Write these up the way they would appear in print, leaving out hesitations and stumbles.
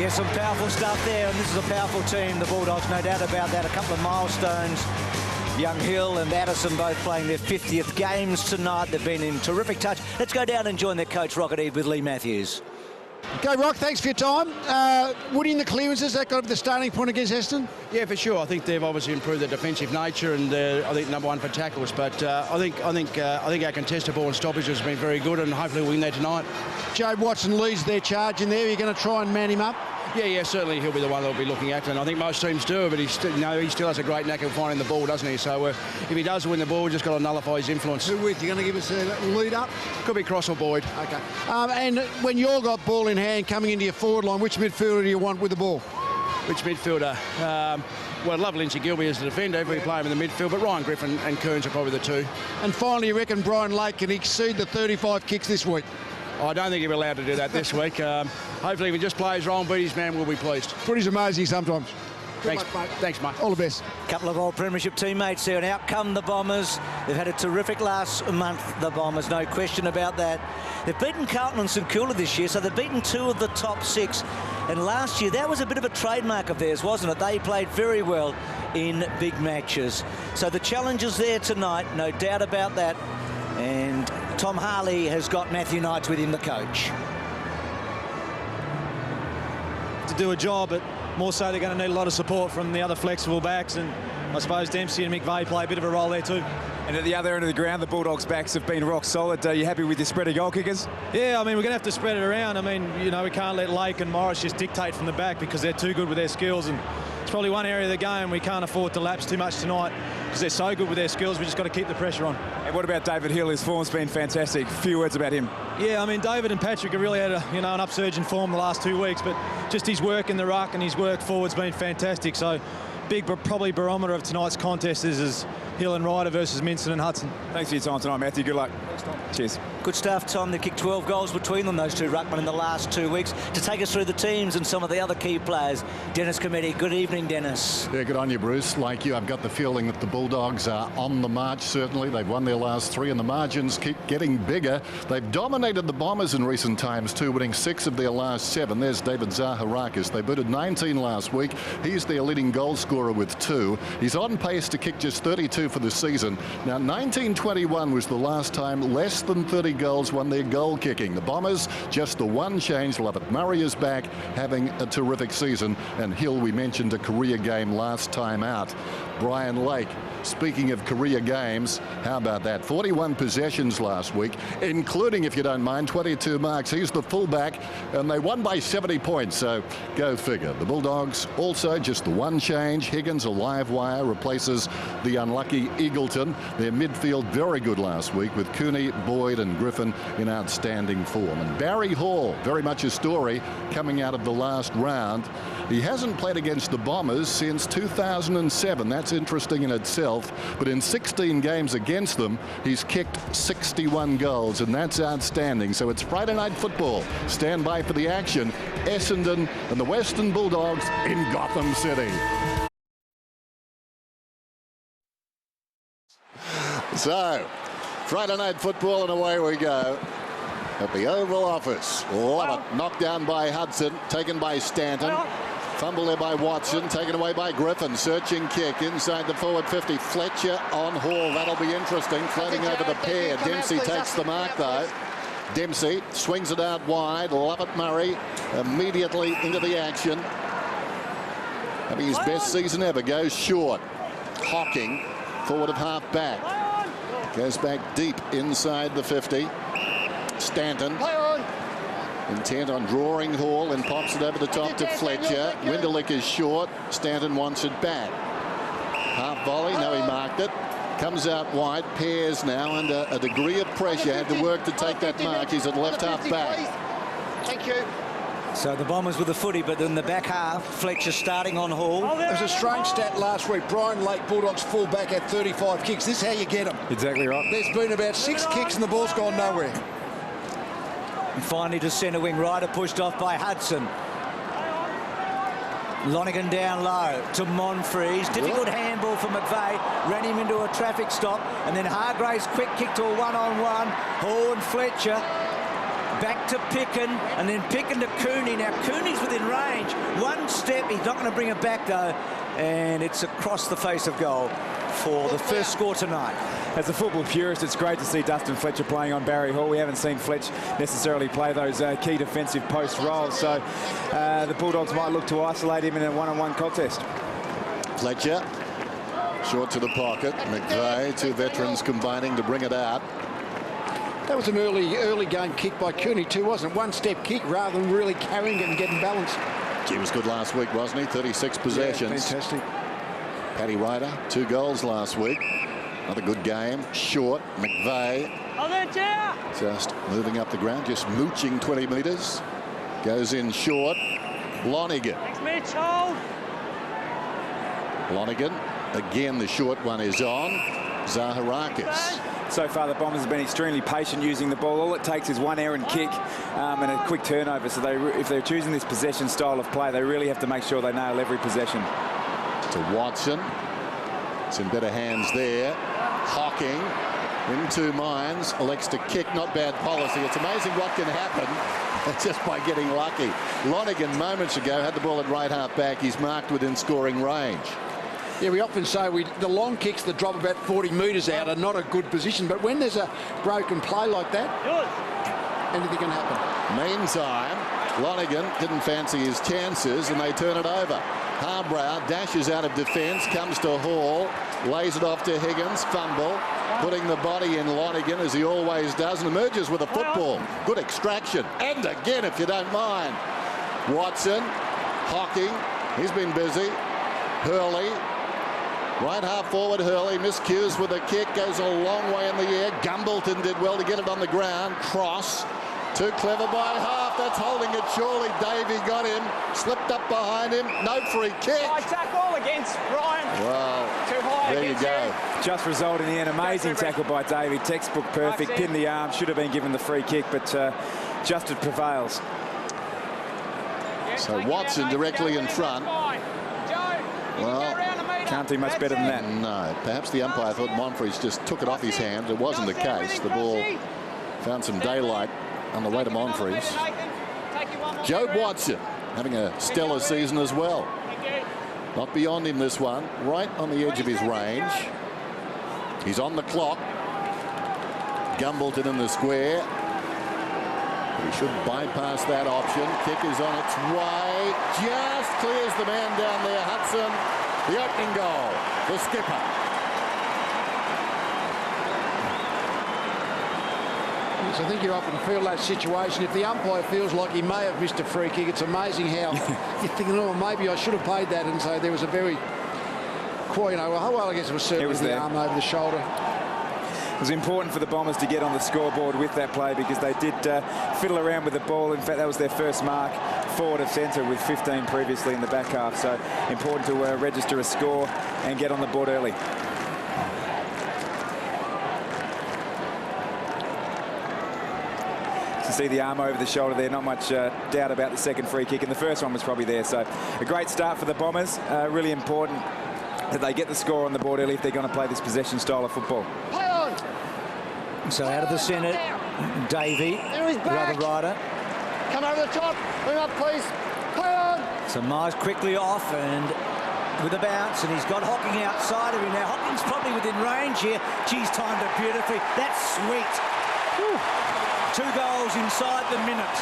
Yeah, some powerful stuff there, and this is a powerful team, the Bulldogs, no doubt about that. A couple of milestones. Young Hill and Addison both playing their 50th games tonight. They've been in terrific touch. Let's go down and join their coach, Rocket Eve, with Lee Matthews. Okay, Rock, thanks for your time. Woody in the clearances, that got to be the starting point against Essendon? Yeah, for sure. I think they've obviously improved their defensive nature, and I think number one for tackles. But I think our contested ball and stoppage has been very good, and hopefully we'll win there tonight. Joe Watson leads their charge in there. You're going to try and man him up? Yeah, certainly he'll be the one that we'll be looking at, and I think most teams do. But he still has a great knack of finding the ball, doesn't he? So if he does win the ball, we've just got to nullify his influence. Who with? You're going to give us a lead up? Could be Cross or Boyd. Okay. And when you're got ball in hand coming into your forward line, which midfielder do you want with the ball? Which midfielder? Well, I'd love Lindsay Gilby as the defender. Every player in the midfield, but Ryan Griffin and Kearns are probably the two. And finally, you reckon Brian Lake can exceed the 35 kicks this week? I don't think he'll be allowed to do that this week. Hopefully, if he just plays role and beat his man, we'll be pleased. Footy's amazing sometimes. Thanks, mate. Thanks, mate. All the best. A couple of old premiership teammates there, and out come the Bombers. They've had a terrific last month, the Bombers, no question about that. They've beaten Carlton and St Kilda this year, so they've beaten 2 of the top 6. And last year, that was a bit of a trademark of theirs, wasn't it? They played very well in big matches. So the challenge is there tonight, no doubt about that. And Tom Harley has got Matthew Knights with him, the coach. To do a job, but more so they're going to need a lot of support from the other flexible backs, and I suppose Dempsey and McVeigh play a bit of a role there too. And at the other end of the ground, the Bulldogs' backs have been rock solid. Are you happy with your spread of goal kickers? Yeah, I mean, we're going to have to spread it around. I mean, you know, we can't let Lake and Morris just dictate from the back because they're too good with their skills, and it's probably one area of the game we can't afford to lapse too much tonight because they're so good with their skills. We just got to keep the pressure on. And what about David Hill? His form's been fantastic. A few words about him. Yeah, I mean, David and Patrick have really had an upsurge in form the last 2 weeks, but just his work in the ruck and his work forward's been fantastic. So big, but probably barometer of tonight's contest is Hill and Ryder versus Minson and Hudson. Thanks for your time tonight, Matthew. Good luck. Thanks, Tom. Cheers. Good stuff, Tom. They kicked 12 goals between them, those two ruckmen, in the last 2 weeks. To take us through the teams and some of the other key players, Dennis Cometti. Good evening, Dennis. Yeah, good on you, Bruce. Like you, I've got the feeling that the Bulldogs are on the march, certainly. They've won their last 3 and the margins keep getting bigger. They've dominated the Bombers in recent times too, winning 6 of their last 7. There's David Zaharakis. They booted 19 last week. He's their leading goal scorer with 2. He's on pace to kick just 32 for the season. Now, 1921 was the last time less than 30 goals won their goal kicking. The Bombers, just the one change. Lovett Murray is back, having a terrific season. And Hill, we mentioned a career game last time out. Brian Lake, speaking of career games, how about that? 41 possessions last week, including, if you don't mind, 22 marks. He's the fullback, and they won by 70 points, so go figure. The Bulldogs also just the one change. Higgins, a live wire, replaces the unlucky Eagleton. Their midfield very good last week with Cooney, Boyd and Griffin in outstanding form. And Barry Hall, very much a story coming out of the last round. He hasn't played against the Bombers since 2007. That's interesting in itself. But in 16 games against them, he's kicked 61 goals, and that's outstanding. So it's Friday night football. Stand by for the action. Essendon and the Western Bulldogs in Gotham City. So, Friday night football, and away we go. At the Oval Office. Love it. Knocked down by Hudson, taken by Stanton. Fumble there by Watson, taken away by Griffin. Searching kick inside the forward 50. Fletcher on Hall. That'll be interesting. Floating over the pair. Dempsey takes the mark though. Dempsey swings it out wide. Lovett Murray immediately into the action. Having his best season ever. Goes short. Hocking, forward of half back. Goes back deep inside the 50. Stanton. Intent on drawing Hall and pops it over the top to Fletcher. Winderlich is short. Stanton wants it back. Half volley. No, he marked it. Comes out wide. Pairs now under a degree of pressure. Had to work to take that mark. He's at left half back. Thank you. So the Bombers with the footy, but in the back half, Fletcher starting on Hall. There was a strange stat last week. Brian Lake, Bulldogs fullback, at 35 kicks. This is how you get them. Exactly right. There's been about 6 kicks and the ball's gone nowhere. And finally to centre wing, Ryder pushed off by Hudson. Lonergan down low to Monfries. Difficult handball for McVeigh. Ran him into a traffic stop. And then Hargraves quick kick to a one-on-one. Hall and Fletcher. Back to Picken, and then Picken to Cooney. Now Cooney's within range. One step, he's not going to bring it back though, and it's across the face of goal for the first score tonight. As a football purist, it's great to see Dustin Fletcher playing on Barry Hall. We haven't seen Fletch necessarily play those key defensive post roles, so the Bulldogs might look to isolate him in a one-on-one contest. Fletcher, short to the pocket. McVeigh, two veterans combining to bring it out. That was an early game kick by Cooney too, wasn't it? One-step kick rather than really carrying it and getting balance. He was good last week, wasn't he? 36 possessions. Yeah, fantastic. Paddy Ryder, 2 goals last week. Another good game. Short. McVeigh just moving up the ground, just mooching 20 metres. Goes in short. Lonigan. Lonigan. Again, the short one is on. Zaharakis. So far, the Bombers have been extremely patient using the ball. All it takes is one errant kick and a quick turnover. So if they're choosing this possession style of play, they really have to make sure they nail every possession. To Watson. It's in better hands there. Hocking in 2 minds. Elects to kick. Not bad policy. It's amazing what can happen just by getting lucky. Lonigan moments ago had the ball at right half back. He's marked within scoring range. Yeah, we often say the long kicks that drop about 40 metres out are not a good position, but when there's a broken play like that, anything can happen. Meantime, Lonigan didn't fancy his chances and they turn it over. Harbrow dashes out of defence, comes to Hall, lays it off to Higgins, fumble, putting the body in Lonigan as he always does, and emerges with a football. Good extraction, and again if you don't mind. Watson, Hocking, he's been busy. Hurley. Right half forward, Hurley miscues with a kick, goes a long way in the air. Gumbleton did well to get it on the ground. Cross, too clever by half. That's holding it surely. Davey got him, slipped up behind him. No free kick. High tackle against Ryan. Well, too high. There you go. Just resulted in an amazing tackle by Davey. Textbook perfect, pinned the arm. Should have been given the free kick, but just it prevails. So Watson directly in front. Well, can't do much better than that. No, perhaps the umpire thought Monfries just took it off his hand. It wasn't the case. The ball found some daylight on the way to Monfries. Joe Watson having a stellar season as well. Not beyond him this one. Right on the edge of his range. He's on the clock. Gumbleton in the square. He should bypass that option. Kick is on its way. Just clears the man down there. Hudson, the opening goal. The skipper. So I think you often feel that situation. If the umpire feels like he may have missed a free kick, it's amazing how you're thinking, oh, maybe I should have paid that. And so there was a very, well, I guess it was certainly the arm over the shoulder. It was important for the Bombers to get on the scoreboard with that play because they did fiddle around with the ball. In fact, that was their first mark forward of centre with 15 previously in the back half. So important to register a score and get on the board early. To see the arm over the shoulder there, not much doubt about the second free kick, and the first one was probably there. So a great start for the Bombers. Really important that they get the score on the board early if they're going to play this possession style of football. So out of the centre, Davey, the other rider. Come over the top. Bring up, please. Play on. So Myers quickly off and with a bounce, and he's got Hocking outside of him. Now Hocking's probably within range here. Geez, timed it beautifully. That's sweet. Whew. 2 goals inside the minute.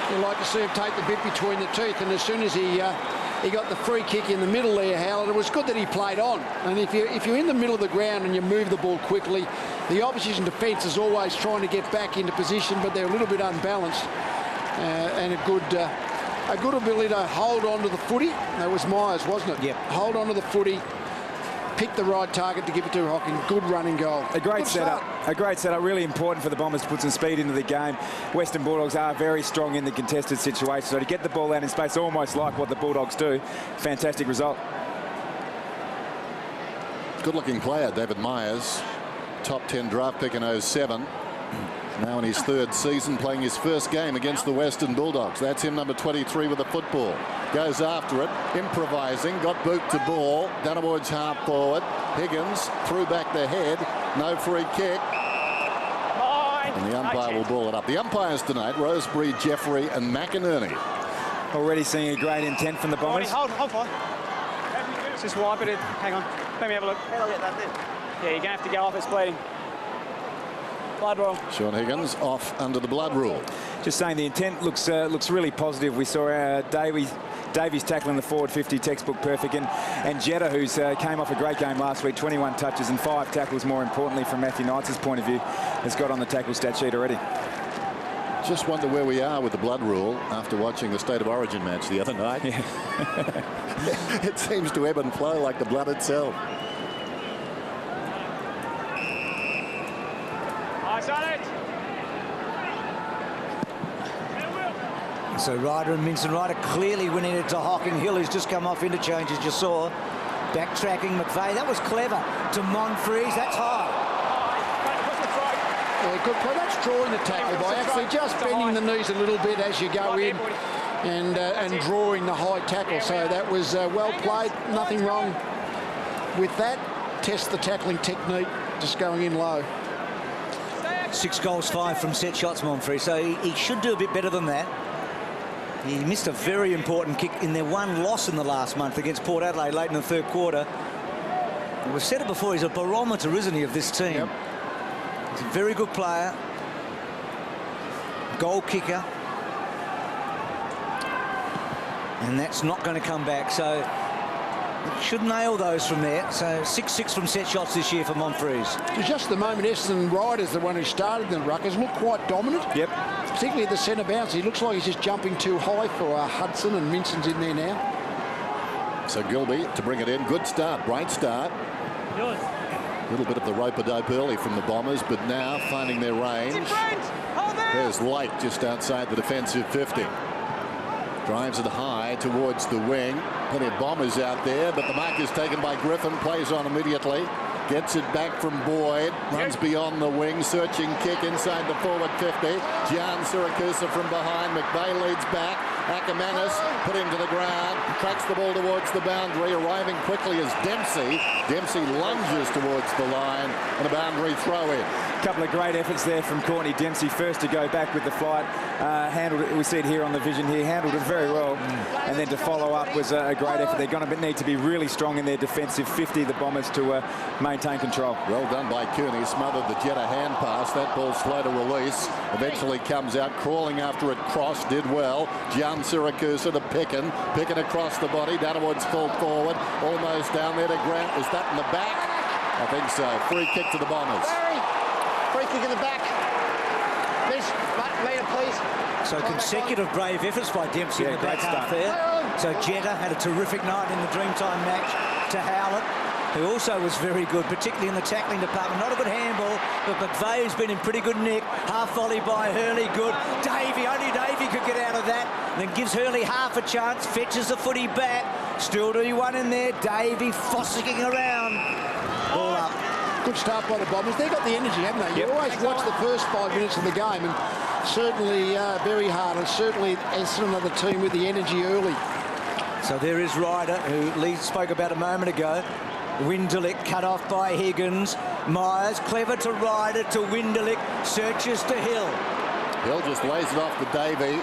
You like to see him take the bit between the teeth, and as soon as he got the free kick in the middle there, Howard, it was good that he played on. And if you're in the middle of the ground and you move the ball quickly, the opposition defence is always trying to get back into position, but they're a little bit unbalanced. And a good ability to hold on to the footy. That was Myers, wasn't it? Yep. Hold on to the footy, pick the right target to give it to Hocking. Good running goal. A great setup. A great setup. Really important for the Bombers to put some speed into the game. Western Bulldogs are very strong in the contested situation. So to get the ball out in space, almost like what the Bulldogs do, fantastic result. Good-looking player, David Myers. Top 10 draft pick in 07. Now in his 3rd season, playing his first game against the Western Bulldogs. That's him, number 23 with the football. Goes after it, improvising, got boot to ball, down towards half forward. Higgins threw back the head, no free kick. And the umpire will ball it up. The umpires tonight, Rosebery, Jeffrey and McInerney. Already seeing a great intent from the Bombers. Hold fine. Just wipe it. Hang on. Let me have a look. How do I get that there? Yeah, you're going to have to go off. It's bleeding. Blood rule. Sean Higgins off under the blood rule. Just saying the intent looks really positive. We saw Davies tackling the forward 50, textbook perfect, and Jetta, who's came off a great game last week, 21 touches and 5 tackles, more importantly from Matthew Knights' point of view, has got on the tackle stat sheet already. Just wonder where we are with the blood rule after watching the State of Origin match the other night. Yeah. It seems to ebb and flow like the blood itself. Eyes on it. So Ryder and Minson. Ryder clearly winning it to Hocking. Hill, who's just come off interchange, as you saw. Backtracking McVeigh. That was clever. To Monfries. That's high. Yeah, good play. That's drawing the tackle by actually just bending the knees a little bit as you go in and drawing the high tackle. So that was well played. Nothing wrong with that. Test the tackling technique, just going in low. 6 goals, 5 from set shots, Monfries. So he should do a bit better than that. He missed a very important kick in their one loss in the last month against Port Adelaide late in the third quarter. We've said it before, he's a barometer, isn't he, of this team? Yep. He's a very good player. Goal kicker. And that's not going to come back, so should nail those from there. So 6-6 from set shots this year for Monfries. Just the moment Essendon Ryder's the one who started the ruckers, looked quite dominant. Yep. Particularly at the centre bounce. He looks like he's just jumping too high for Hudson, and Minson's in there now. So Gilby to bring it in. Good start, bright start. A little bit of the rope-a-dope early from the Bombers, but now finding their range. There's Lake just outside the defensive 50. Drives it high towards the wing. Plenty of Bombers out there, but the mark is taken by Griffin. Plays on immediately. Gets it back from Boyd. Runs beyond the wing. Searching kick inside the forward 50. Gian Siracusa from behind. McVeigh leads back. Ackermanis put him to the ground. Tracks the ball towards the boundary. Arriving quickly as Dempsey. Dempsey lunges towards the line. And a boundary throw in. A couple of great efforts there from Courtney Dempsey. First to go back with the flight. Handled it. We see it here on the vision here. Handled it very well. And then to follow up was a great effort. They're going to need to be really strong in their defensive 50, the Bombers, to maintain control. Well done by Cooney. Smothered the Jetta hand pass. That ball slow to release. Eventually comes out crawling after it crossed. Did well. Gian Siracusa to Pickin. Pickin across the body. Down towards full forward. Almost down there to Grant. Is that in the back? I think so. Free kick to the Bombers. Free kick in the back. This, later, please. So consecutive brave efforts by Dempsey in the back half there. So Jetta had a terrific night in the Dreamtime match to Howlett, who also was very good, particularly in the tackling department. Not a good handball, but McVeigh's been in pretty good nick. Half volley by Hurley, good. Davey, only Davey could get out of that. Then gives Hurley half a chance, fetches the footy back. Still 2-1 in there. Davey fossicking around. Ball up. Good start by the Bombers. They've got the energy, haven't they? You always watch the first 5 minutes of the game, and certainly very hard, and certainly Essendon are the team with the energy early. So there is Ryder, who Lee spoke about a moment ago. Winderlick cut off by Higgins. Myers clever to Ryder, to Winderlick, searches to Hill. Hill just lays it off to Davey.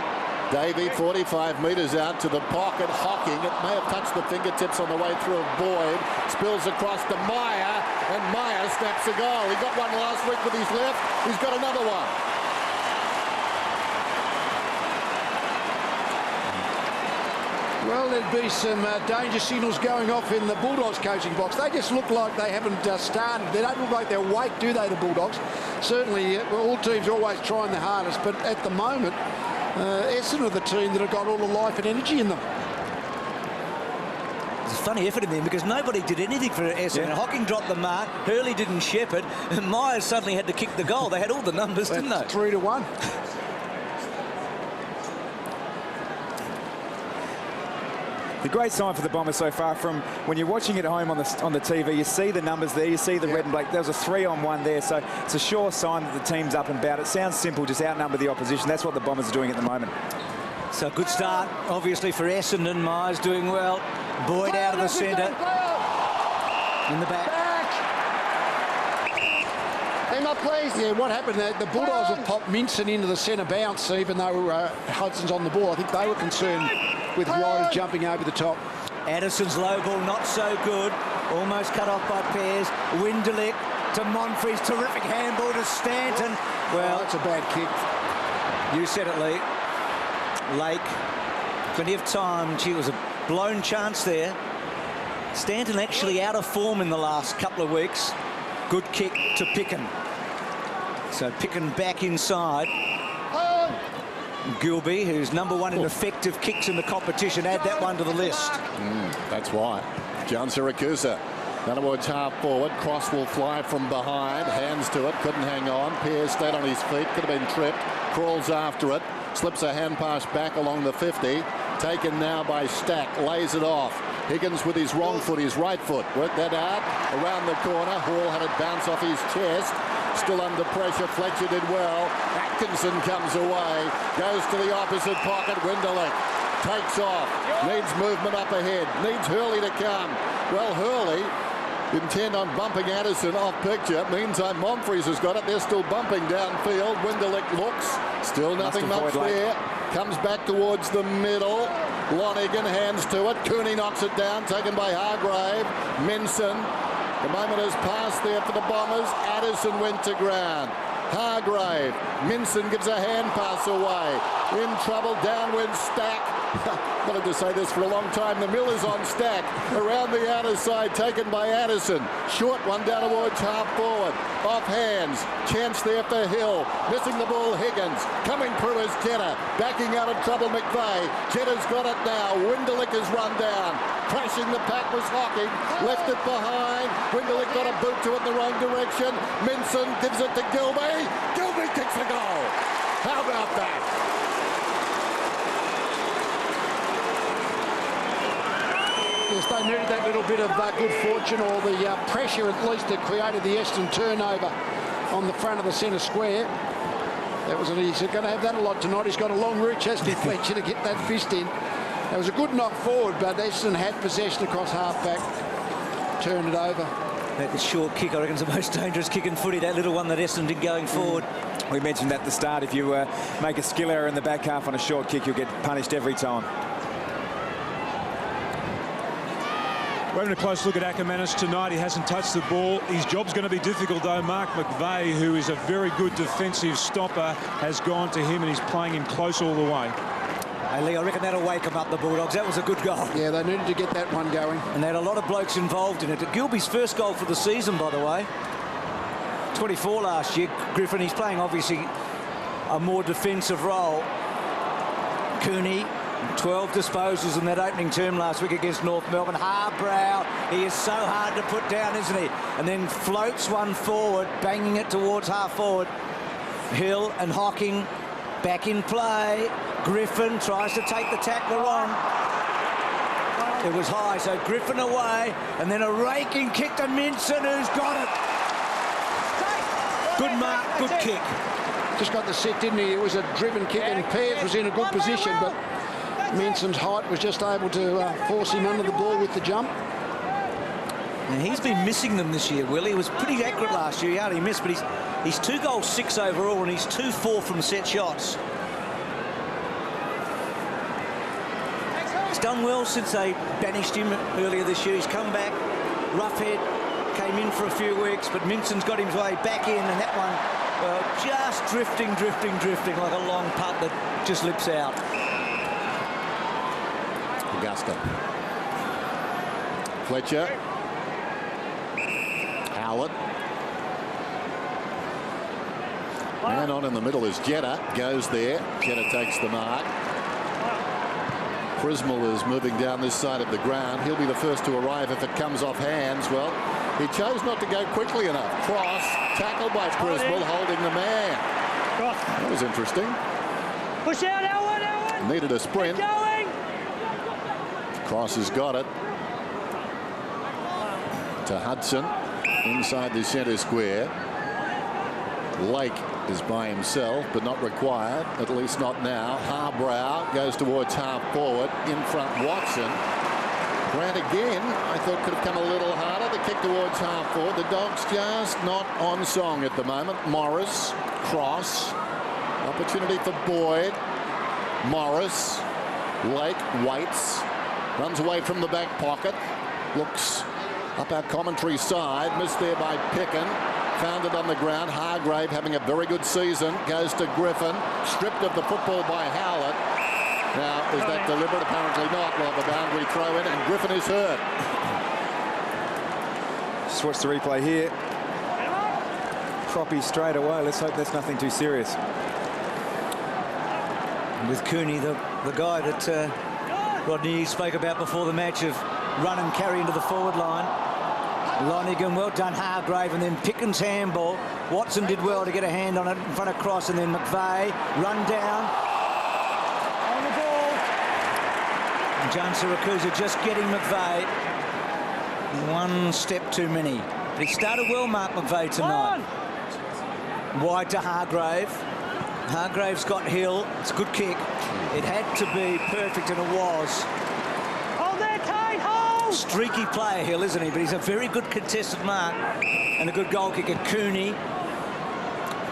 Davey 45 metres out to the pocket. Hocking. It may have touched the fingertips on the way through of Boyd. Spills across to Meyer, and Meyer snaps a goal. He got one last week with his left. He's got another one. Well, there'd be some danger signals going off in the Bulldogs coaching box. They just look like they haven't started. They don't look like they're awake, do they, the Bulldogs? Certainly, all teams are always trying their hardest, but at the moment, Essendon are the team that have got all the life and energy in them. It's a funny effort in there because nobody did anything for Essendon. Yeah. Hocking dropped the mark, Hurley didn't shepherd, and Myers suddenly had to kick the goal. They had all the numbers, didn't they? 3-1. The great sign for the Bombers so far, from when you're watching it at home on the TV, you see the numbers there, you see the red and black. There was a 3-on-1 there, so it's a sure sign that the team's up and about. It sounds simple, just outnumber the opposition. That's what the Bombers are doing at the moment. So good start, obviously, for Essendon. Myers doing well. Boyd out of the centre. In the back. Aim up. out, please. Yeah, what happened there, the Bulldogs have popped Minson into the centre bounce, even though Hudson's on the ball. I think they were concerned with Ryder jumping over the top. Addison's low ball, not so good. Almost cut off by Pears. Winderlick to Monfries. Terrific handball to Stanton. Well, that's a bad kick. You said it, Lee. Lake, plenty of time. Gee, it was a blown chance there. Stanton actually out of form in the last couple of weeks. Good kick to Picken. So Picken back inside. Gilby, who's #1 in effective kicks in the competition, add that one to the list. That's why. John Siracusa. Down towards half forward. Cross will fly from behind. Hands to it. Couldn't hang on. Pearce stayed on his feet. Could have been tripped. Crawls after it. Slips a hand pass back along the 50. Taken now by Stack. Lays it off. Higgins with his wrong foot, his right foot. Worked that out. Around the corner. Hall had it bounce off his chest. Still under pressure. Fletcher did well. Atkinson comes away. Goes to the opposite pocket. Winderlick takes off. Needs movement up ahead. Needs Hurley to come. Well, Hurley intent on bumping Addison off picture. Meantime, Monfries has got it. They're still bumping downfield. Winderlick looks. Still nothing much there. Comes back towards the middle. Lonigan hands to it. Cooney knocks it down. Taken by Hargrave. Minson. The moment has passed there for the Bombers. Addison went to ground. Hargrave. Minson gives a hand pass away. In trouble. Downwind Stack. Wanted to say this for a long time. The mill is on Stack. Around the outer side. Taken by Addison. Short one down towards half forward. Off hands. Chance there for Hill. Missing the ball. Higgins. Coming through is Jeddah. Backing out of trouble McVeigh. Jeddah's got it now. Winderlick has run down. Crashing the pack was Hocking. Left it behind. Winderlick got a boot to it in the wrong direction. Minson gives it to Gilby. Gilby kicks the goal. How about that? Yes, they needed that little bit of good fortune, or the pressure at least that created the Essendon turnover on the front of the centre square. That was he's going to have that a lot tonight. He's got a long reach, hasn't he, Fletcher, to get that fist in. That was a good knock forward, but Essendon had possession across half-back. Turned it over. That short kick, I reckon, is the most dangerous kick in footy, that little one that Essendon did going forward. We mentioned at the start, if you make a skill error in the back half on a short kick, you'll get punished every time. We're having a close look at Ackermanis tonight. He hasn't touched the ball. His job's going to be difficult, though. Mark McVeigh, who is a very good defensive stopper, has gone to him, and he's playing him close all the way. Hey, Lee, I reckon that'll wake them up, the Bulldogs. That was a good goal. Yeah, they needed to get that one going. And they had a lot of blokes involved in it. Gilby's first goal for the season, by the way. 24 last year. Griffin, he's playing, obviously, a more defensive role. Cooney, 12 disposals in that opening term last week against North Melbourne. Harbrow, he is so hard to put down, isn't he? And then floats one forward, banging it towards half forward. Hill and Hocking back in play. Griffin tries to take the tackler on. It was high, so Griffin away, and then a raking kick to Minson, who's got it. Good mark, good kick. Just got the set, didn't he? It was a driven kick, and Pearce was in a good position, but Minson's height was just able to force him under the ball with the jump. And he's been missing them this year, Will. He was pretty accurate last year. He hardly missed, but he's 2 goals, 6 overall, and he's 2-4 from set shots. He's done well since they banished him earlier this year. He's come back. Roughhead came in for a few weeks, but Minson's got his way back in, and that one, well, just drifting like a long putt that just lips out. Augusta. Fletcher. Howard. Man on in the middle is Jeddah. Goes there. Jeddah takes the mark. Frismal is moving down this side of the ground. He'll be the first to arrive if it comes off hands. Well, he chose not to go quickly enough. Cross. Tackled by Frismal, holding the man. That was interesting. Push out, Elwood. Needed a sprint. Cross has got it to Hudson inside the centre square. Lake is by himself, but not required, at least not now. Harbrow goes towards half forward. In front, Watson. Grant again, I thought could have come a little harder. The kick towards half forward. The Dogs just not on song at the moment. Morris, cross. Opportunity for Boyd. Morris. Lake waits. Runs away from the back pocket. Looks up our commentary side. Missed there by Picken. Found it on the ground. Hargrave having a very good season. Goes to Griffin. Stripped of the football by Howlett. Now, is that deliberate? Apparently not. We'll have a boundary throw in, and Griffin is hurt. Just watch the replay here. Croppy straight away. Let's hope that's nothing too serious. With Cooney, the guy that Rodney spoke about before the match, of run and carry into the forward line. Lonigan, well done, Hargrave, and then Pickens handball. Watson did well to get a hand on it in front of Cross, and then McVeigh run down. On the ball. And John Siracusa just getting McVeigh. One step too many. But he started well, Mark McVeigh, tonight. Wide to Hargrave. Hargrave's got Hill. It's a good kick. It had to be perfect, and it was. Hold there, Kane, hold! Streaky player, Hill, isn't he? But he's a very good contested mark and a good goal kicker. Cooney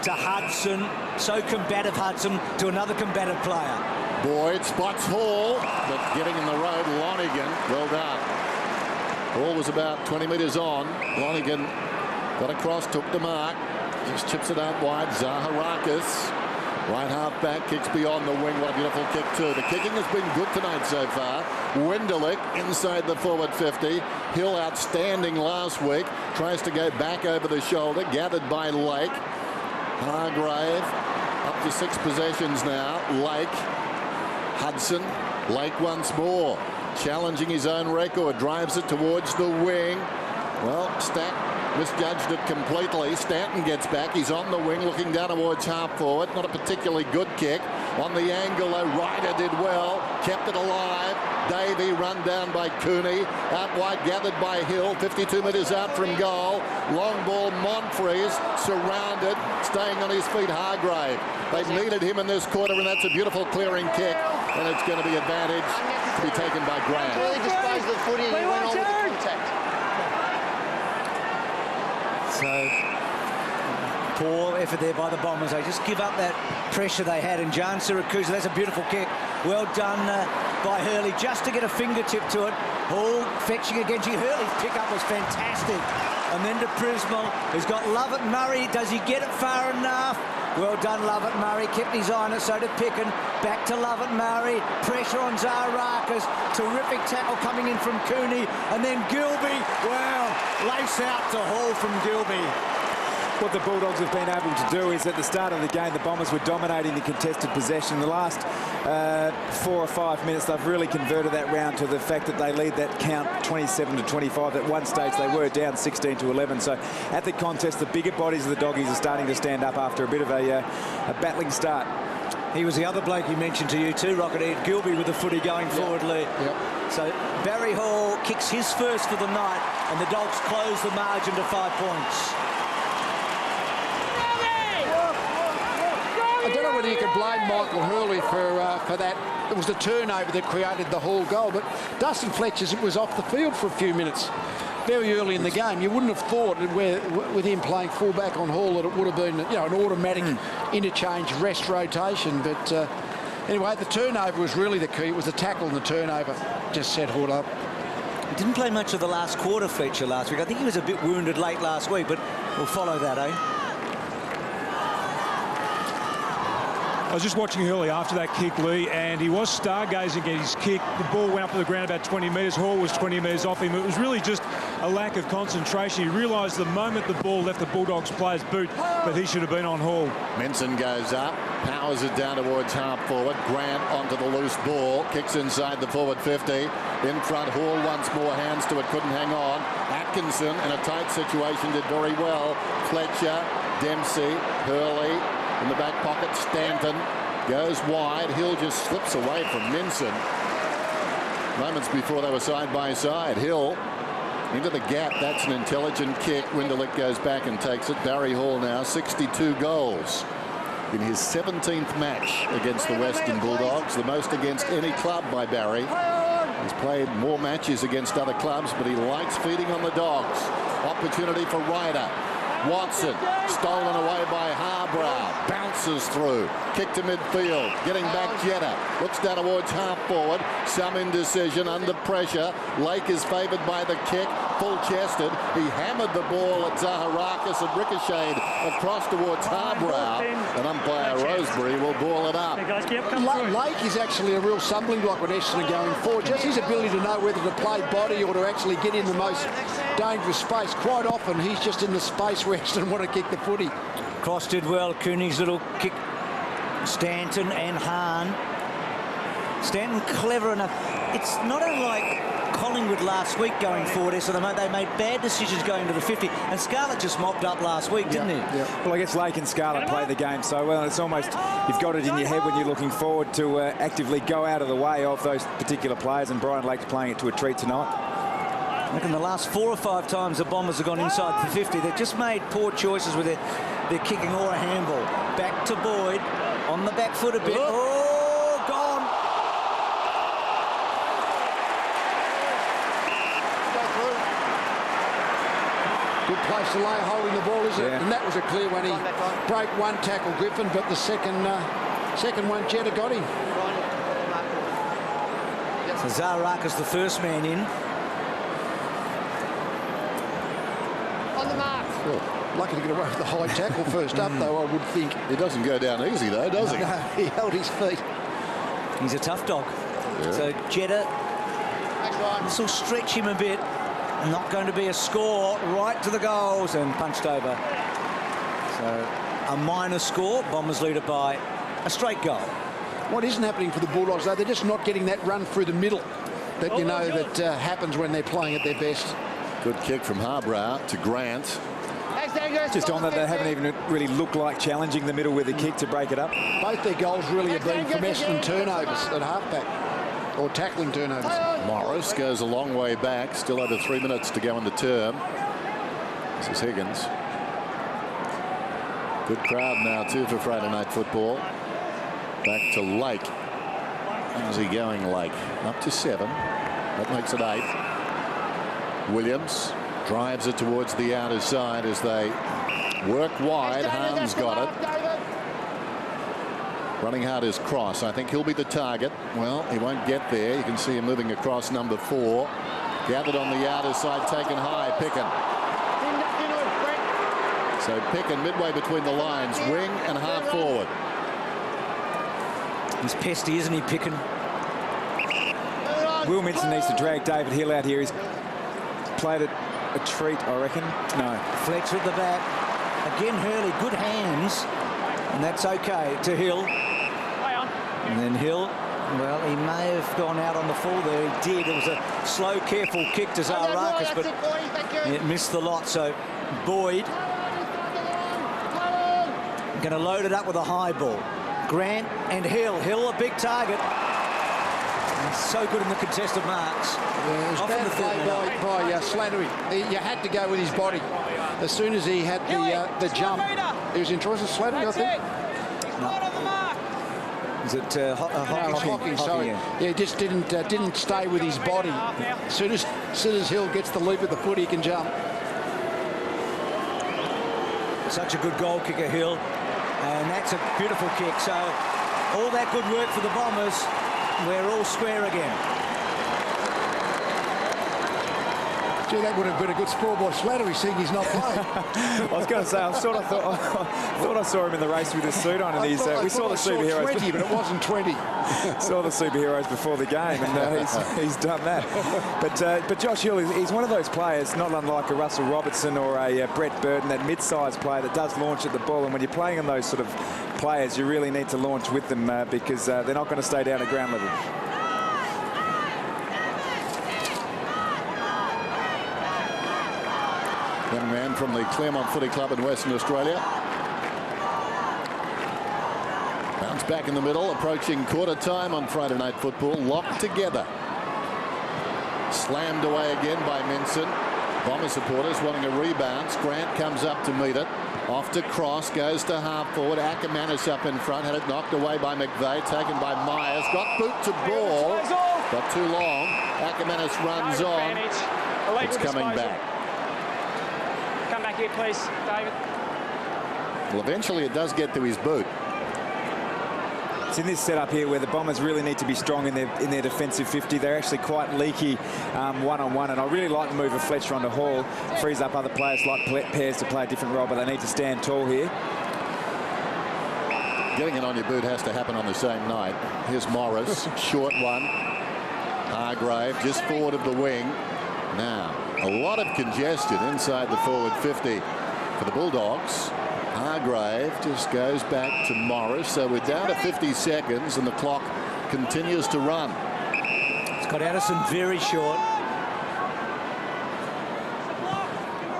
to Hudson. So combative, Hudson, to another combative player. Boyd spots Hall, but getting in the road, Lonigan. Well done. Hall was about 20 metres on. Lonigan got across, took the mark. Just chips it out wide. Zaharakis. Right half back, kicks beyond the wing. What a beautiful kick too. The kicking has been good tonight so far. Winderlich inside the forward 50. Hill outstanding last week. Tries to go back over the shoulder. Gathered by Lake. Hargrave up to 6 possessions now. Lake. Hudson. Lake once more. Challenging his own record. Drives it towards the wing. Well, Stack misjudged it completely. Stanton gets back. He's on the wing looking down towards half forward. Not a particularly good kick. On the angle, though, Ryder did well. Kept it alive. Davey run down by Cooney. Out wide, gathered by Hill. 52 metres out from goal. Long ball, Monfries. Surrounded. Staying on his feet, Hargrave. They needed him in this quarter, and that's a beautiful clearing kick. And it's going to be advantage to be taken by Grant. Really disposed of the footy and he went on with the contact. So, poor effort there by the Bombers. They just give up that pressure they had. And John Siracusa, that's a beautiful kick. Well done by Hurley, just to get a fingertip to it. Hall fetching again. Hurley's pick-up was fantastic. And then to Prismal, who's got Lovett Murray. Does he get it far enough? Well done, Lovett Murray. Kept his eye on it, so did Picken. Back to Lovett Murray. Pressure on Zaharakis. Terrific tackle coming in from Cooney. And then Gilby. Wow. Lace out to Hall from Gilby. What the Bulldogs have been able to do is at the start of the game, the Bombers were dominating the contested possession. The last 4 or 5 minutes, they've really converted that round to the fact that they lead that count 27-25. At one stage, they were down 16-11. So at the contest, the bigger bodies of the Doggies are starting to stand up after a bit of a battling start. He was the other bloke you mentioned to you too, Rocket. Gilby with the footy going forward, Lee. Yep. So Barry Hall kicks his first for the night, and the Dogs close the margin to 5 points. I don't know whether you can blame Michael Hurley for that. It was the turnover that created the Hall goal, but Dustin Fletcher was off the field for a few minutes very early in the game. You wouldn't have thought with him playing fullback on Hall that it would have been, you know, an automatic interchange rest rotation. But anyway, the turnover was really the key. It was the tackle and the turnover just set Hall up. He didn't play much of the last quarter, Fletcher, last week. I think he was a bit wounded late last week, but we'll follow that, eh? I was just watching Hurley after that kick, Lee, and he was stargazing at his kick. The ball went up to the ground about 20 metres. Hall was 20 metres off him. It was really just a lack of concentration. He realised the moment the ball left the Bulldogs player's boot that he should have been on Hall. Menson goes up, powers it down towards half forward. Grant onto the loose ball, kicks inside the forward 50. In front, Hall once more, hands to it, couldn't hang on. Atkinson in a tight situation did very well. Fletcher, Dempsey, Hurley. In the back pocket, Stanton goes wide. Hill just slips away from Minson. Moments before they were side by side. Hill into the gap. That's an intelligent kick. Winderlich goes back and takes it. Barry Hall now 62 goals in his 17th match against the Western Bulldogs. The most against any club by Barry. He's played more matches against other clubs, but he likes feeding on the Dogs. Opportunity for Ryder. Watson, stolen away by Harbrow, bounces through, kick to midfield, getting back Jetta, looks down towards half forward, some indecision, under pressure. Lake is favoured by the kick, full-chested. He hammered the ball at Zaharakis and ricocheted across towards Harbrow, and umpire Rosebery will ball it up. Lake is actually a real stumbling block when Essendon are going forward. Just his ability to know whether to play body or to actually get in the most dangerous space. Quite often he's just in the space where Essendon want to kick the footy. Cross did well. Cooney's little kick. Stanton and Hahn. Stanton clever enough. It's not unlike Collingwood last week going forward. So they made bad decisions going to the 50. And Scarlett just mopped up last week, didn't he? Yeah. Well, I guess Lake and Scarlett play the game so well. It's almost, you've got it in your head when you're looking forward to actively go out of the way of those particular players. And Brian Lake's playing it to a treat tonight. I reckon the last 4 or 5 times the Bombers have gone inside the 50, they've just made poor choices with their kicking or a handball. Back to Boyd, on the back foot a bit. Oh, gone. Good place to lay holding the ball, isn't it? And that was a clear one. He broke one tackle, Griffin, but the second one, Jetta got him. So Zaharakis, the first man in. On the mark. Well, lucky to get away with the high tackle first up, though, I would think. He doesn't go down easy, though, does he? No, he held his feet. He's a tough dog. Yeah. So Jetta, this will stretch him a bit. Not going to be a score, right to the goals and punched over. So a minor score. Bombers lead it by a straight goal. What isn't happening for the Bulldogs, though, they're just not getting that run through the middle that you know that happens when they're playing at their best. Good kick from Harbrow to Grant. Just on that, they haven't even really looked like challenging the middle with a kick to break it up. Both their goals really have been from Essendon turnovers at halfback, or tackling turnovers. Morris goes a long way back, still over 3 minutes to go in the term. This is Higgins. Good crowd now too for Friday night football. Back to Lake. How's he going, Lake? Up to 7. That makes it 8. Williams drives it towards the outer side as they work wide. Hahn's got it. Running hard is Cross. I think he'll be the target. Well, he won't get there. You can see him moving across number 4. Gathered on the outer side, taken high. Picken. So Picken midway between the lines, wing and half forward. He's pesty, isn't he, Picken? Will Minson needs to drag David Hill out here. He's played it a treat, I reckon. No. Fletcher at the back. Again, Hurley, good hands. And that's okay to Hill. And then Hill, well, he may have gone out on the full there. He did. It was a slow, careful kick to Zaharakis, but it missed the lot. So Boyd going to load it up with a high ball. Grant and Hill. Hill, a big target. He's so good in the contested marks. Yeah, it was bad play by Slattery. You had to go with his body. As soon as he had the jump, he was in choice of Slattery, I think. Is it Hocking? Sorry. Yeah, he just didn't stay with his body. As soon as Hill gets the leap of the foot, he can jump. Such a good goal kicker, Hill. And that's a beautiful kick. So all that good work for the Bombers. We're all square again. Gee, that would have been a good score by Slattery, seeing he's not playing. I was going to say, I thought I saw him in the race with his suit on, and we saw the superheroes. 20, but it wasn't 20. Saw the superheroes before the game, and he's done that. But Josh Hill, he's one of those players, not unlike a Russell Robertson or a Brett Burton, that mid-sized player that does launch at the ball. And when you're playing on those sort of players, you really need to launch with them because they're not going to stay down at ground level. Young man from the Claremont Footy Club in Western Australia. Bounce back in the middle, approaching quarter time on Friday night football. Locked together. Slammed away again by Minson. Bomber supporters wanting a rebound. Grant comes up to meet it. Off to Cross, goes to half forward. Ackermanis up in front, had it knocked away by McVeigh, taken by Myers. Got boot to ball. Got too long. Ackermanis runs on. It's coming back. Come back here, please, David. Well, eventually it does get to his boot. It's in this setup here where the Bombers really need to be strong in their defensive 50. They're actually quite leaky one-on-one, and I really like the move of Fletcher onto Hall. Frees up other players like Pears to play a different role, but they need to stand tall here. Getting it on your boot has to happen on the same night. Here's Morris, short one. Hargrave just forward of the wing. Now, a lot of congestion inside the forward 50 for the Bulldogs. Hargrave just goes back to Morris. So we're down to 50 seconds and the clock continues to run. It's got Addison very short.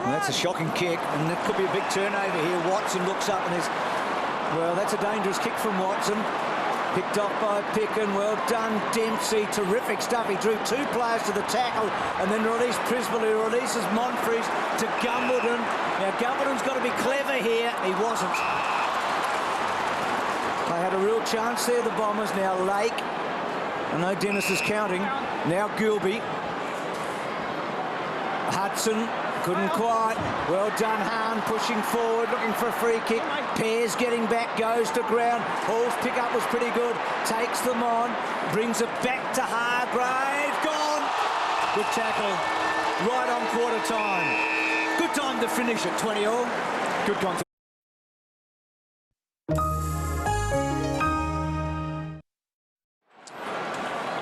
Well, that's a shocking kick, and it could be a big turnover here. Watson looks up and is, well, that's a dangerous kick from Watson. Picked off by Picken. Well done, Dempsey. Terrific stuff. He drew two players to the tackle and then released Prisbell, who releases Monfries to Gumbleton. Now, Gumbleton's got to be clever here. He wasn't. They had a real chance there, the Bombers. Now, Lake. I know Dennis is counting. Now, Gilby. Hudson. Couldn't quite. Well done, Hahn, pushing forward, looking for a free kick. Pears getting back, goes to ground. Hall's pick-up was pretty good. Takes them on, brings it back to Hargrave. Gone! Good tackle. Right on quarter time. Good time to finish at 20-all. Good contact.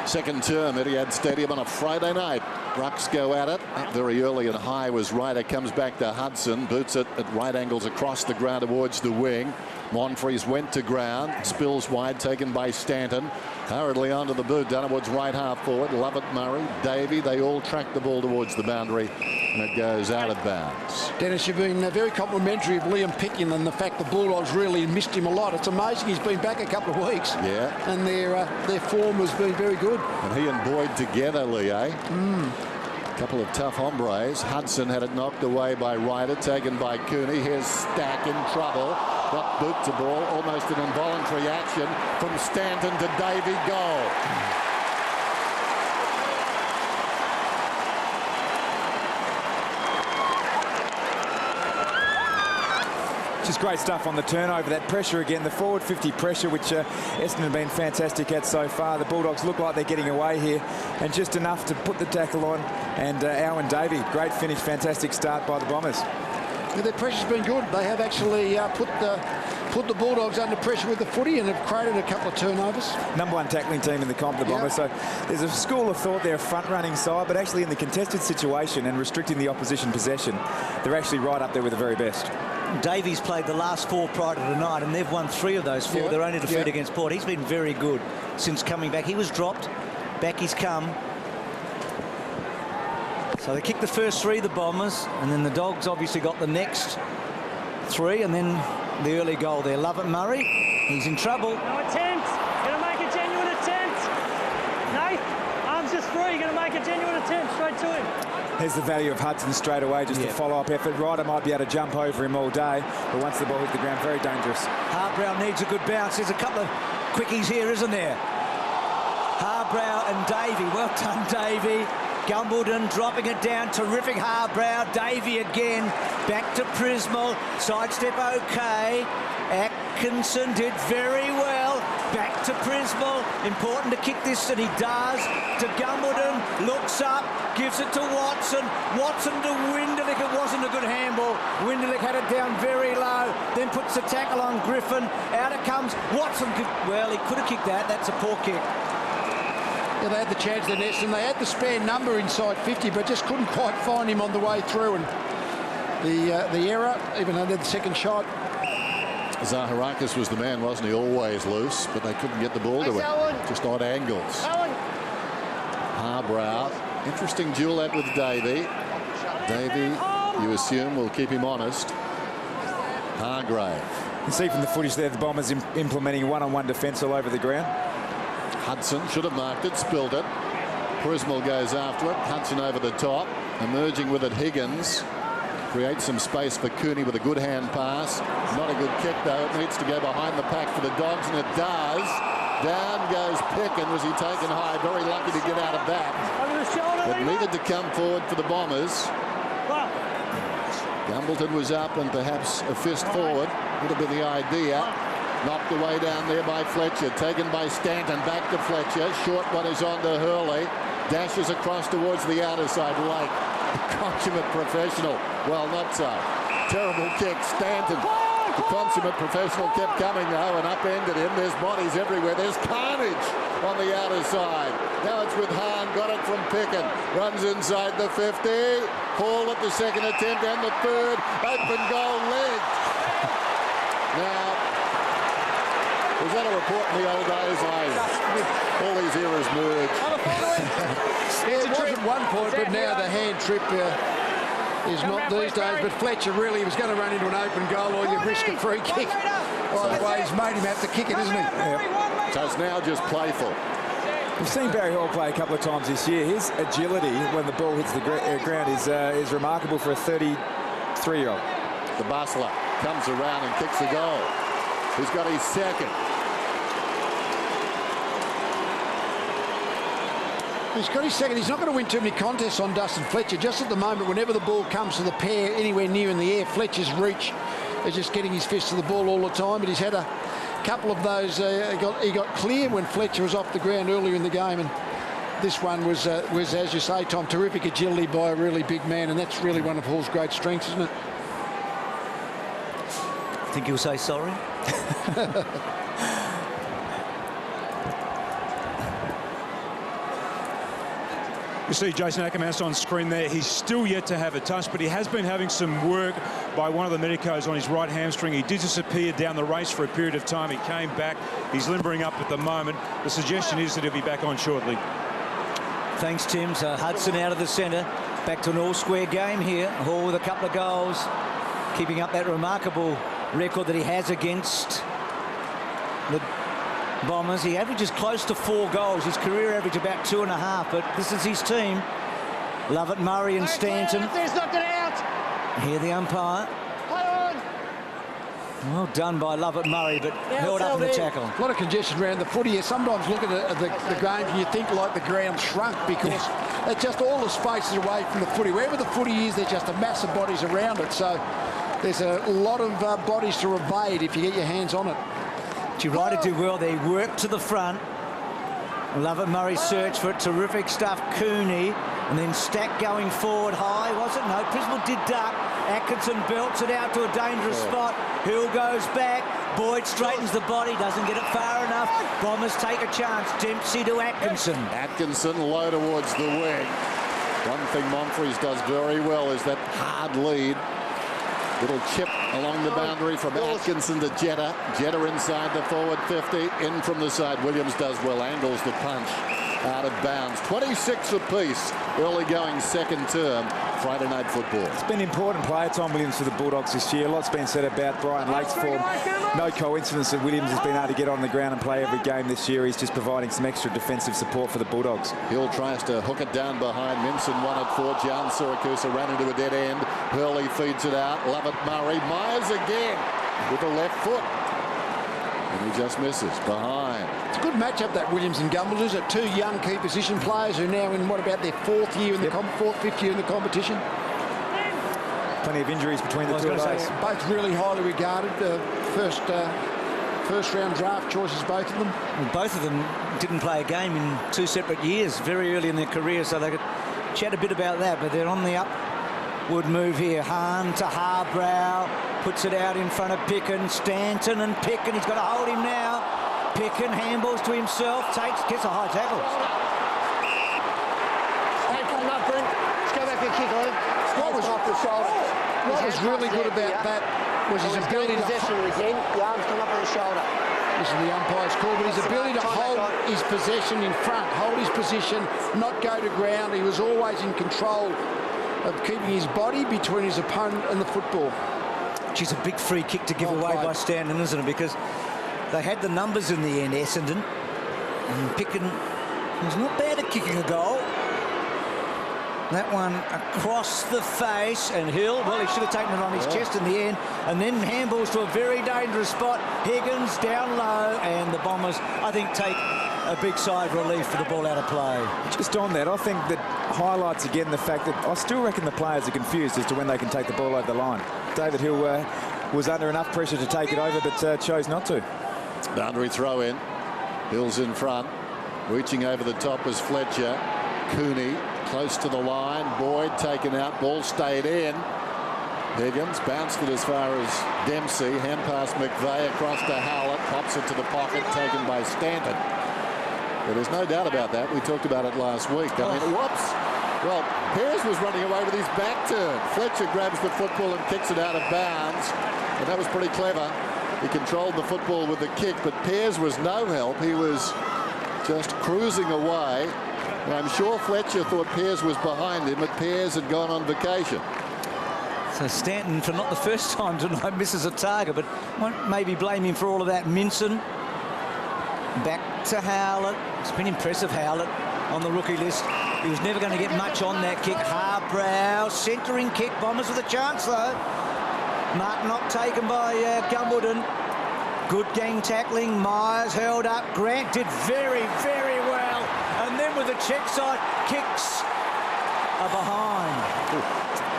Second term, Etihad Stadium on a Friday night. Rucks go at it. Very early and high was Ryder. Comes back to Hudson. Boots it at right angles across the ground towards the wing. Monfries went to ground. Spills wide, taken by Stanton. Hurriedly onto the boot. Down towards right half forward. Lovett, Murray, Davey. They all track the ball towards the boundary. And it goes out of bounds. Dennis, you've been very complimentary of Liam Pickin and the fact the Bulldogs really missed him a lot. It's amazing he's been back a couple of weeks. Yeah. And their form has been very good. And he and Boyd together, Lee, eh? Couple of tough hombres. Hudson had it knocked away by Ryder, taken by Cooney. Here's Stack in trouble. Got boot to ball, almost an involuntary action from Stanton to Davey. Goal. Just great stuff on the turnover. That pressure again, the forward 50 pressure, which Essendon have been fantastic at so far. The Bulldogs look like they're getting away here, and just enough to put the tackle on. And Owen Davey, great finish, fantastic start by the Bombers. Yeah, their pressure's been good. They have actually put the Bulldogs under pressure with the footy and have created a couple of turnovers. #1 tackling team in the comp, the Bombers. So there's a school of thought they're a front-running side, but actually in the contested situation and restricting the opposition possession, they're actually right up there with the very best. Davies played the last 4 prior to tonight, and they've won 3 of those 4. Their only defeat against Port. He's been very good since coming back. He was dropped. Back he's come. So they kicked the first 3, the Bombers, and then the Dogs obviously got the next 3, and then the early goal there. Lovett Murray, he's in trouble. No attempt. Going to make a genuine attempt. Nate, arms just free. Going to make a genuine attempt straight to him. There's the value of Hudson straight away, just a follow-up effort. Ryder might be able to jump over him all day, but once the ball hit the ground, very dangerous. Harbrow needs a good bounce. There's a couple of quickies here, isn't there? Harbrow and Davey. Well done, Davey. Gumbleton dropping it down. Terrific Harbrow. Davey again. Back to Prismal. Sidestep okay. Atkinson did very well. Back to Prismal. Important to kick this, and he does. To Gumbleton. Looks up. Gives it to Watson. Watson to Winderlich. It wasn't a good handball. Winderlich had it down very low. Then puts the tackle on Griffin. Out it comes. Watson. Well, he could have kicked that. That's a poor kick. Yeah, they had the chance to nest, and they had the spare number inside 50, but just couldn't quite find him on the way through. And the error, even under the second shot. Zaharakis was the man, wasn't he? Always loose, but they couldn't get the ball to him. Just odd angles. Harbrow. Interesting duel that with Davey. Davey, you assume, will keep him honest. Hargrave. You can see from the footage there, the Bombers implementing one-on-one defence all over the ground. Hudson should have marked it, spilled it. Prismal goes after it. Hudson over the top. Emerging with it, Higgins. Creates some space for Cooney with a good hand pass. Not a good kick, though. It needs to go behind the pack for the Dogs, and it does. Down goes Pickin. Was he taken high? Very lucky to get out of that. But needed to come forward for the Bombers. Gumbleton was up and perhaps a fist forward. Would have been the idea. Knocked away down there by Fletcher. Taken by Stanton. Back to Fletcher. Short one is on to Hurley. Dashes across towards the outer side. Lake. Consummate professional. Well, not so. Terrible kick. Stanton. The consummate professional kept coming though and upended him. There's bodies everywhere. There's carnage on the outer side. Now it's with Hahn. Got it from Pickin. Runs inside the 50. Hall at the second attempt and the third. Open goal leg. Now, was that a report in the old days? All these eras merge. It was at one point, but now the hand trip is not these days. But Fletcher really was going to run into an open goal or you risk a free kick. By the way, he's made him have to kick it, isn't he? Yeah. So it's now just playful. We've seen Barry Hall play a couple of times this year. His agility when the ball hits the ground is remarkable for a 33-year-old. The Bustler comes around and kicks a goal. He's got his second. He's got his second. He's not going to win too many contests on Dustin Fletcher. Just at the moment, whenever the ball comes to the pair anywhere near in the air, Fletcher's reach is just getting his fist to the ball all the time. But he's had a couple of those. He got clear when Fletcher was off the ground earlier in the game, and this one was as you say, Tom, terrific agility by a really big man, and that's really one of Hall's great strengths, isn't it? Think he'll say sorry? You see Jason Ackermanis on screen there. He's still yet to have a touch, but he has been having some work by one of the medicos on his right hamstring. He did disappear down the race for a period of time. He came back. He's limbering up at the moment. The suggestion is that he'll be back on shortly. Thanks, Tim. So Hudson out of the centre. Back to an all-square game here. Hall with a couple of goals. Keeping up that remarkable record that he has against the Bombers. He averages close to 4 goals. His career average about 2.5, but this is his team. Lovett, Murray and Stanton. Here the umpire. Well done by Lovett Murray, but held up in the tackle. A lot of congestion around the footy. You sometimes look at the game and you think like the ground shrunk because it's just all the spaces away from the footy. Wherever the footy is, there's just a mass of bodies around it. So there's a lot of bodies to evade if you get your hands on it. Girardi do well. They work to the front. Lovett Murray search for it. Terrific stuff. Cooney. And then Stack going forward high. Was it? No. Prismal did duck. Atkinson belts it out to a dangerous spot. Hill goes back. Boyd straightens the body. Doesn't get it far enough. Bombers take a chance. Dempsey to Atkinson. Atkinson low towards the wing. One thing Monfries does very well is that hard lead. Little chip along the boundary from Atkinson to Jetta. Jetta inside the forward 50. In from the side. Williams does well. Angles the punch. Out of bounds. 26 apiece. Early going second term. Friday night football. It's been important player time, Williams, for the Bulldogs this year. A lot's been said about Brian Lake's form. No coincidence that Williams has been able to get on the ground and play every game this year. He's just providing some extra defensive support for the Bulldogs. Hill tries to hook it down behind. Minson won it for Jan Siracusa. Ran into a dead end. Hurley feeds it out. Lovett Murray. Myers again with the left foot. And he just misses behind. It's a good matchup, that Williams and Gumbleton. Is it two young key position players who are now in, what about their fourth year in the fifth year in the competition? Plenty of injuries between the two of those. Both really highly regarded. First round draft choices, both of them. Well, both of them didn't play a game in 2 separate years, very early in their career, so they could chat a bit about that. But they're on the upward move here. Hahn to Harbrow. Puts it out in front of Pickin. Stanton and Pickin. He's got to hold him now. Pickin handballs to himself. Gets a high tackle. Let's go back and kick on him. What was really good about that was his ability to... again. The arms come up on the shoulder. This is the umpire's call, but his ability to hold his possession in front, hold his position, not go to ground. He was always in control of keeping his body between his opponent and the football. Which is a big free kick to give away by Stanton, isn't it? Because they had the numbers in the end, Essendon. And Pickin was not bad at kicking a goal. That one across the face, and Hill, well, he should have taken it on his chest in the end, and then handballs to a very dangerous spot. Higgins down low, and the Bombers, I think, take a big sigh of relief for the ball out of play. Just on that, I think that highlights again the fact that I still reckon the players are confused as to when they can take the ball over the line. David Hill was under enough pressure to take it over, but chose not to. Boundary throw in. Hill's in front. Reaching over the top was Fletcher. Cooney close to the line. Boyd taken out. Ball stayed in. Higgins bounced it as far as Dempsey. Hand past McVeigh across to Howlett. Pops it to the pocket, taken by Stanton. But there's no doubt about that. We talked about it last week. I mean, whoops. Well, Pearce was running away with his back turned. Fletcher grabs the football and kicks it out of bounds. And that was pretty clever. He controlled the football with the kick, but Pearce was no help. He was just cruising away. And I'm sure Fletcher thought Pearce was behind him, but Pearce had gone on vacation. So Stanton, for not the first time tonight, misses a target, but won't maybe blame him for all of that. Minson back to Howlett. It's been impressive, Howlett, on the rookie list. He was never going to get much on that kick. Harbrow, centering kick. Bombers with a chance, though. Mark not taken by Gumbleton. Good gang tackling. Myers held up. Grant did very, very well. And then with the check side, kicks are behind.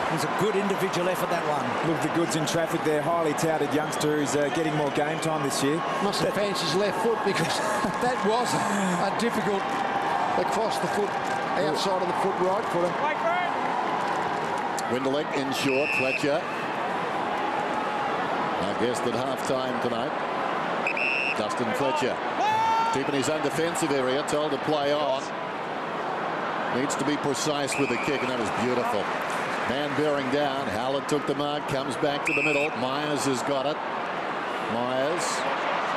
It was a good individual effort, that one. Look, the goods in traffic there. Highly touted youngster who's getting more game time this year. Must have fancied his left foot, because that was a difficult across the foot, outside of the foot, right footer. Winderlich in short. Fletcher. I guess at half-time tonight. Dustin Fletcher. Deep in his own defensive area, told to play on. Needs to be precise with the kick, and that was beautiful. Man bearing down. Howlett took the mark, comes back to the middle. Myers has got it. Myers,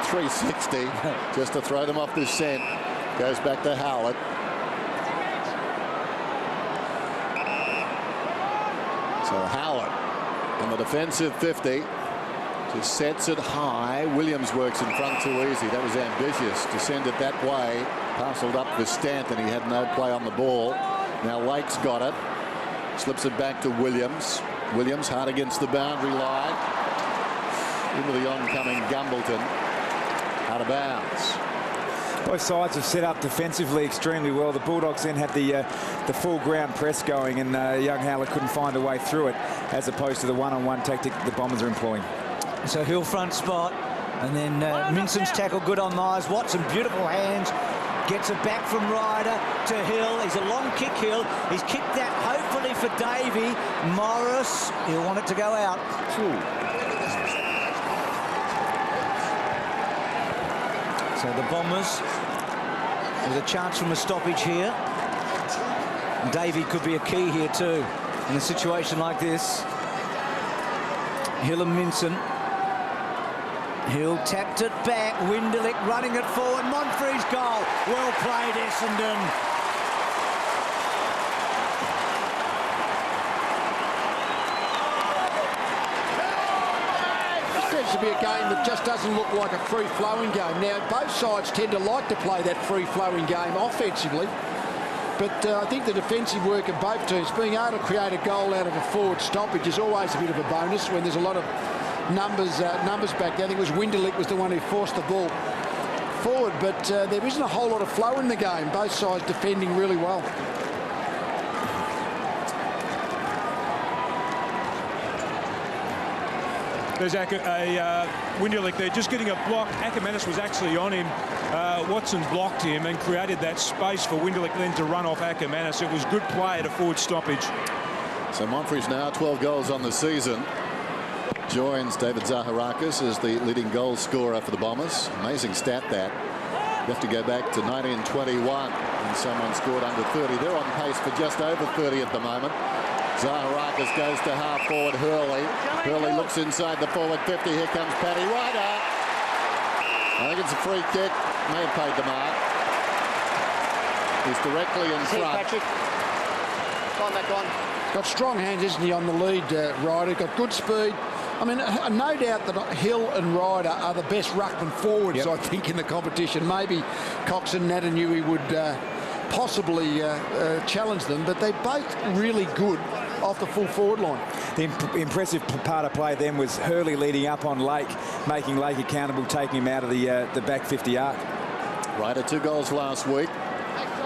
360, just to throw them off the scent. Goes back to Howlett. So Howlett on the defensive 50. Just sets it high. Williams works in front too easy. That was ambitious to send it that way. Parcelled up for Stanton. He had no play on the ball. Now Lake's got it. Slips it back to Williams. Williams hard against the boundary line. Into the oncoming Gumbleton. Out of bounds. Both sides have set up defensively extremely well. The Bulldogs then had the full ground press going, and young Howlett couldn't find a way through it, as opposed to the one-on-one tactic the Bombers are employing. So Hill front spot, and then Minson's tackle good on Myers. Watson, beautiful hands, gets it back from Ryder to Hill. He's a long kick, Hill. He's kicked that hopefully for Davey. Morris, he'll want it to go out. So the Bombers with a chance from a stoppage here. And Davey could be a key here too in a situation like this. Hill and Minson. Hill tapped it back. Winderlich running it forward. Monfrey's goal. Well played, Essendon. This seems to be a game that just doesn't look like a free-flowing game. Now, both sides tend to like to play that free-flowing game offensively. But I think the defensive work of both teams, being able to create a goal out of a forward stoppage, is always a bit of a bonus when there's a lot of numbers back there. I think it was Winderlich was the one who forced the ball forward, but there isn't a whole lot of flow in the game. Both sides defending really well. There's Winderlich there just getting a block. Ackermanis was actually on him. Watson blocked him and created that space for Winderlich then to run off Ackermanis. It was good play at a forward stoppage. So Monfrey's now 12 goals on the season. Joins David Zaharakis as the leading goal scorer for the Bombers. Amazing stat that. You have to go back to 1921 when someone scored under 30. They're on pace for just over 30 at the moment. Zaharakis goes to half forward Hurley. Hurley looks inside the forward 50. Here comes Paddy Ryder. I think it's a free kick. May have paid the mark. He's directly in front. Patrick. Go on, Matt, go on. Got strong hands, isn't he, on the lead, Ryder? Got good speed. I mean, no doubt that Hill and Ryder are the best ruckman forwards, I think, in the competition. Maybe Cox and Natanui possibly challenge them, but they're both really good off the full forward line. The impressive part of play then was Hurley leading up on Lake, making Lake accountable, taking him out of the back 50 arc. Ryder 2 goals last week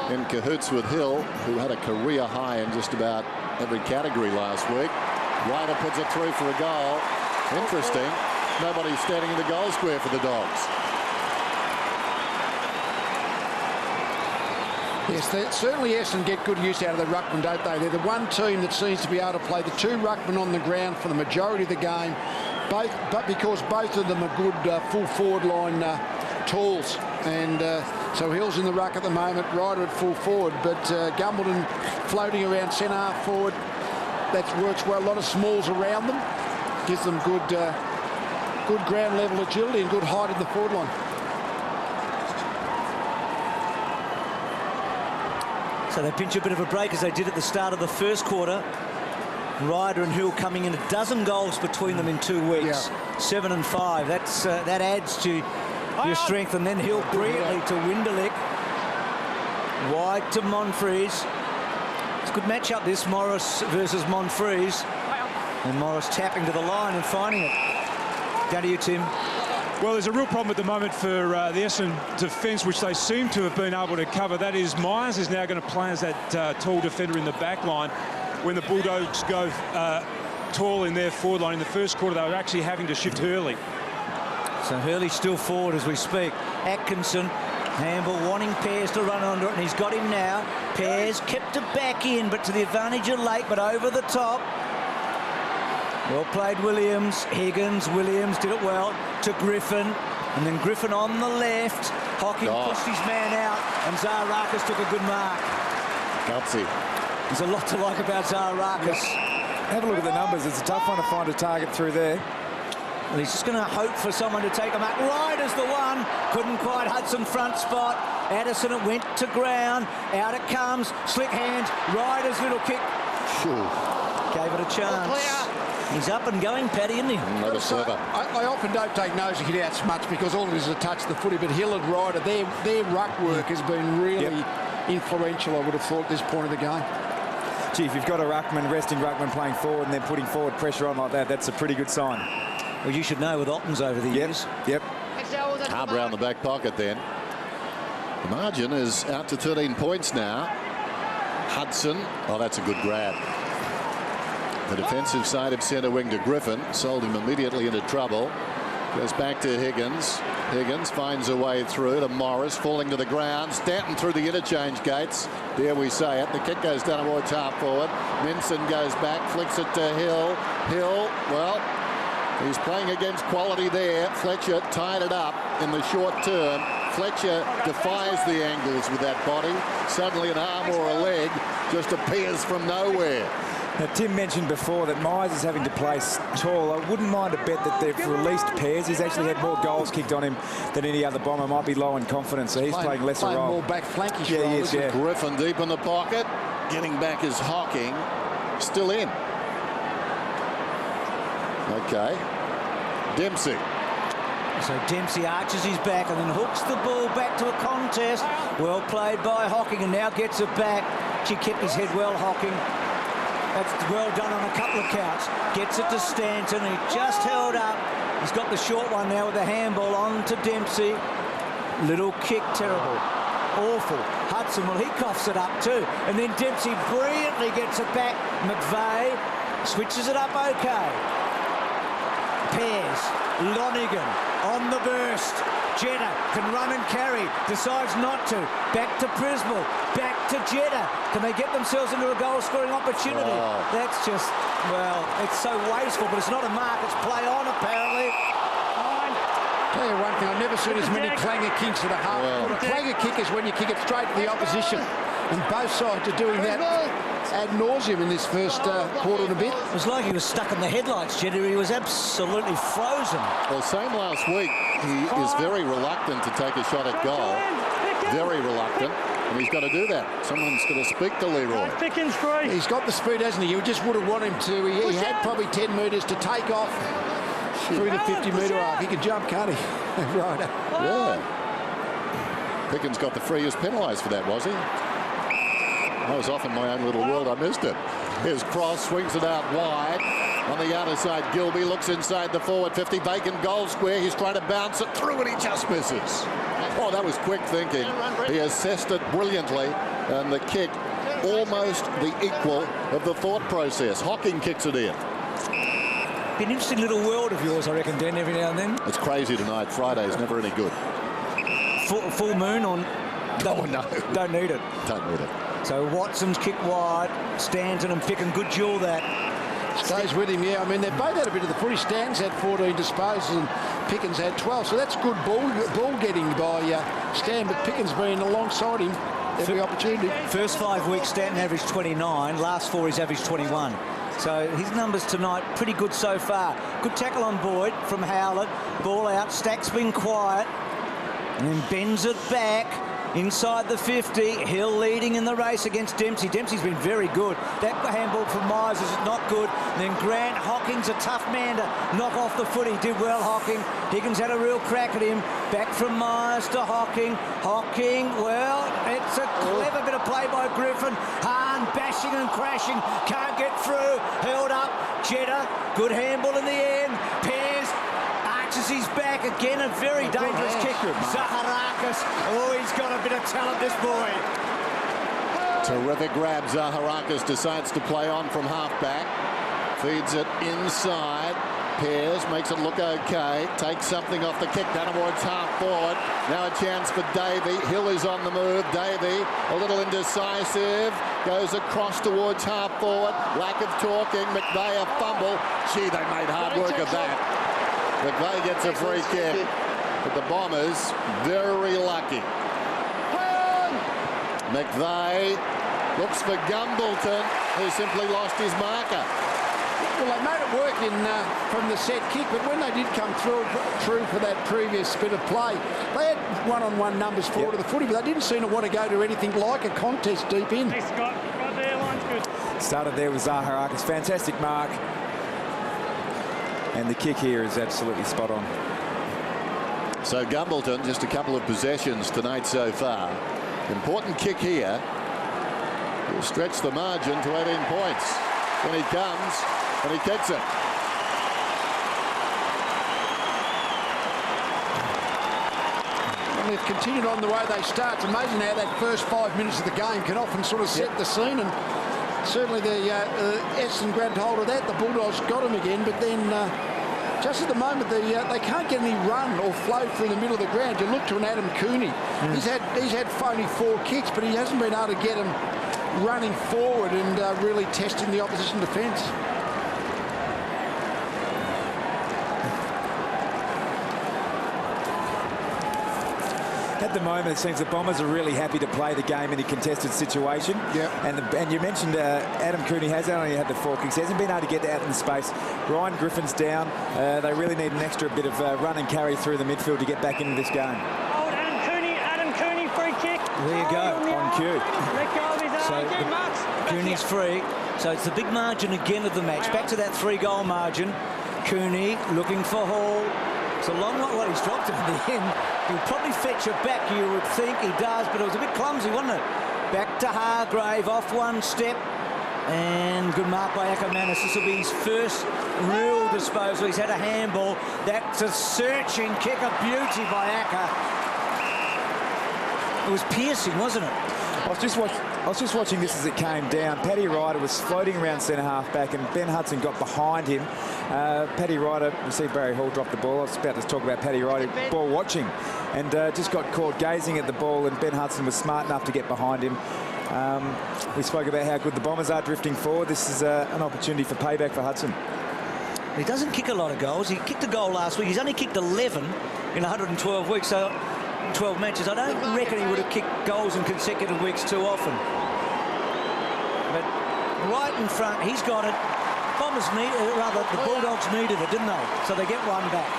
in cahoots with Hill, who had a career high in just about every category last week. Ryder puts it through for a goal. Interesting. Nobody's standing in the goal square for the Dogs. Yes, certainly Essendon get good use out of the ruckman, don't they? They're the one team that seems to be able to play the two ruckmen on the ground for the majority of the game, but because both of them are good full forward line tools. And so Hill's in the ruck at the moment, Ryder at full forward, but Gumbleton floating around centre half forward. That works well. A lot of smalls around them, gives them good ground level agility and good height in the forward line. So they pinch a bit of a break as they did at the start of the first quarter. Ryder and Hill coming in 12 goals between them in 2 weeks. Yeah. 7 and 5. That adds to your strength. And then Hill brilliantly to Winderlick. Wide to Monfries. It's a good matchup this, Morris versus Monfries. And Morris tapping to the line and finding it. Down to you, Tim. Well, there's a real problem at the moment for the Essendon defence, which they seem to have been able to cover. That is, Myers is now going to play as that tall defender in the back line. When the Bulldogs go tall in their forward line in the first quarter, they were actually having to shift Hurley. So Hurley's still forward as we speak. Atkinson, Hamble wanting Pears to run under it, and he's got him now. Pears kept it back in, but to the advantage of Lake, but over the top. Well played, Williams. Higgins, Williams did it well to Griffin, and then Griffin on the left. Hocking pushed his man out, and Zaharakis took a good mark. Gutsy. There's a lot to like about Zaharakis. Have a look at the numbers. It's a tough one to find a target through there. Well, he's just going to hope for someone to take him out. Ryder's the one. Couldn't quite. Hudson front spot. Addison, it went to ground. Out it comes. Slick hands. Ryder's little kick. Gave it a chance. He's up and going, Paddy, isn't he? I often don't take notice of hit-outs much because all it is a touch of the footy, but Hill and Ryder, their ruck work has been really influential, I would have thought, at this point of the game. Gee, if you've got a ruckman, resting ruckman playing forward and then putting forward pressure on like that, that's a pretty good sign. Well, you should know with Ottens over the years. Yep. Hard round the back pocket then. The margin is out to 13 points now. Hudson, oh, that's a good grab. The defensive side of centre wing to Griffin, sold him immediately into trouble. Goes back to Higgins. Higgins finds a way through to Morris, falling to the ground. Stanton through the interchange gates. There we say it. The kick goes down towards half forward. Minson goes back, flicks it to Hill. Hill, well, he's playing against quality there. Fletcher tied it up in the short term. Fletcher defies the angles with that body. Suddenly an arm or a leg just appears from nowhere. Now, Tim mentioned before that Myers is having to play tall. I wouldn't mind a bet that they've released Pears. He's actually had more goals kicked on him than any other Bomber. Might be low in confidence, so he's playing lesser role. More back flankish role. He is, yeah. Griffin deep in the pocket. Getting back is Hocking. Still in. Okay. Dempsey. So Dempsey arches his back and then hooks the ball back to a contest. Well played by Hocking, and now gets it back. She kept his head well, Hocking. That's well done on a couple of counts. Gets it to Stanton. He just held up. He's got the short one now with the handball on to Dempsey. Little kick, terrible. Awful. Hudson, well, he coughs it up too. And then Dempsey brilliantly gets it back. McVeigh switches it up okay. Pears, Lonigan on the burst. Jeddah can run and carry, decides not to. Back to Prismal, back to Jeddah. Can they get themselves into a goal-scoring opportunity? Oh. That's just, well, it's so wasteful, but it's not a mark. It's play on, apparently. Tell you one thing, I've never seen as many clanger kicks at a half. Well, a clanger kick is when you kick it straight to the opposition. And both sides are doing that ad nauseum in this first quarter and a bit. It was like he was stuck in the headlights, Jeddah. He was absolutely frozen. Well, same last week. He is very reluctant to take a shot at goal. Very reluctant. And he's got to do that. Someone's got to speak to Leroy. He's got the speed, hasn't he? You just would have wanted him to. He had probably 10 metres to take off through the 50-metre arc. He could jump, can't he? Right. Yeah. Pickens got the free. He was penalised for that, was he? I was off in my own little world. I missed it. His cross swings it out wide. On the outer side, Gilby looks inside the forward 50. Vacant goal square. He's trying to bounce it through and he just misses. Oh, that was quick thinking. He assessed it brilliantly. And the kick almost the equal of the thought process. Hocking kicks it in. Be an interesting little world of yours, I reckon, Dan, every now and then. It's crazy tonight. Friday's never any good. Full moon on. Oh, no. Don't need it. Don't need it. So Watson's kick wide. Stanton and Picken, good duel that. Stays with him, yeah. I mean, they've both had a bit of the footy. Stan's had 14 disposals and Pickens had 12. So that's good ball getting by Stan, but Pickens being alongside him every opportunity. First 5 weeks, Stanton averaged 29. Last 4, he's averaged 21. So his numbers tonight, pretty good so far. Good tackle on Boyd from Howlett. Ball out. Stack's been quiet. And then bends it back. Inside the 50, Hill leading in the race against Dempsey. Dempsey's been very good. That handball from Myers is not good. And then Grant Hocking's a tough man to knock off the foot. He did well, Hocking. Higgins had a real crack at him. Back from Myers to Hocking. Hocking, well, it's a clever bit of play by Griffin. Hahn bashing and crashing. Can't get through. Held up. Jetta, good handball in the end. Pears arches his back again. A very dangerous kick. Zaharakis. Oh, he's got a bit of talent, this boy. Terrific grab. Zaharakis decides to play on from half-back. Feeds it inside. Pears makes it look okay. Takes something off the kick down towards half-forward. Now a chance for Davey. Hill is on the move. Davey, a little indecisive. Goes across towards half-forward. Lack of talking. McVeigh a fumble. Gee, they made hard work of that. McVeigh gets a free kick. But the Bombers, very lucky. McVeigh looks for Gumbleton, who simply lost his marker. Well, they made it work from the set kick, but when they did come through for that previous bit of play, they had one-on-one numbers forward of the footy, but they didn't seem to want to go to anything like a contest deep in. Hey, Scott. Right there, line's good. Started there with Zaharakis. Fantastic mark. And the kick here is absolutely spot on. So Gumbleton, just a couple of possessions tonight so far. Important kick here. Will stretch the margin to 18 points. When he comes and he kicks it. And they've continued on the way they start. It's amazing how that first 5 minutes of the game can often sort of set the scene. And certainly the Essendon grabbed hold of that. The Bulldogs got him again, but then just at the moment they can't get any run or flow through the middle of the ground. You look to an Adam Cooney. He's had only 4 kicks, but he hasn't been able to get him running forward and really testing the opposition defence. At the moment, it seems the Bombers are really happy to play the game in a contested situation. Yep. And you mentioned Adam Cooney has only had the 4 kicks. He hasn't been able to get out in space. Ryan Griffin's down. They really need an extra bit of run and carry through the midfield to get back into this game. Oh, Adam Cooney, free kick. There you go. On cue. Let go of his arm. Marks. Cooney's free. So it's the big margin again of the match. Back to that 3-goal margin. Cooney looking for Hall. It's a long one. Well, he's dropped it in the end. He'll probably fetch it back, you would think. He does, but it was a bit clumsy, wasn't it? Back to Hargrave, off one step. And good mark by Ackermanis. This will be his first real disposal. He's had a handball. That's a searching kick of beauty by Acker. It was piercing, wasn't it? I was just watching this as it came down. Paddy Ryder was floating around centre half back and Ben Hudson got behind him. Paddy Ryder received Barry Hall, dropped the ball. I was about to talk about Paddy Ryder ball watching and just got caught gazing at the ball, and Ben Hudson was smart enough to get behind him. We spoke about how good the Bombers are drifting forward. This is an opportunity for payback for Hudson. He doesn't kick a lot of goals. He kicked a goal last week. He's only kicked 11 in 112 weeks, so 12 matches. I don't reckon he would have kicked goals in consecutive weeks too often. But right in front, he's got it. Bombers need, rather the Bulldogs needed it, didn't they? So they get one back.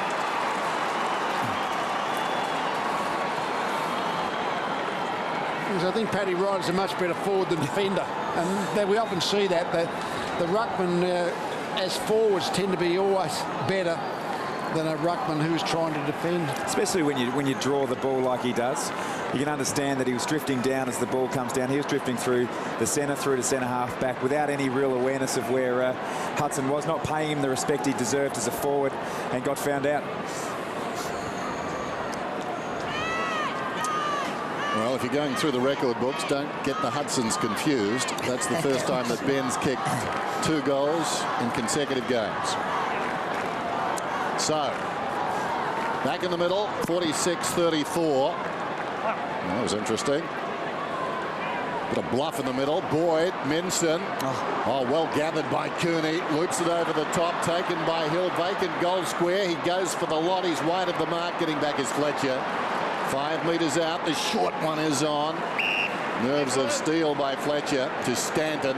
Because I think Paddy Ryder's a much better forward than defender, and we often see that the ruckman as forwards tend to be always better than a ruckman who's trying to defend. Especially when you draw the ball like he does. You can understand that he was drifting down as the ball comes down. He was drifting through the centre, through to centre half back without any real awareness of where Hudson was, not paying him the respect he deserved as a forward, and got found out. Well, if you're going through the record books, don't get the Hudsons confused. That's the first time that Ben's kicked 2 goals in consecutive games. So, back in the middle, 46-34. That was interesting. Bit of bluff in the middle. Boyd, Minson. Oh, well gathered by Cooney. Loops it over the top, taken by Hill. Vacant goal square. He goes for the lot. He's wide of the mark. Getting back is Fletcher. 5 metres out. The short one is on. Nerves of steel by Fletcher to Stanton.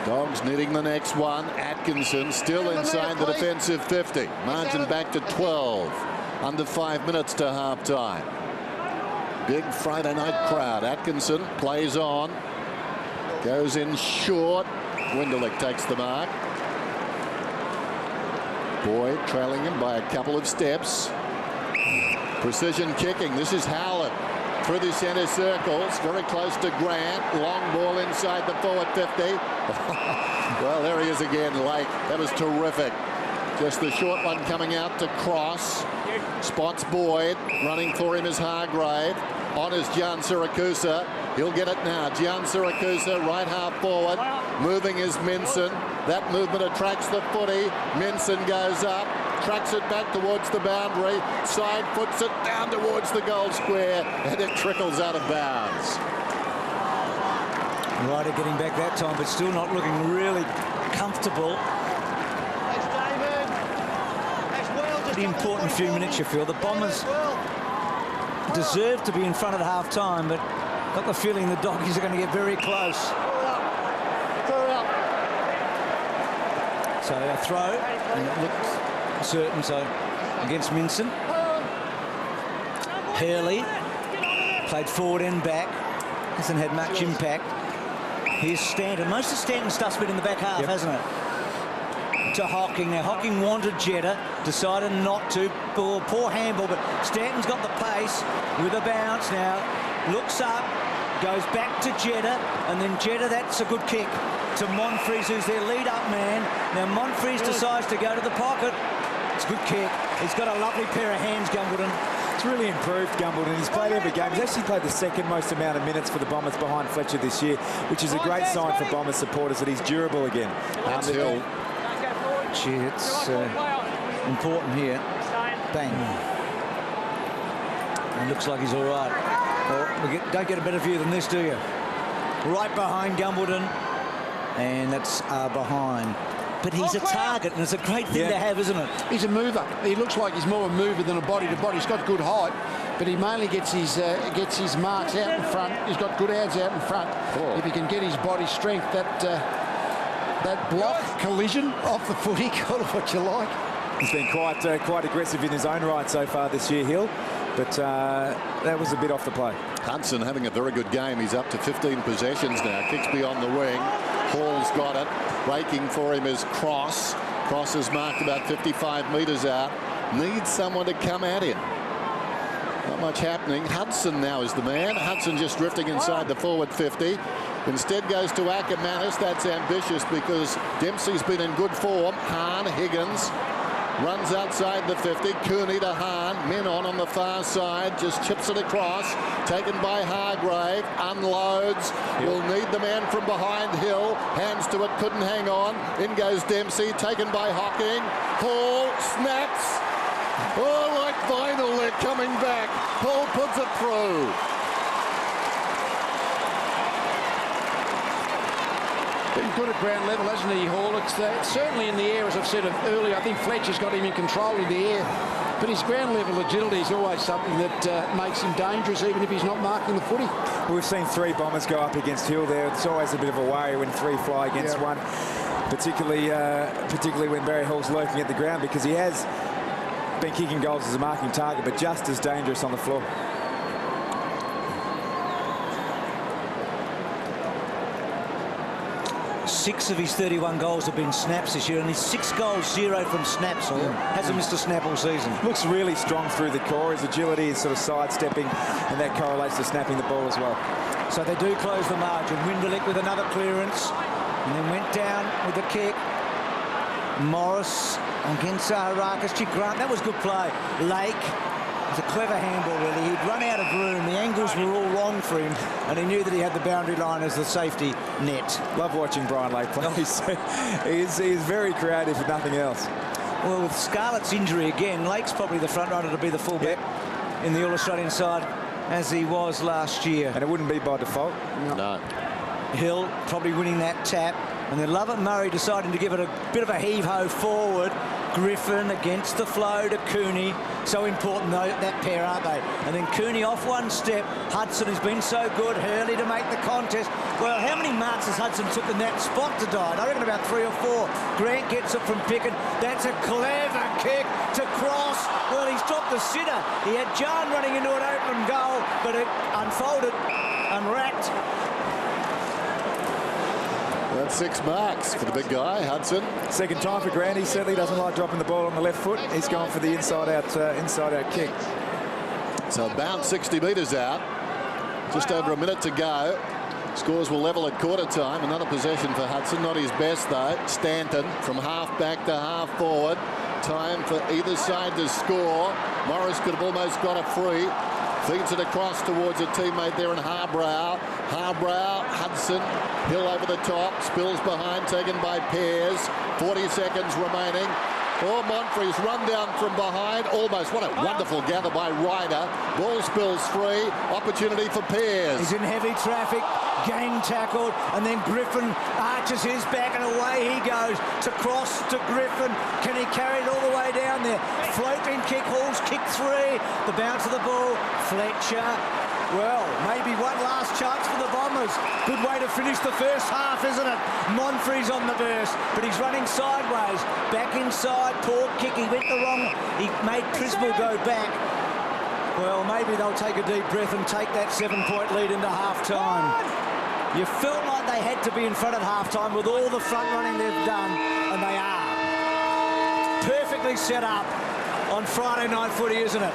Dogs needing the next one. Atkinson still inside the defensive 50. Margin back to 12. Under 5 minutes to half time. Big Friday night crowd. Atkinson plays on. Goes in short. Winderlich takes the mark. Boyd trailing him by a couple of steps. Precision kicking. This is Howland through the centre circles. Very close to Grant. Long ball inside the forward 50. Well, there he is again, Lake. That was terrific. Just the short one coming out to Cross. Spots Boyd. Running for him is Hargrave. On is Gian Siracusa. He'll get it now. Gian Siracusa, right half forward. Moving is Minson. That movement attracts the footy. Minson goes up. Tracks it back towards the boundary. Side foots it down towards the goal square. And it trickles out of bounds. Ryder getting back that time, but still not looking really comfortable. The important few minutes, you feel. The Bombers deserve to be in front at half-time, but got the feeling the Doggies are going to get very close. So a throw, and it looked certain, so against Minson. Hurley played forward and back. Hasn't had much impact. Here's Stanton. Most of Stanton's stuff's been in the back half, hasn't it? To Hocking. Now, Hocking wanted Jetta, decided not to. Poor handball, but Stanton's got the pace with a bounce now. Looks up, goes back to Jetta, and then Jetta, that's a good kick to Monfries, who's their lead-up man. Now, Monfries decides to go to the pocket. It's a good kick. He's got a lovely pair of hands, Gumbleton. It's really improved, Gumbleton. He's played every game. He's actually played the second most amount of minutes for the Bombers behind Fletcher this year, which is a great sign for Bombers supporters that he's durable again. That's Hill. Gee, it's important here. Bang. And looks like he's all right. Well, don't get a better view than this, do you? Right behind Gumbleton. And that's behind. But he's a target, and it's a great thing to have, isn't it? He's a mover. He looks like he's more a mover than a body-to-body. He's got good height, but he mainly gets his marks out in front. He's got good ads out in front. Oh. If he can get his body strength, that block collision off the footy, call it what you like. He's been quite aggressive in his own right so far this year, Hill, but that was a bit off the play. Hudson having a very good game. He's up to 15 possessions now. Kicks beyond the wing. Hall's got it. Breaking for him is Cross. Cross is marked about 55 metres out. Needs someone to come at him. Not much happening. Hudson now is the man. Hudson just drifting inside the forward 50. Instead goes to Ackermanis. That's ambitious because Dempsey's been in good form. Hahn, Higgins runs outside the 50. Cooney to Hahn. Men on the far side. Just chips it across. Taken by Hargrave. Unloads. Will need the man from behind Hill. Hands to it. Couldn't hang on. In goes Dempsey. Taken by Hocking. Hall snaps. Oh, like vinyl, they're coming back. Hall puts it through. Been good at ground level, hasn't he, Hall? It's certainly in the air, as I've said earlier. I think Fletcher's got him in control in the air. But his ground level agility is always something that makes him dangerous, even if he's not marking the footy. Well, we've seen 3 Bombers go up against Hill there. It's always a bit of a worry when 3 fly against one, particularly when Barry Hall's lurking at the ground, because he has been kicking goals as a marking target, but just as dangerous on the floor. 6 of his 31 goals have been snaps this year, and he's 6 goals, 0 from snaps. Hasn't missed a snap all season. Looks really strong through the core. His agility is sort of sidestepping, and that correlates to snapping the ball as well. So they do close the margin. Winderlick with another clearance, and then went down with the kick. Morris against Harakas. Grant, that was good play. Lake. It was a clever handball, really. He'd run out of room. The angles were all wrong for him, and he knew that he had the boundary line as the safety net. Love watching Brian Lake play. He's very creative, if nothing else. Well, with Scarlett's injury again, Lake's probably the front runner to be the fullback in the All-Australian side, as he was last year. And it wouldn't be by default. No. Hill probably winning that tap, and then Lovett Murray deciding to give it a bit of a heave-ho forward. Griffin against the flow to Cooney. So important, though, that pair, aren't they? And then Cooney off one step. Hudson has been so good. Hurley to make the contest. Well, how many marks has Hudson took in that spot to die? I reckon about 3 or 4. Grant gets it from Pickett. That's a clever kick to cross. Well, he's dropped the sitter. He had John running into an open goal, but it unfolded, unwrapped. That's 6 marks for the big guy, Hudson. Second time for Grant. He certainly doesn't like dropping the ball on the left foot. He's gone for the inside-out kick. So bounce 60 metres out. Just over a minute to go. Scores will level at quarter time. Another possession for Hudson. Not his best, though. Stanton from half back to half forward. Time for either side to score. Morris could have almost got a free. Feeds it across towards a teammate there in Harbrow. Harbrow, Hudson, Hill over the top, spills behind, taken by Pears. 40 seconds remaining. Oh, Monfrey's run down from behind. Almost. What a wonderful gather by Ryder. Ball spills free. Opportunity for Pears. He's in heavy traffic. Gang tackled. And then Griffin arches his back and away he goes. To cross to Griffin. Can he carry it all the way down there? Floating kick. Hall's kick 3. The bounce of the ball. Fletcher. Well, maybe one last chance for the Bombers. Good way to finish the first half, isn't it? Monfrey's on the burst, but he's running sideways. Back inside, poor kick. He went the wrong. He made Prismal go back. Well, maybe they'll take a deep breath and take that 7-point lead into half-time. You felt like they had to be in front at half-time with all the front running they've done, and they are. Perfectly set up on Friday night footy, isn't it?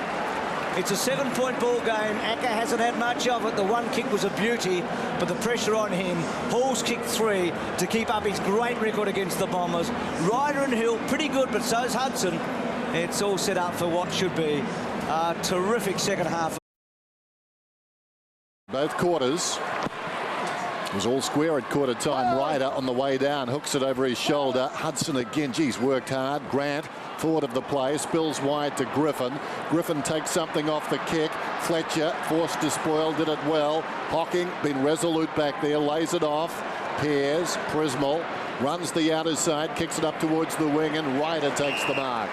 It's a 7-point ball game. Acker hasn't had much of it. The one kick was a beauty, but the pressure on him. Hall's kicked 3 to keep up his great record against the Bombers. Ryder and Hill, pretty good, but so's Hudson. It's all set up for what should be a terrific second half. Both quarters. It was all square at quarter time. Ryder on the way down, hooks it over his shoulder. Hudson again, geez, worked hard. Grant forward of the play, spills wide to Griffin. Griffin takes something off the kick. Fletcher forced to spoil, did it well. Hocking been resolute back there, lays it off. Pears, Prismal runs the outer side, kicks it up towards the wing, and Ryder takes the mark.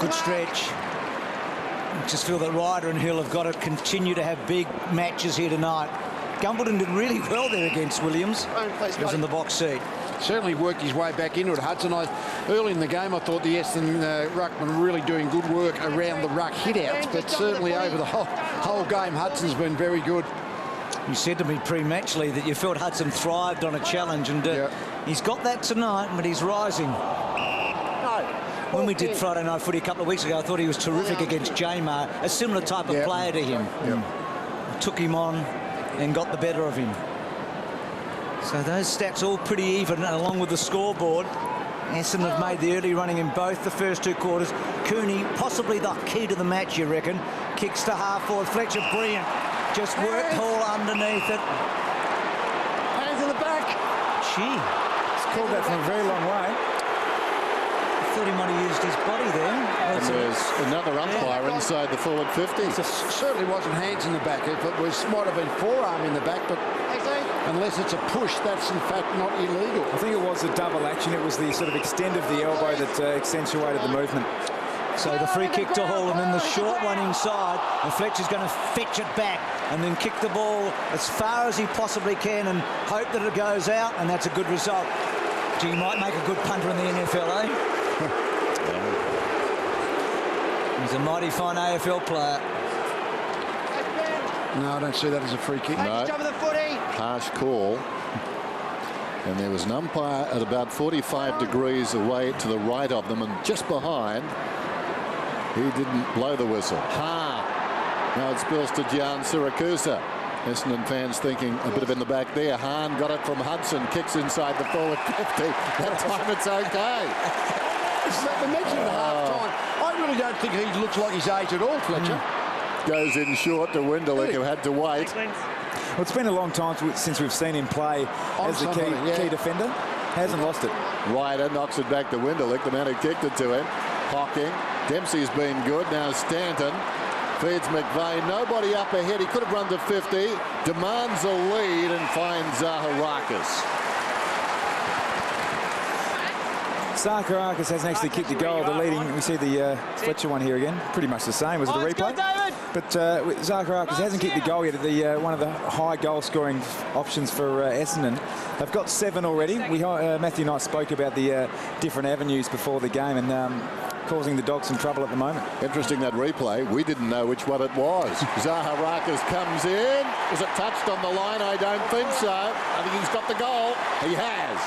Good stretch. I just feel that Ryder and Hill have got to continue to have big matches here tonight. Gumbleton did really well there against Williams. He was in the box seat. Certainly worked his way back into it, Hudson. Early in the game, I thought the Essendon ruckman really doing good work around the ruck hit-outs, but certainly over the whole game, Hudson's been very good. You said to me pre-matchly that you felt Hudson thrived on a challenge, and he's got that tonight, but he's rising. When we did Friday Night Footy a couple of weeks ago, I thought he was terrific against Jamar, a similar type of player to him. Took him on and got the better of him. So those stats all pretty even, and along with the scoreboard. Essendon have made the early running in both the first 2 quarters. Cooney, possibly the key to the match, you reckon. Kicks to half forward. Fletcher, brilliant. Just worked Hall underneath it. Hands in the back. Gee. He's called that from a very long way. I thought he might have used his body there. And there's another umpire inside the forward 50. It certainly wasn't hands in the back. It might have been forearm in the back, but unless it's a push, that's in fact not illegal. I think it was a double action. It was the sort of extend of the elbow that accentuated the movement. So the free kick to Hall, and then the short one inside, and Fletcher's going to fetch it back and then kick the ball as far as he possibly can and hope that it goes out, and that's a good result. Gee, he might make a good punter in the NFL, eh? He's a mighty fine AFL player. No, I don't see that as a free kick. No. Harsh call. And there was an umpire at about 45 degrees away to the right of them, and just behind, he didn't blow the whistle. Now it spills to Gian Siracusa. Essendon fans thinking a bit of in the back there. Hahn got it from Hudson, kicks inside the forward 50. That time it's okay. They mentioned at half-time. I really don't think he looks like his age at all, Fletcher. Goes in short to Winderlick, who had to wait. Well, it's been a long time since we've seen him play as the key defender. Hasn't lost it. Ryder knocks it back to Winderlick, the man who kicked it to him. Hocking. Dempsey's been good. Now Stanton feeds McVeigh. Nobody up ahead. He could have run to 50. Demands a lead and finds Zaharakis. Zaharakis hasn't actually kicked a goal. The leading, we see the Fletcher one here again. Pretty much the same as the replay. But Zaharakis hasn't kicked the goal yet. One of the high goal-scoring options for Essendon. They've got 7 already. Matthew Knight spoke about the different avenues before the game and causing the Dogs some trouble at the moment. Interesting, that replay. We didn't know which one it was. Zaharakis comes in. Was it touched on the line? I don't think so. I think he's got the goal. He has.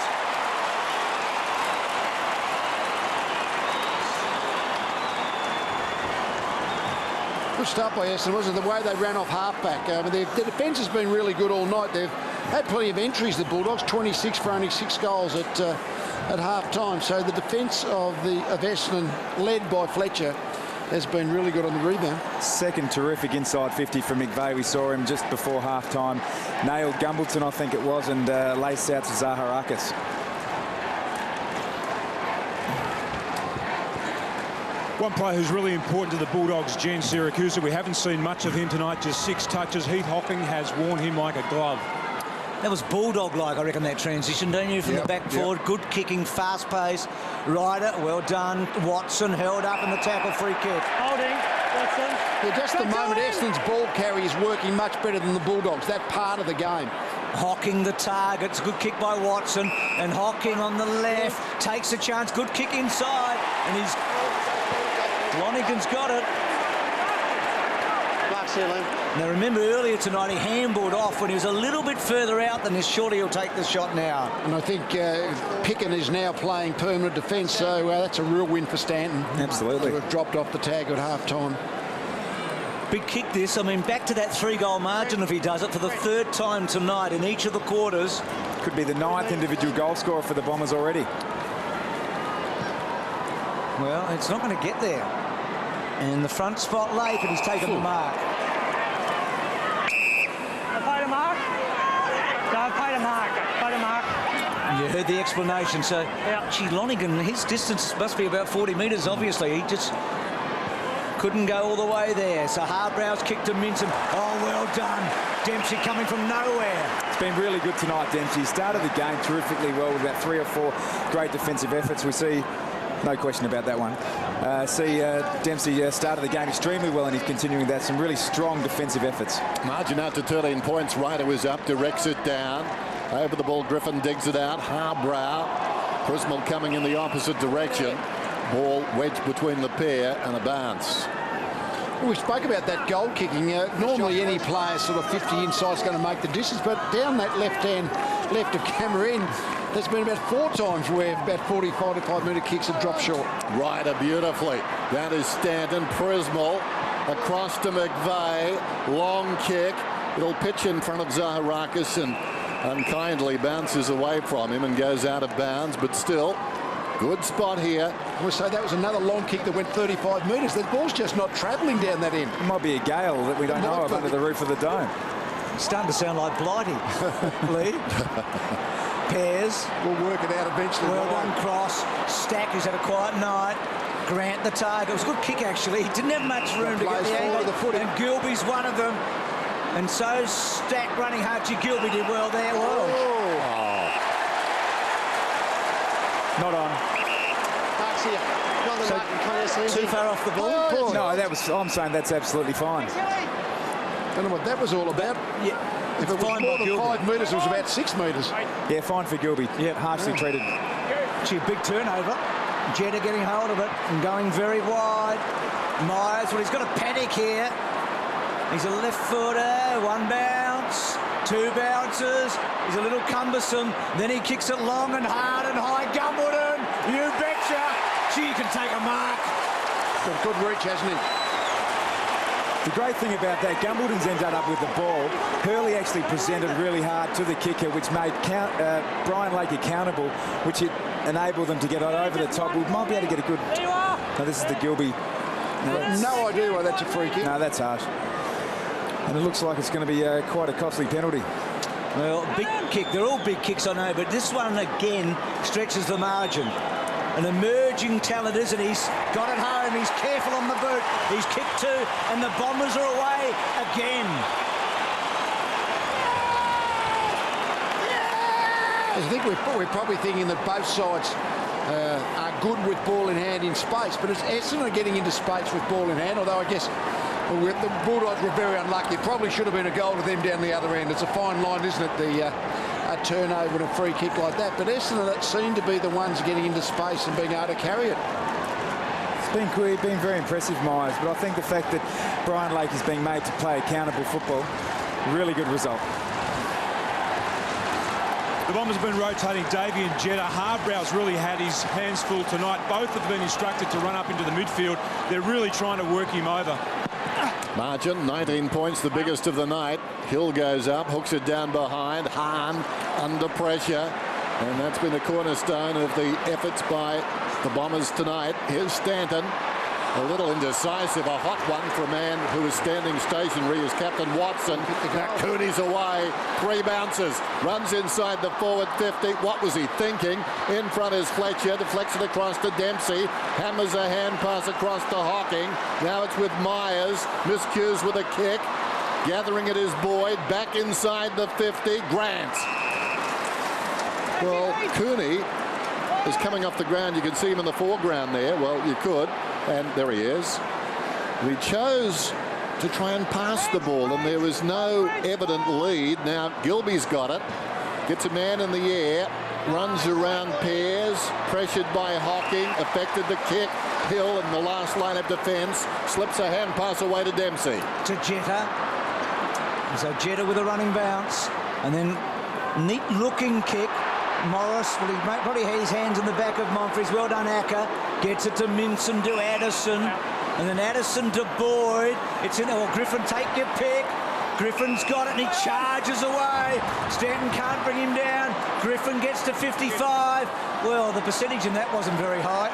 Good start by Essendon, wasn't it? The way they ran off halfback. Their defence has been really good all night. They've had plenty of entries, the Bulldogs, 26 for only 6 goals at half-time. So the defence of Essendon, led by Fletcher, has been really good on the rebound. Second terrific inside 50 from McVeigh. We saw him just before half-time. Nailed Gumbleton, I think it was, and laced out to Zaharakis. One player who's really important to the Bulldogs, Gian Siracusa. We haven't seen much of him tonight, just 6 touches. Heath Hocking has worn him like a glove. That was Bulldog-like, I reckon, that transition, don't you, from the back forward. Good kicking, fast pace. Ryder, well done. Watson held up in the tackle, free kick. Holding, Watson. Yeah, just the moment Essendon's ball carry is working much better than the Bulldogs, that part of the game. Hocking the target. It's a good kick by Watson. And Hocking on the left takes a chance. Good kick inside. And he's... Lonergan's got it. Now remember earlier tonight he handballed off when he was a little bit further out than this. Surely he'll take the shot now. And I think Picken is now playing permanent defence, so that's a real win for Stanton. Absolutely. To have dropped off the tag at half-time. Big kick this. I mean, back to that 3-goal margin if he does it for the 3rd time tonight in each of the quarters. Could be the 9th individual goal scorer for the Bombers already. Well, it's not going to get there. And the front spot late, and he's taken the mark. You heard the explanation. So, gee, Lonergan, his distance must be about 40 metres, obviously. He just couldn't go all the way there. So Harbrow's kicked to Minton. Oh, well done. Dempsey coming from nowhere. It's been really good tonight, Dempsey. He started the game terrifically well with about 3 or 4 great defensive efforts. We see... No question about that one. Dempsey started the game extremely well, and he's continuing that. Some really strong defensive efforts. Margin out to 13 points. Ryder was up, directs it down. Over the ball, Griffin digs it out. Harbrow. Prismal coming in the opposite direction. Ball wedged between the pair and a bounce. We spoke about that goal kicking. Normally any player sort of 50 inside is going to make the distance, but down that left of camera end, there's been about 4 times where about 45 metre kicks have dropped short. Ryder beautifully. That is Stanton. Prismal across to McVeigh. Long kick. It'll pitch in front of Zaharakis and unkindly bounces away from him and goes out of bounds, but still good spot here. I would say that was another long kick that went 35 metres. The ball's just not travelling down that end. It might be a gale that we don't know of under the roof of the dome. It's starting to sound like Blighty. Lee. Pears. We'll work it out eventually. Well done, Cross. Stack, who's had a quiet night. Grant the target. It was a good kick, actually. He didn't have much room to get the angle. And Gilby's one of them. And so Stack running hard. Gilby did well there. Not on. So, too far off the ball? No, I'm saying that's absolutely fine. Don't know what that was all about. Yeah. If it was more than 5 metres, it was about 6 metres. Yeah, fine for Gilby. Yeah, harshly treated. Gee, big turnover. Jetta getting hold of it and going very wide. Myers, well, he's got a panic here. He's a left footer, one bounce. 2 bounces. He's a little cumbersome. Then he kicks it long and hard and high. Gumbleton, you betcha. Gee, you can take a mark. Got good reach, hasn't he? The great thing about that, Gumbleton's ended up with the ball. Hurley actually presented really hard to the kicker, which made Brian Lake accountable, which it enabled them to get on over the top. We might be able to get a good... No, this is the Gilby. No idea why that's a free kick. No, that's harsh. And it looks like it's going to be quite a costly penalty. Well, big kick. They're all big kicks, I know, but this one, again, stretches the margin. An emerging talent, isn't he? He's got it home. He's careful on the boot. He's kicked 2, and the Bombers are away again. I think we're probably thinking that both sides are good with ball in hand in space, but it's Essendon getting into space with ball in hand, although I guess the Bulldogs were very unlucky. It probably should have been a goal to them down the other end. It's a fine line, isn't it, a turnover and a free kick like that, but Essendon seem to be the ones getting into space and being able to carry it. It's been very impressive, Myers, but I think the fact that Brian Lake is being made to play accountable football, really good result. The Bombers have been rotating Davey and Jetta. Harbrow's really had his hands full tonight. Both have been instructed to run up into the midfield. They're really trying to work him over. Margin, 19 points, the biggest of the night. Hill goes up, hooks it down behind. Hahn under pressure. And that's been the cornerstone of the efforts by the Bombers tonight. Here's Stanton. A little indecisive, a hot one for a man who is standing stationary as Captain Watson. Now Cooney's away, 3 bounces, runs inside the forward 50. What was he thinking? In front is Fletcher, deflects it across to Dempsey, hammers a hand pass across to Hocking. Now it's with Myers, miscues with a kick. Gathering it is Boyd, back inside the 50, Grant. Well, Cooney is coming off the ground. You can see him in the foreground there. Well, you could. And there he is. We chose to try and pass the ball, and there was no evident lead. Now Gilby's got it. Gets a man in the air. Runs around Pears. Pressured by Hocking. Affected the kick. Hill in the last line of defence. Slips a hand pass away to Dempsey. To Jetta. So Jetta with a running bounce. And then neat looking kick. Morris, well, he probably had his hands in the back of Monfries. Well done, Acker. Gets it to Minson, to Addison. And then Addison to Boyd. It's in there. Well, Griffin, take your pick. Griffin's got it and he charges away. Stanton can't bring him down. Griffin gets to 55. Well, the percentage in that wasn't very high.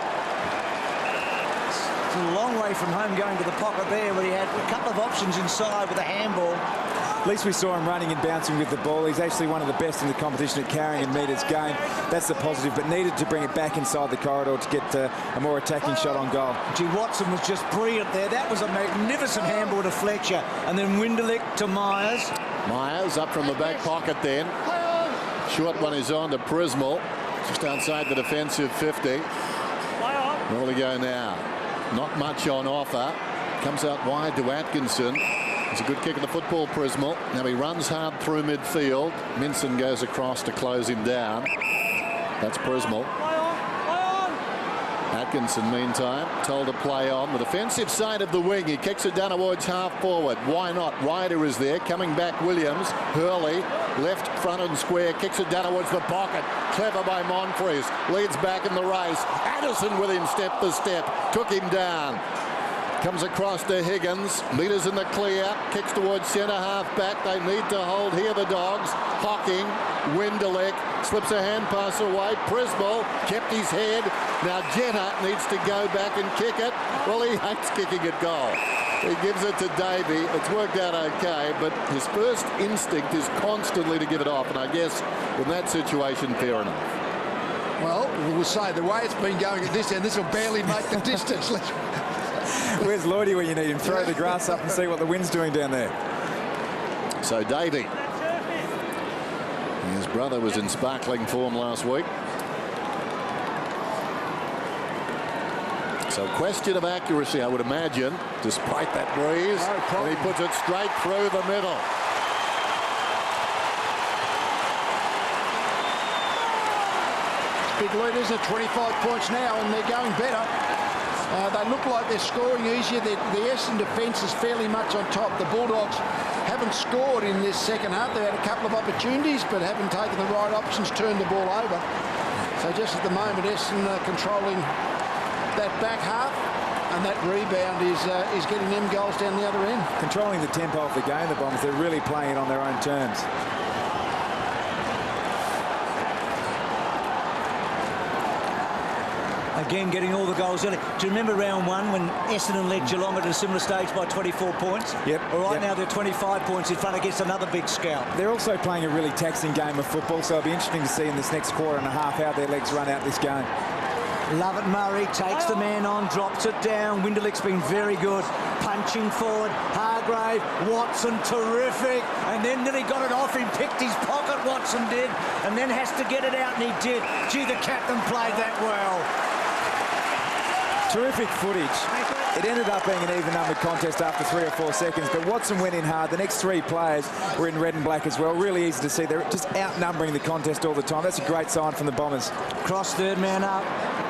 It's a long way from home going to the pocket there, where he had a couple of options inside with a handball. At least we saw him running and bouncing with the ball. He's actually one of the best in the competition at carrying and metres gained. That's the positive, but needed to bring it back inside the corridor to get a more attacking shot on goal. Gee, Watson was just brilliant there. That was a magnificent handball to Fletcher. And then Winderlick to Myers. Myers up from the back pocket then. Short one is on to Prismal. Just outside the defensive 50. Where will he go now? Not much on offer. Comes out wide to Atkinson. It's a good kick of the football, Prismal. Now he runs hard through midfield. Minson goes across to close him down. That's Prismal. Atkinson, meantime, told to play on the defensive side of the wing. He kicks it down towards half forward. Why not? Ryder is there. Coming back, Williams. Hurley, left front and square. Kicks it down towards the pocket. Clever by Monfries. Leads back in the race. Addison with him step for step. Took him down. Comes across to Higgins. Meters in the clear. Kicks towards centre half back. They need to hold here, the Dogs. Hocking. Winderlick. Slips a hand pass away. Prismal kept his head. Now Jetta needs to go back and kick it. Well, he hates kicking at goal. He gives it to Davey. It's worked out okay, but his first instinct is constantly to give it off. And I guess in that situation, fair enough. Well, we'll say the way it's been going at this end, this will barely make the distance. Where's Lloydie when you need him? Throw the grass up and see what the wind's doing down there. So Davey. His brother was in sparkling form last week. So question of accuracy, I would imagine, despite that breeze. No, and he puts it straight through the middle. Big leaders at 25 points now, and they're going better. They look like they're scoring easier. The Essendon defence is fairly much on top. The Bulldogs haven't scored in this second half. They've had a couple of opportunities, but haven't taken the right options, turned the ball over. So just at the moment, Essendon controlling that back half, and that rebound is getting them goals down the other end. Controlling the tempo of the game, the Bombers. They're really playing it on their own terms. Again, getting all the goals early. Do you remember round one when Essendon led Geelong at a similar stage by 24 points? Yep. All right, yep. now they're 25 points in front against another big scout. They're also playing a really taxing game of football, so it'll be interesting to see in this next quarter and a half how their legs run out this game. Lovett Murray takes the man on, drops it down. Winderlick's been very good. Punching forward. Hargrave, Watson, terrific. And then nearly got it off him, picked his pocket, Watson did, and then has to get it out, and he did. Gee, the captain played that well. Terrific footage. It ended up being an even-numbered contest after 3 or 4 seconds, but Watson went in hard. The next 3 players were in red and black as well. Really easy to see. They're just outnumbering the contest all the time. That's a great sign from the Bombers. Cross third man up.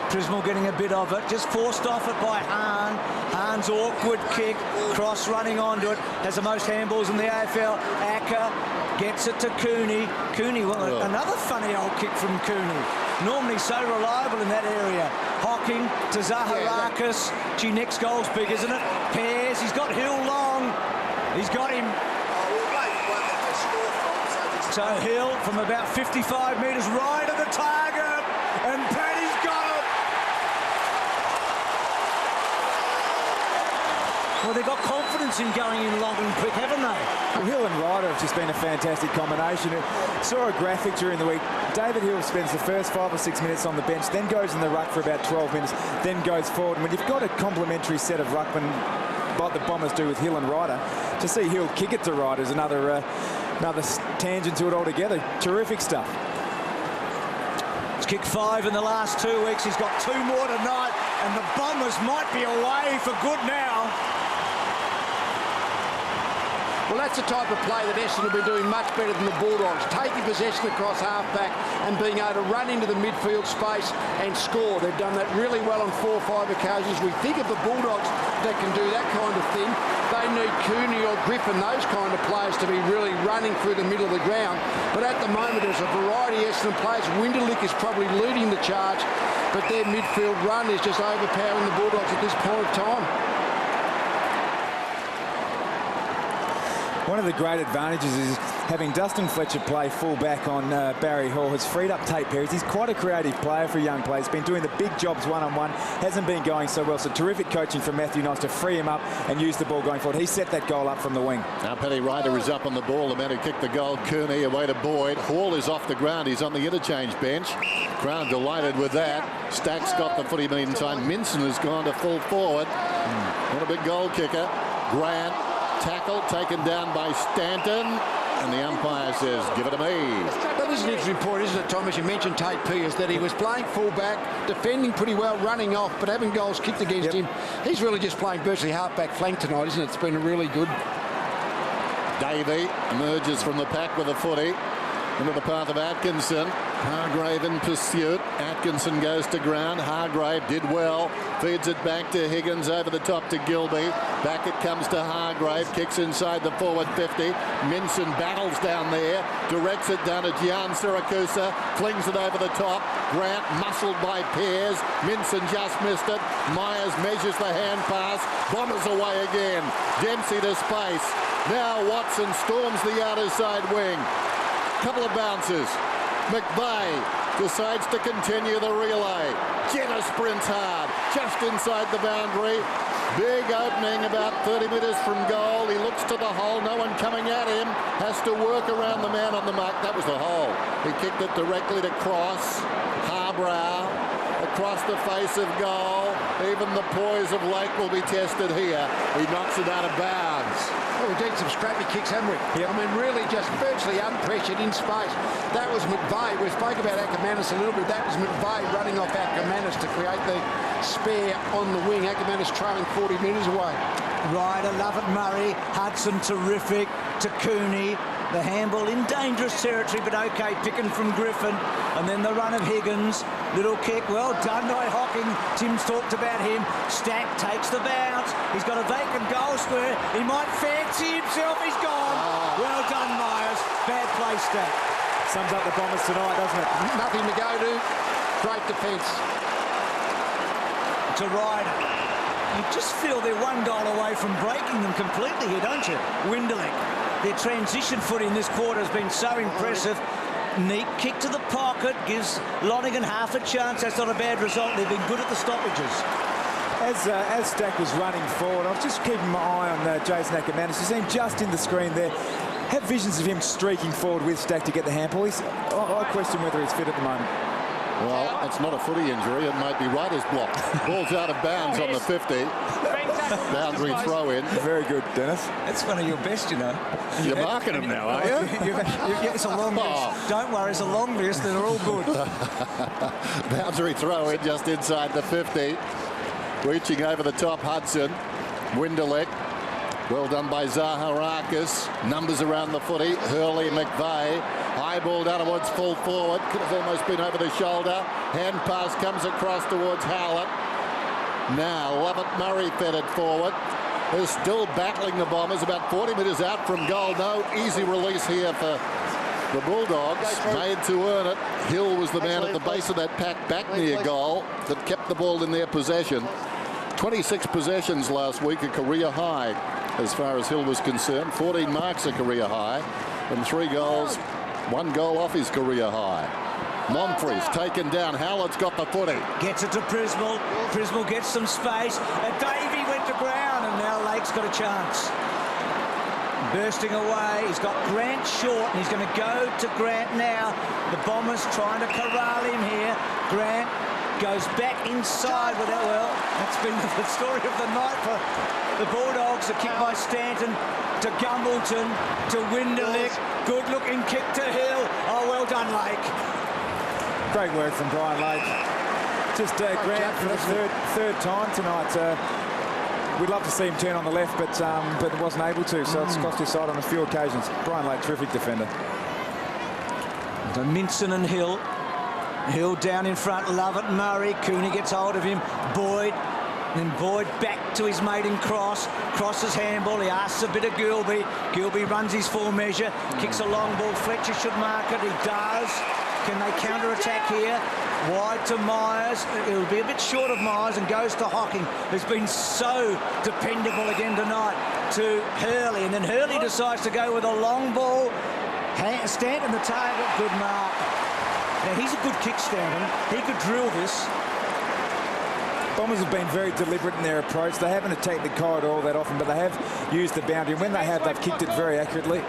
Prismal getting a bit of it. Just forced off it by Hahn. Hahn's awkward kick. Cross running onto it. Has the most handballs in the AFL. Acker gets it to Cooney. Cooney, well, another funny old kick from Cooney. Normally so reliable in that area. Hocking to Zaharakis. Gee, next goal's big, isn't it? Pears, he's got Hill long. He's got him. So Hill from about 55 metres right of the target. And Paddy's got it. Well, they've got confidence in going in long and quick, haven't they? Well, Hill and Ryder have just been a fantastic combination. I saw a graphic during the week. David Hill spends the first 5 or 6 minutes on the bench, then goes in the ruck for about 12 minutes, then goes forward. And when you've got a complementary set of ruckmen like the Bombers do with Hill and Ryder, to see Hill kick it to Ryder is another tangent to it altogether. Terrific stuff. He's kicked 5 in the last 2 weeks. He's got 2 more tonight, and the Bombers might be away for good now. Well, that's the type of play that Essendon will be doing much better than the Bulldogs. Taking possession across half-back and being able to run into the midfield space and score. They've done that really well on 4 or 5 occasions. We think of the Bulldogs that can do that kind of thing. They need Cooney or Griffin, those kind of players, to be really running through the middle of the ground. But at the moment, there's a variety of Essendon players. Winderlick is probably leading the charge, but their midfield run is just overpowering the Bulldogs at this point of time. One of the great advantages is having Dustin Fletcher play full-back on Barry Hall has freed up Tate Perry. He's quite a creative player for a young player. He's been doing the big jobs one-on-one, hasn't been going so well. So terrific coaching from Matthew Nice to free him up and use the ball going forward. He set that goal up from the wing. Now Paddy Ryder is up on the ball. The man who kicked the goal, Cooney, away to Boyd. Hall is off the ground. He's on the interchange bench. Crowd delighted with that. Stack's got the footy meantime. Minson has gone to full forward. What a big goal kicker. Grant. Tackle taken down by Stanton, and the umpire says, give it to me. That is an interesting point, isn't it, Thomas? You mentioned Tate Pierce, that he was playing full-back, defending pretty well, running off, but having goals kicked against him. He's really just playing virtually half-back flank tonight, isn't it? It's been really good. Davey emerges from the pack with a footy into the path of Atkinson. Hargrave in pursuit. Atkinson goes to ground. Hargrave did well. Feeds it back to Higgins over the top to Gilby. Back it comes to Hargrave. Kicks inside the forward 50. Minson battles down there. Directs it down to Gian Siracusa. Flings it over the top. Grant muscled by Pears. Minson just missed it. Myers measures the hand pass. Bombers away again. Dempsey to space. Now Watson storms the outer side wing. Couple of bounces. McVeigh decides to continue the relay. Jenner sprints hard, just inside the boundary. Big opening about 30 metres from goal. He looks to the hole, no one coming at him. Has to work around the man on the mark. That was the hole. He kicked it directly to Cross. Harbrow across the face of goal. Even the poise of Lake will be tested here. He knocks it out of bounds. Well, we've done some scrappy kicks, haven't we? Yep. I mean, really just virtually unpressured in space. That was McVeigh. We spoke about Ackermanis a little bit. That was McVeigh running off Ackermanis to create the spare on the wing. Ackermanis trailing 40 metres away. Ryder, Lovett Murray, Hudson terrific to Cooney. The handball in dangerous territory, but okay, picking from Griffin. And then the run of Higgins. Little kick, well done by Hocking. Tim's talked about him. Stack takes the bounce. He's got a vacant goal square. He might fancy himself. He's gone. Well done, Myers. Bad play stat. Sums up the Bombers tonight, doesn't it? Nothing to go to. Great defence. To Ryder. You just feel they're one goal away from breaking them completely here, don't you? Winderlick. Their transition foot in this quarter has been so impressive. Neat kick to the pocket, gives Lonergan half a chance. That's not a bad result. They've been good at the stoppages. As Stack was running forward, I was just keeping my eye on Jason Ackermanis. You see him just in the screen there. Have visions of him streaking forward with Stack to get the handball. I question whether he's fit at the moment. Well, it's not a footy injury. It might be Ryder's block. Ball's out of bounds on the 50. Boundary throw in. Very good, Dennis. That's one of your best, you know. You're marking him now, are you? It's a long list. Don't worry, it's a long list. They're all good. Boundary throw in just inside the 50. Reaching over the top, Hudson. Winderlick. Well done by Zaharakis. Numbers around the footy. Hurley, McVeigh. High ball down towards full forward. Could have almost been over the shoulder. Hand pass comes across towards Howlett. Now Lovett Murray fed it forward. They're still battling the Bombers. About 40 metres out from goal. No easy release here for the Bulldogs. Made to earn it. Hill was the man at the base of that pack back near goal that kept the ball in their possession. 26 possessions last week, a career high as far as Hill was concerned. 14 marks, a career high, and 3 goals, 1 goal off his career high. Monfrey's taken down. Howlett's got the footy. Gets it to Prismal. Prismal gets some space. And Davey went to ground, and now Lake's got a chance. Bursting away. He's got Grant short, and he's going to go to Grant now. The Bombers trying to corral him here. Grant goes back inside with that. Well, that's been the story of the night for the Bulldogs. A kick by Stanton to Gumbleton to Winderlick. Good looking kick to Hill. Oh, well done, Lake. Great work from Brian Lake. Just Grant for the third time tonight. We'd love to see him turn on the left, but wasn't able to, so it's cost his side on a few occasions. Brian Lake, terrific defender. To Minson and Hill. Hill down in front, Lovett, Murray. Cooney gets hold of him. Boyd. Then Boyd back to his maiden cross. Crosses handball. He asks a bit of Gilby. Gilby runs his full measure. Kicks a long ball. Fletcher should mark it. He does. Can they counter-attack here? Wide to Myers. It'll be a bit short of Myers and goes to Hocking, who's been so dependable again tonight, to Hurley. And then Hurley decides to go with a long ball. Stanton the target. Good mark. Now, he's a good kick, Stanton. He could drill this. Bombers have been very deliberate in their approach. They haven't attacked the corridor all that often, but they have used the boundary. When they have, they've kicked it very accurately.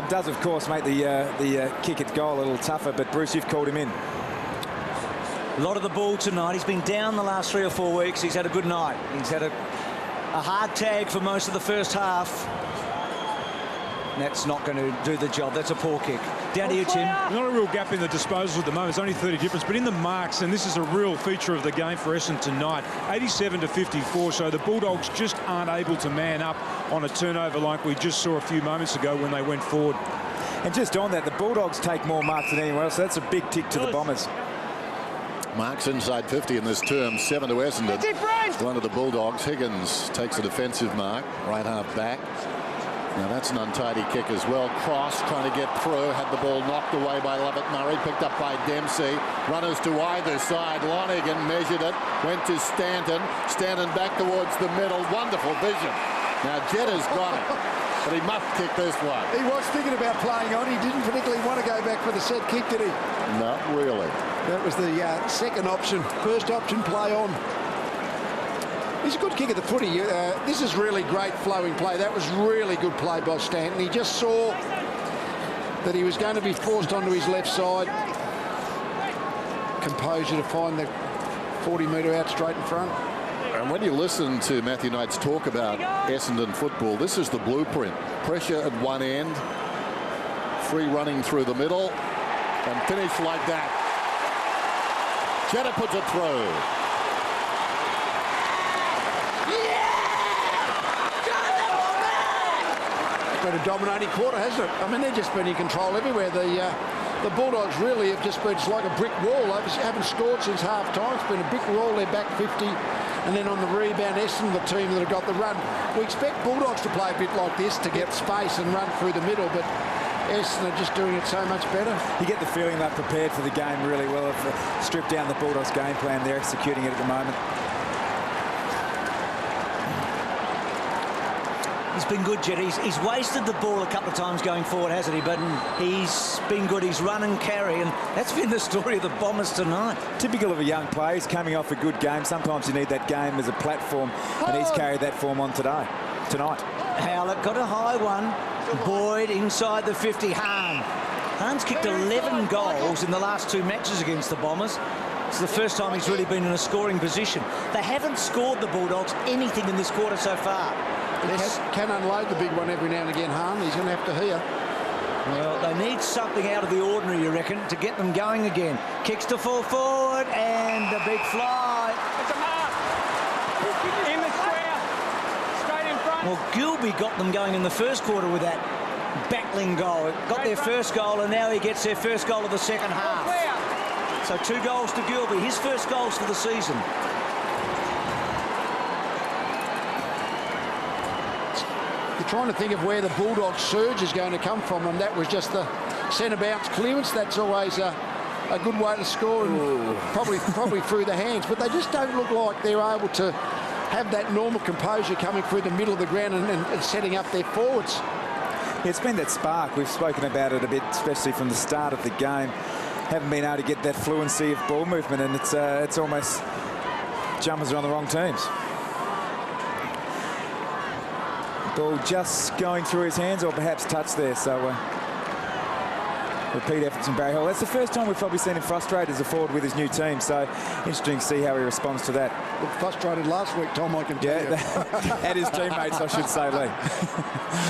Does, of course, make the kick at goal a little tougher, but Bruce, you've called him in. A lot of the ball tonight. He's been down the last 3 or 4 weeks. He's had a good night. He's had a hard tag for most of the first half. That's not going to do the job. That's a poor kick. Down to you, Tim. Not a real gap in the disposals at the moment. It's only 30 difference, but in the marks, and this is a real feature of the game for Essendon tonight, 87 to 54. So the Bulldogs just aren't able to man up on a turnover like we just saw a few moments ago when they went forward. And just on that, the Bulldogs take more marks than anyone else. So that's a big tick to the Bombers. Marks inside 50 in this term, 7 to Essendon. One of the Bulldogs. Higgins takes a defensive mark, right half back. Now that's an untidy kick as well. Cross trying to get through. Had the ball knocked away by Lovett Murray. Picked up by Dempsey. Runners to either side. Lonergan measured it. Went to Stanton. Stanton back towards the middle. Wonderful vision. Now Jetta's got it. But he must kick this one. He was thinking about playing on. He didn't particularly want to go back for the set kick, did he? Not really. That was the second option. First option, play on. He's a good kick at the footy. This is really great flowing play. That was really good play by Stanton. He just saw that he was going to be forced onto his left side. Composure to find the 40-metre out straight in front. And when you listen to Matthew Knight's talk about Essendon football, this is the blueprint. Pressure at one end, free running through the middle, and finish like that. Jetta puts it through. Been a dominating quarter, hasn't it? I mean, they've just been in control everywhere. The Bulldogs really have just been, it's like a brick wall. They haven't scored since half time. It's been a brick wall. They're back 50, and then on the rebound, Essendon, the team that have got the run. We expect Bulldogs to play a bit like this to get space and run through the middle, but Essendon are just doing it so much better. You get the feeling they're prepared for the game really well. If strip down the Bulldogs game plan, they're executing it at the moment. He's been good, Jet. He's wasted the ball a couple of times going forward, hasn't he? But he's been good. He's run and carry, and that's been the story of the Bombers tonight. Typical of a young player. He's coming off a good game. Sometimes you need that game as a platform, and he's carried that form on tonight. Howlett got a high one. Boyd inside the 50. Hahn's kicked 11 goals in the last 2 matches against the Bombers. It's the first time he's really been in a scoring position. They haven't scored, the Bulldogs, anything in this quarter so far. He can unload the big one every now and again, Hahn. He's going to have to hear. Well, they need something out of the ordinary, you reckon, to get them going again. Kicks to full forward, and a big fly. It's a mark. In the square. Straight in front. Well, Gilby got them going in the first quarter with that battling goal. Got their first goal, and now he gets their first goal of the second half. So 2 goals to Gilby, his first goals for the season. You're trying to think of where the Bulldogs surge is going to come from, and that was just the centre bounce clearance. That's always a good way to score, and probably through the hands. But they just don't look like they're able to have that normal composure coming through the middle of the ground and setting up their forwards. Yeah, it's been that spark. We've spoken about it a bit, especially from the start of the game. Haven't been able to get that fluency of ball movement, and it's almost jumpers are on the wrong teams. Ball just going through his hands, or perhaps touch there. So repeat efforts from Barry Hall. That's the first time we've probably seen him frustrated as a forward with his new team. So interesting to see how he responds to that. Looked frustrated last week, Tom, I can tell you. And his teammates, I should say, Lee.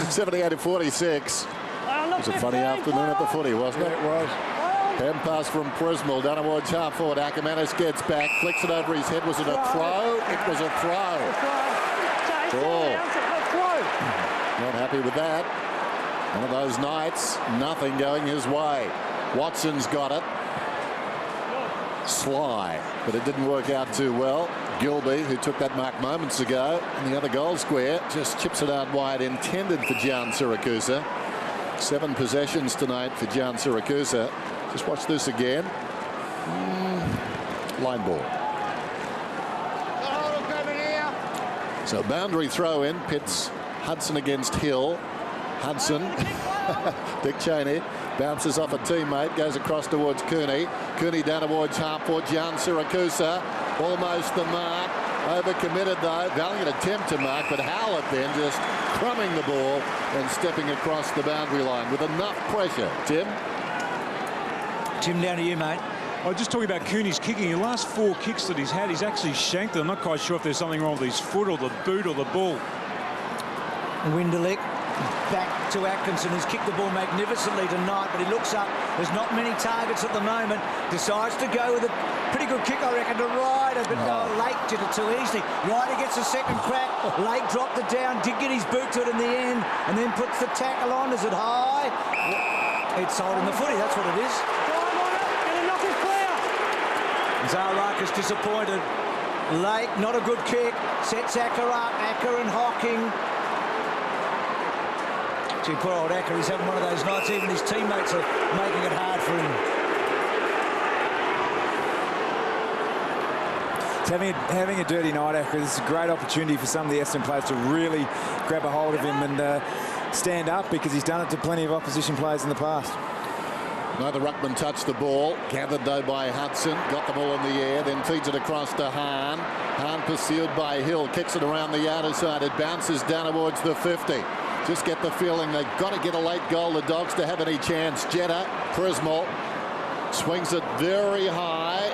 78-46. It was a funny afternoon at the footy, wasn't it? Yeah, it was. Hand pass from Prismal, down towards half forward. Ackermanis gets back, flicks it over his head. Was it a throw? It was a throw. Oh. Not happy with that. One of those nights, nothing going his way. Watson's got it. Sly, but it didn't work out too well. Gilby, who took that mark moments ago, in the other goal square, just chips it out wide, intended for Jan Siracusa. 7 possessions tonight for Jan Siracusa. Just watch this again. Line ball. So boundary throw in, pits Hudson against Hill. Hudson, Dick Cheney, bounces off a teammate, goes across towards Cooney. Cooney down towards half forward, Jan Siracusa, almost the mark. Overcommitted though, valiant attempt to mark, but Howlett then just crumbing the ball and stepping across the boundary line with enough pressure. Tim, down to you, mate. I'm just talking about Cooney's kicking. The last 4 kicks that he's had, he's actually shanked them. I'm not quite sure if there's something wrong with his foot or the boot or the ball. Winderlick back to Atkinson, who's kicked the ball magnificently tonight, but he looks up. There's not many targets at the moment. Decides to go with a pretty good kick, I reckon, to Ryder, but Lake did it too easily. Ryder gets a second crack. Lake dropped it down, did get his boot to it in the end, and then puts the tackle on. Is it high? It's holding the footy, that's what it is. Zaharakis disappointed. Lake, not a good kick. Sets Acker up. Acker and Hocking. Gee, poor old Acker, he's having one of those nights. Even his teammates are making it hard for him. It's having a dirty night, Acker. This is a great opportunity for some of the Essendon players to really grab a hold of him and stand up, because he's done it to plenty of opposition players in the past. Neither ruckman touched the ball. Gathered though by Hudson. Got the ball in the air, then feeds it across to Hahn. Hahn pursued by Hill. Kicks it around the outer side. It bounces down towards the 50. Just get the feeling they've got to get a late goal, the Dogs, to have any chance. Jetta, Prismal, swings it very high.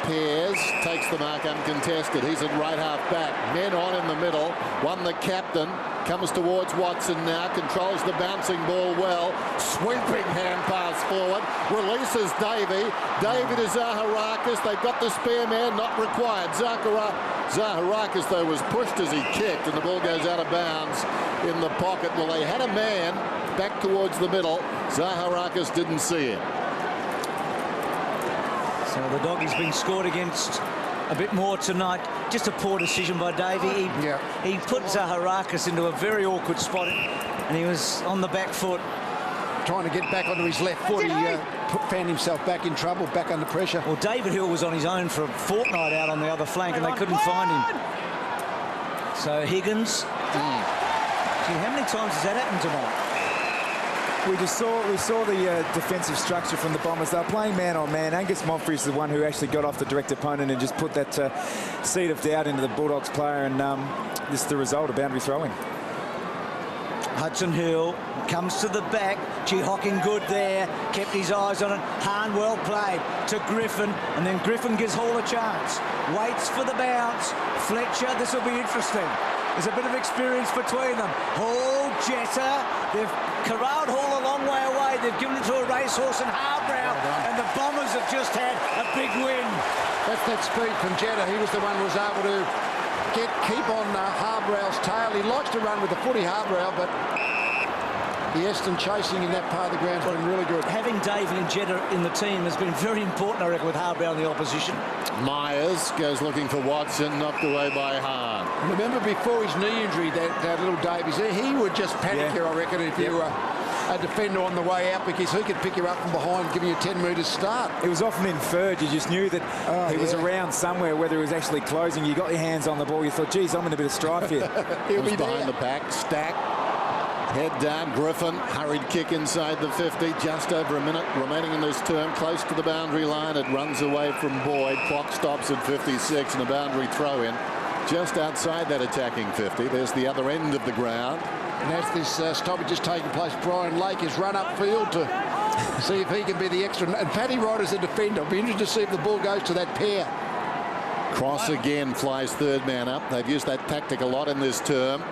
Pears takes the mark uncontested. He's at right half back. Men on in the middle. One the captain. Comes towards Watson now. Controls the bouncing ball well. Sweeping hand pass forward. Releases Davey. Davey to Zaharakis. They've got the spare man. Not required. Zaharakis, though, was pushed as he kicked, and the ball goes out of bounds in the pocket. Well, they had a man back towards the middle. Zaharakis didn't see him. So the Doggies being scored against a bit more tonight. Just a poor decision by Davey. He put Zaharakis into a very awkward spot, and he was on the back foot. Trying to get back onto his left foot, he found himself back in trouble, back under pressure. Well, David Hill was on his own for a fortnight out on the other flank, and they couldn't find him. So Higgins. Gee, how many times has that happened tonight? We saw the defensive structure from the Bombers. They were playing man on man. Angus Montfrey is the one who actually got off the direct opponent and just put that seed of doubt into the Bulldogs player, and this is the result, a boundary throw-in. Hudson Hill comes to the back. Gee, Hocking good there. Kept his eyes on it. Hahn well played to Griffin, and then Griffin gives Hall a chance. Waits for the bounce. Fletcher, this will be interesting. There's a bit of experience between them. Hall, Jetta, they've corralled Hall a long way away. They've given it to a racehorse in Harbrow, and the Bombers have just had a big win. That's that speed from Jetta. He was the one who was able to keep on Harbrow's tail. He likes to run with the footy, Harbrow, but the Essendon chasing in that part of the ground has been really good. Having Davey and Jetta in the team has been very important, I reckon, with Harbrow in the opposition. Myers goes looking for Watson, knocked away by Hahn. Remember before his knee injury, that little Davies there, he would just panic here, I reckon, if you were a defender on the way out, because he could pick you up from behind, give you a 10 metres start. It was often inferred. You just knew that he was around somewhere, whether he was actually closing. You got your hands on the ball. You thought, geez, I'm in a bit of strife here. He'll be behind the pack. Stack. Head down. Griffin. Hurried kick inside the 50. Just over a minute remaining in this term. Close to the boundary line. It runs away from Boyd. Clock stops at 56 and a boundary throw in. Just outside that attacking 50. There's the other end of the ground. And as this stoppage is taking place, Brian Lake has run upfield to see if he can be the extra. And Paddy Wright is a defender. I'll be interested to see if the ball goes to that pair. Cross again, flies third man up. They've used that tactic a lot in this term.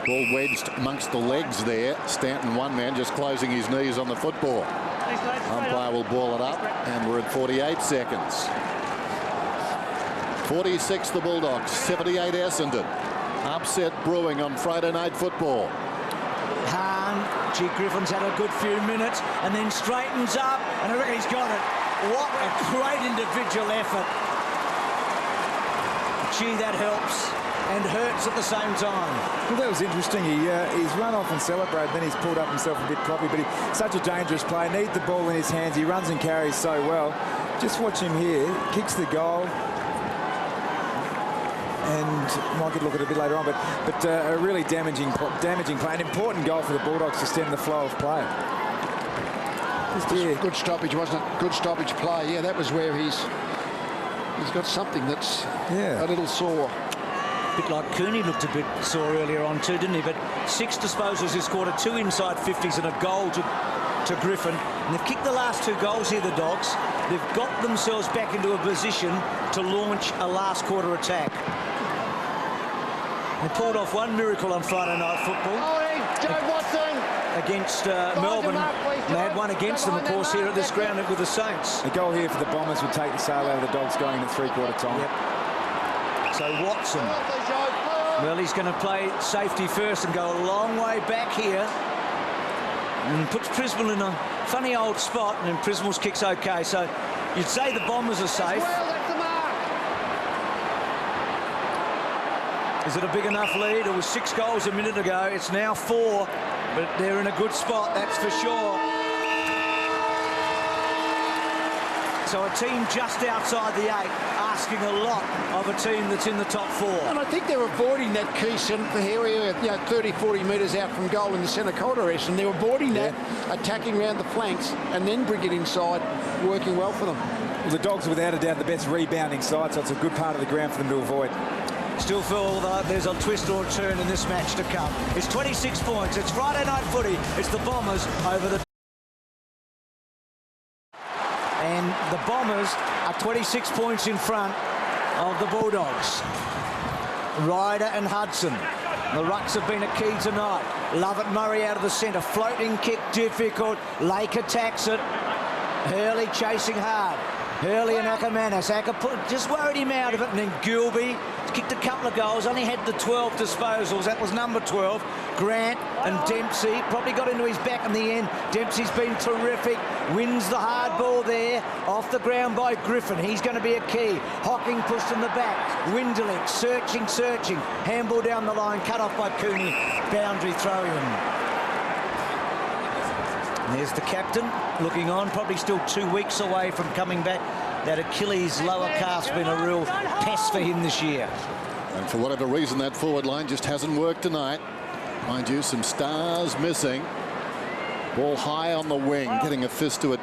Ball wedged amongst the legs there. Stanton, one man, just closing his knees on the football. Umpire will ball it up, and we're at 48 seconds. 46 the Bulldogs, 78 Essendon. Upset brewing on Friday Night Football. Hahn, gee, Griffin's had a good few minutes and then straightens up, and I reckon he's got it. What a great individual effort. Gee, that helps and hurts at the same time. Well, that was interesting. He's run off and celebrated, then he's pulled up himself a bit properly, but he's such a dangerous player. Needs the ball in his hands. He runs and carries so well. Just watch him here. Kicks the goal. And might get a look at it a bit later on, but a really damaging play, an important goal for the Bulldogs to stem the flow of play. Good stoppage, wasn't it? Good stoppage play. Yeah, that was where he's got something that's a little sore. A bit like Cooney looked a bit sore earlier on too, didn't he? But 6 disposals this quarter, 2 inside 50s and a goal to Griffin. And they've kicked the last 2 goals here, the Dogs. They've got themselves back into a position to launch a last quarter attack. They pulled off one miracle on Friday Night Football against Melbourne. And they had one against them, of course, here at this ground with the Saints. A goal here for the Bombers would take the sail out of the Dogs going into three-quarter time. Yep. So Watson, well, he's going to play safety first and go a long way back here. And puts Prismal in a funny old spot, and then Prismal's kick's okay. So you'd say the Bombers are safe. Is it a big enough lead? It was 6 goals a minute ago. It's now 4, but they're in a good spot, that's for sure. So a team just outside the 8, asking a lot of a team that's in the top 4. And I think they're avoiding that key centre area, 30, 40 metres out from goal in the centre corridor, and they're avoiding that, attacking around the flanks, and then bring it inside, working well for them. Well, the Dogs are without a doubt the best rebounding side, so it's a good part of the ground for them to avoid. Still feel that there's a twist or a turn in this match to come. It's 26 points. It's Friday Night Footy. It's the Bombers over the... And the Bombers are 26 points in front of the Bulldogs. Ryder and Hudson. The rucks have been a key tonight. Lovett Murray out of the centre. Floating kick difficult. Lake attacks it. Hurley chasing hard. Hurley and Ackermanis. Just worried him out of it, and then Gilby kicked a couple of goals, only had the 12 disposals. That was number 12. Grant and Dempsey probably got into his back in the end. Dempsey's been terrific, wins the hard ball there, off the ground by Griffin. He's going to be a key. Hocking pushed in the back. Winderlich searching. Handball down the line, cut off by Cooney. Boundary throw in. There's the captain looking on, probably still 2 weeks away from coming back. That Achilles lower calf's been a real pest for him this year. And for whatever reason, that forward line just hasn't worked tonight. Mind you, some stars missing. Ball high on the wing, getting a fist to it.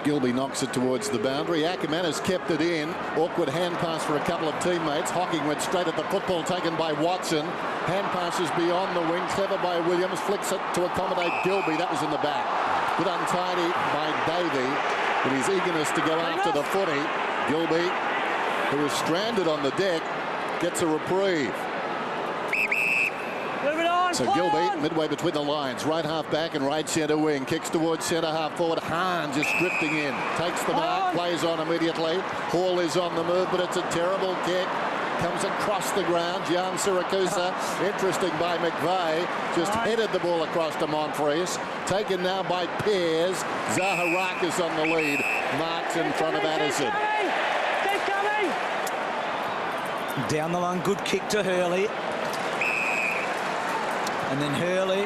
Gilby knocks it towards the boundary. Ackermanis kept it in. Awkward hand pass for a couple of teammates. Hocking went straight at the football, taken by Watson. Hand passes beyond the wing. Clever by Williams. Flicks it to accommodate Gilby. That was in the back. Bit untidy by Davey. With his eagerness to go after the footy. Gilby, who is stranded on the deck, gets a reprieve. So Gilby, midway between the lines, right half back and right centre wing, kicks towards centre half forward. Hahn just drifting in, takes the mark, plays on immediately. Hall is on the move, but it's a terrible kick. Comes across the ground. Jan Siracusa, interesting by McVeigh, just headed the ball across to Monfries. Taken now by Pears. Zaharakis on the lead. Marks in front of Addison. Down the line, good kick to Hurley. And then Hurley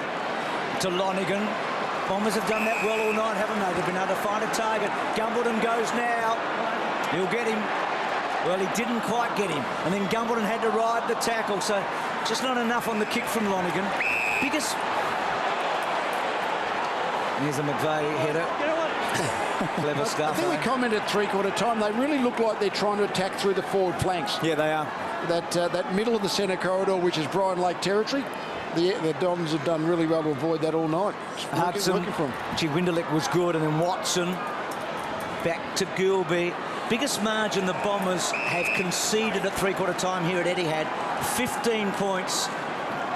to Lonigan. Bombers have done that well all night, haven't they? They've been able to find a target. Gumbleton goes now. He'll get him. Well, he didn't quite get him. And then Gumbleton had to ride the tackle, so just not enough on the kick from Lonigan. Biggest... Here's a McVeigh header. Clever stuff. I think we commented three-quarter time. They really look like they're trying to attack through the forward flanks. Yeah, they are. That middle of the centre corridor, which is Brian Lake territory, the Dons have done really well to avoid that all night. Hudson, Winderlich was good, and then Watson back to Gilby. Biggest margin the Bombers have conceded at three-quarter time here at Etihad. 15 points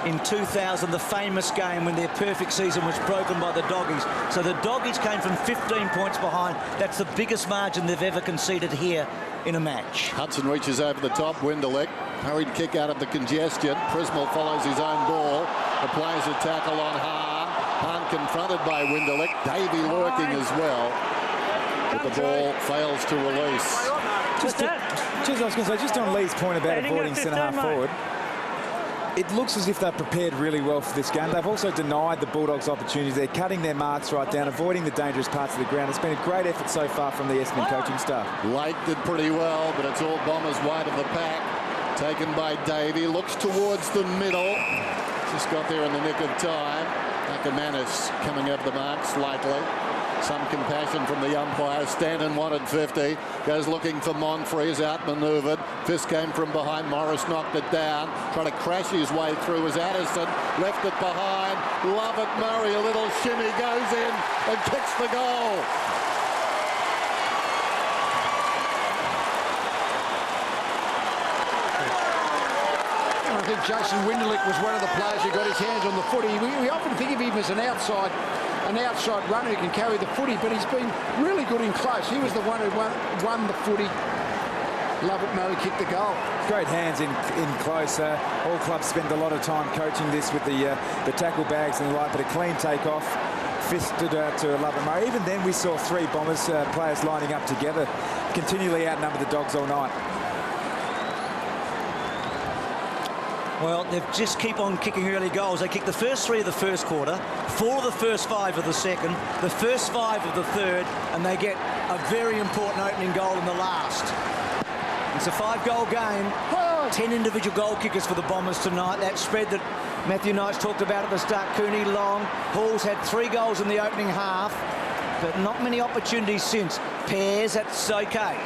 in 2000, the famous game when their perfect season was broken by the Doggies. So the Doggies came from 15 points behind. That's the biggest margin they've ever conceded here in a match. Hudson reaches over the top. Winderlich, hurried kick out of the congestion. Prismal follows his own ball. Applies a tackle on Hahn. Hahn confronted by Winderlich. Davey lurking as well. But the ball fails to release. Just on Lee's point about avoiding centre-half forward, it looks as if they're prepared really well for this game. They've also denied the Bulldogs opportunities. They're cutting their marks right down, avoiding the dangerous parts of the ground. It's been a great effort so far from the Essendon coaching staff. Lake did pretty well, but it's all Bombers wide of the pack. Taken by Davey, looks towards the middle. Just got there in the nick of time. Ackermanis coming over the mark slightly. Some compassion from the umpire. Stanton wanted 50. Goes looking for Monfries, outmanoeuvred. Fist came from behind. Morris knocked it down. Trying to crash his way through as Addison left it behind. Lovett Murray, a little shimmy, goes in and kicks the goal. I think Jason Winderlich was one of the players who got his hands on the footy. We often think of him as an outside runner who can carry the footy, but he's been really good in close. He was the one who won the footy. Lovett Murray kicked the goal. Great hands in close. All clubs spend a lot of time coaching this with the tackle bags and the like, but a clean takeoff. Fisted to Lovett Murray. Even then we saw three Bombers players lining up together, continually outnumbered the Dogs all night. Well, they just keep on kicking early goals. They kicked the first 3 of the first quarter, 4 of the first 5 of the second, the first 5 of the third, and they get a very important opening goal in the last. It's a 5-goal game. 10 individual goal kickers for the Bombers tonight. That spread that Matthew Knights talked about at the start. Cooney, Long, Hall's had 3 goals in the opening half, but not many opportunities since. Pears, that's okay.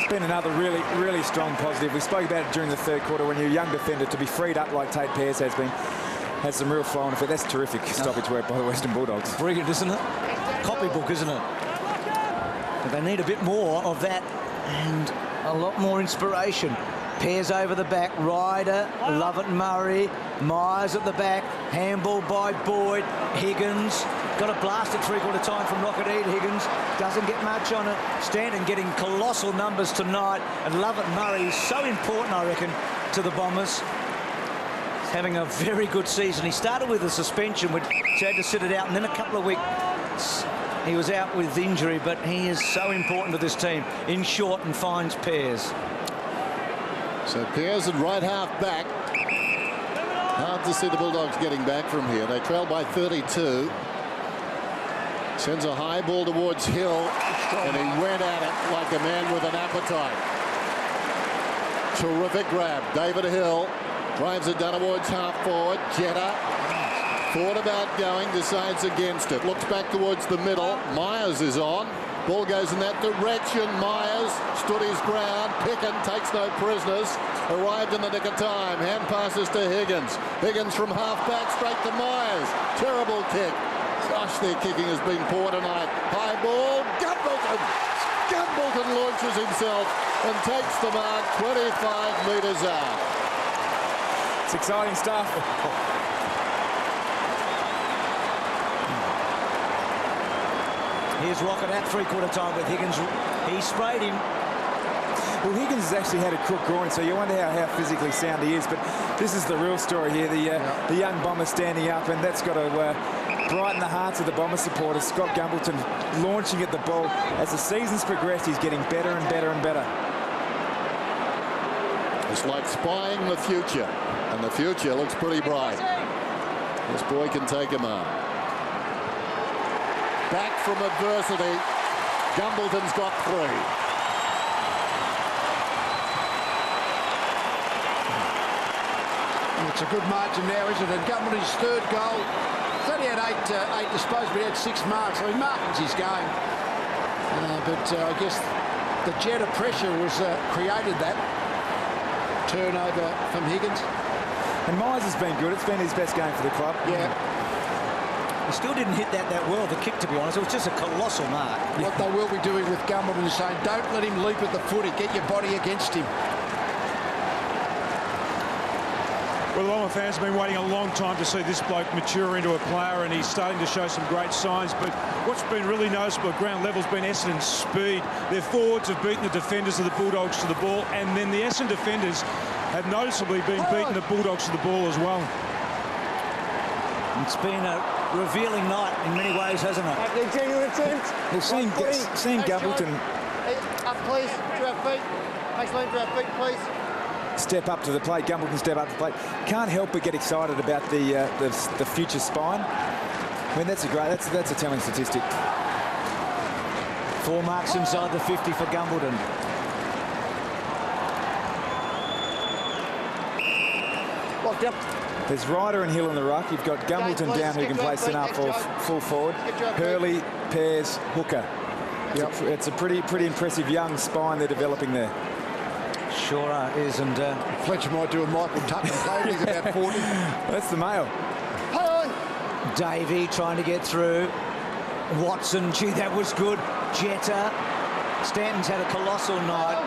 Been another really strong positive. We spoke about it during the third quarter when you're a young defender to be freed up like Tate Pears has some real flow on it. That's terrific stoppage work by the Western Bulldogs. Brilliant, isn't it? Copybook, isn't it? But they need a bit more of that and a lot more inspiration. Pears over the back, Ryder, Lovett Murray, Myers at the back, handball by Boyd, Higgins, Got a blast at three-quarter time from Rocket-Eat. Higgins doesn't get much on it. Stanton getting colossal numbers tonight. And Lovett Murray is so important, I reckon, to the Bombers. He's having a very good season. He started with a suspension, which he had to sit it out, and then a couple of weeks he was out with injury, but he is so important to this team. In short and finds Pears. So Pears at right half back. Hard to see the Bulldogs getting back from here. They trail by 32. Sends a high ball towards Hill, and he went at it like a man with an appetite. Terrific grab. David Hill drives it down towards half forward. Jetta thought about going, decides against it. Looks back towards the middle. Myers is on. Ball goes in that direction. Myers stood his ground. Picken takes no prisoners. Arrived in the nick of time. Hand passes to Higgins. Higgins from half back straight to Myers. Terrible kick. Gosh, their kicking has been poor tonight. High ball. Gumbleton. Gumbleton launches himself and takes the mark 25 metres out. It's exciting stuff. Here's Rocket at three-quarter time with Higgins. He sprayed him. Well, Higgins has actually had a crook groin, so you wonder how physically sound he is. But this is the real story here. The young Bomber standing up, and that's got to brighten the hearts of the Bomber supporters. Scott Gumbleton launching at the ball. As the season's progressed, he's getting better and better and better. It's like spying the future, and the future looks pretty bright. This boy can take him on. Back from adversity, Gumbleton's got 3. It's a good margin now, isn't it? And Gumbleton's third goal. He's only had 8 disposed, but he had 6 marks. I mean, marking's his game. But I guess the jet of pressure was created that turnover from Higgins. And Myers has been good. It's been his best game for the club. Yeah. He still didn't hit that well, the kick, to be honest. It was just a colossal mark. What they will be doing with Gumbleton is saying, don't let him leap at the footy. Get your body against him. Well, the Bomber fans have been waiting a long time to see this bloke mature into a player, and he's starting to show some great signs. But what's been really noticeable at ground level has been Essendon's speed. Their forwards have beaten the defenders of the Bulldogs to the ball, and then the Essendon defenders have noticeably been beating the Bulldogs to the ball as well. It's been a revealing night in many ways, hasn't it? Genuine attempt. We've seen Gumbleton Up, please. To our feet. Makes lane to our feet, please. step up to the plate. Gumbleton step up to the plate. Can't help but get excited about the future spine. I mean, that's a telling statistic. 4 marks inside the 50 for Gumbleton. Locked up. There's Ryder and Hill in the ruck. You've got Gumbleton down who can play centre full forward. Hurley, Pears, hooker. Yep. It's a pretty impressive young spine they're developing there. Sure is, and Fletcher might do a Michael Tutton play. He's about 40. That's the male. Davey trying to get through. Watson, gee, that was good. Jetta. Stanton's had a colossal night.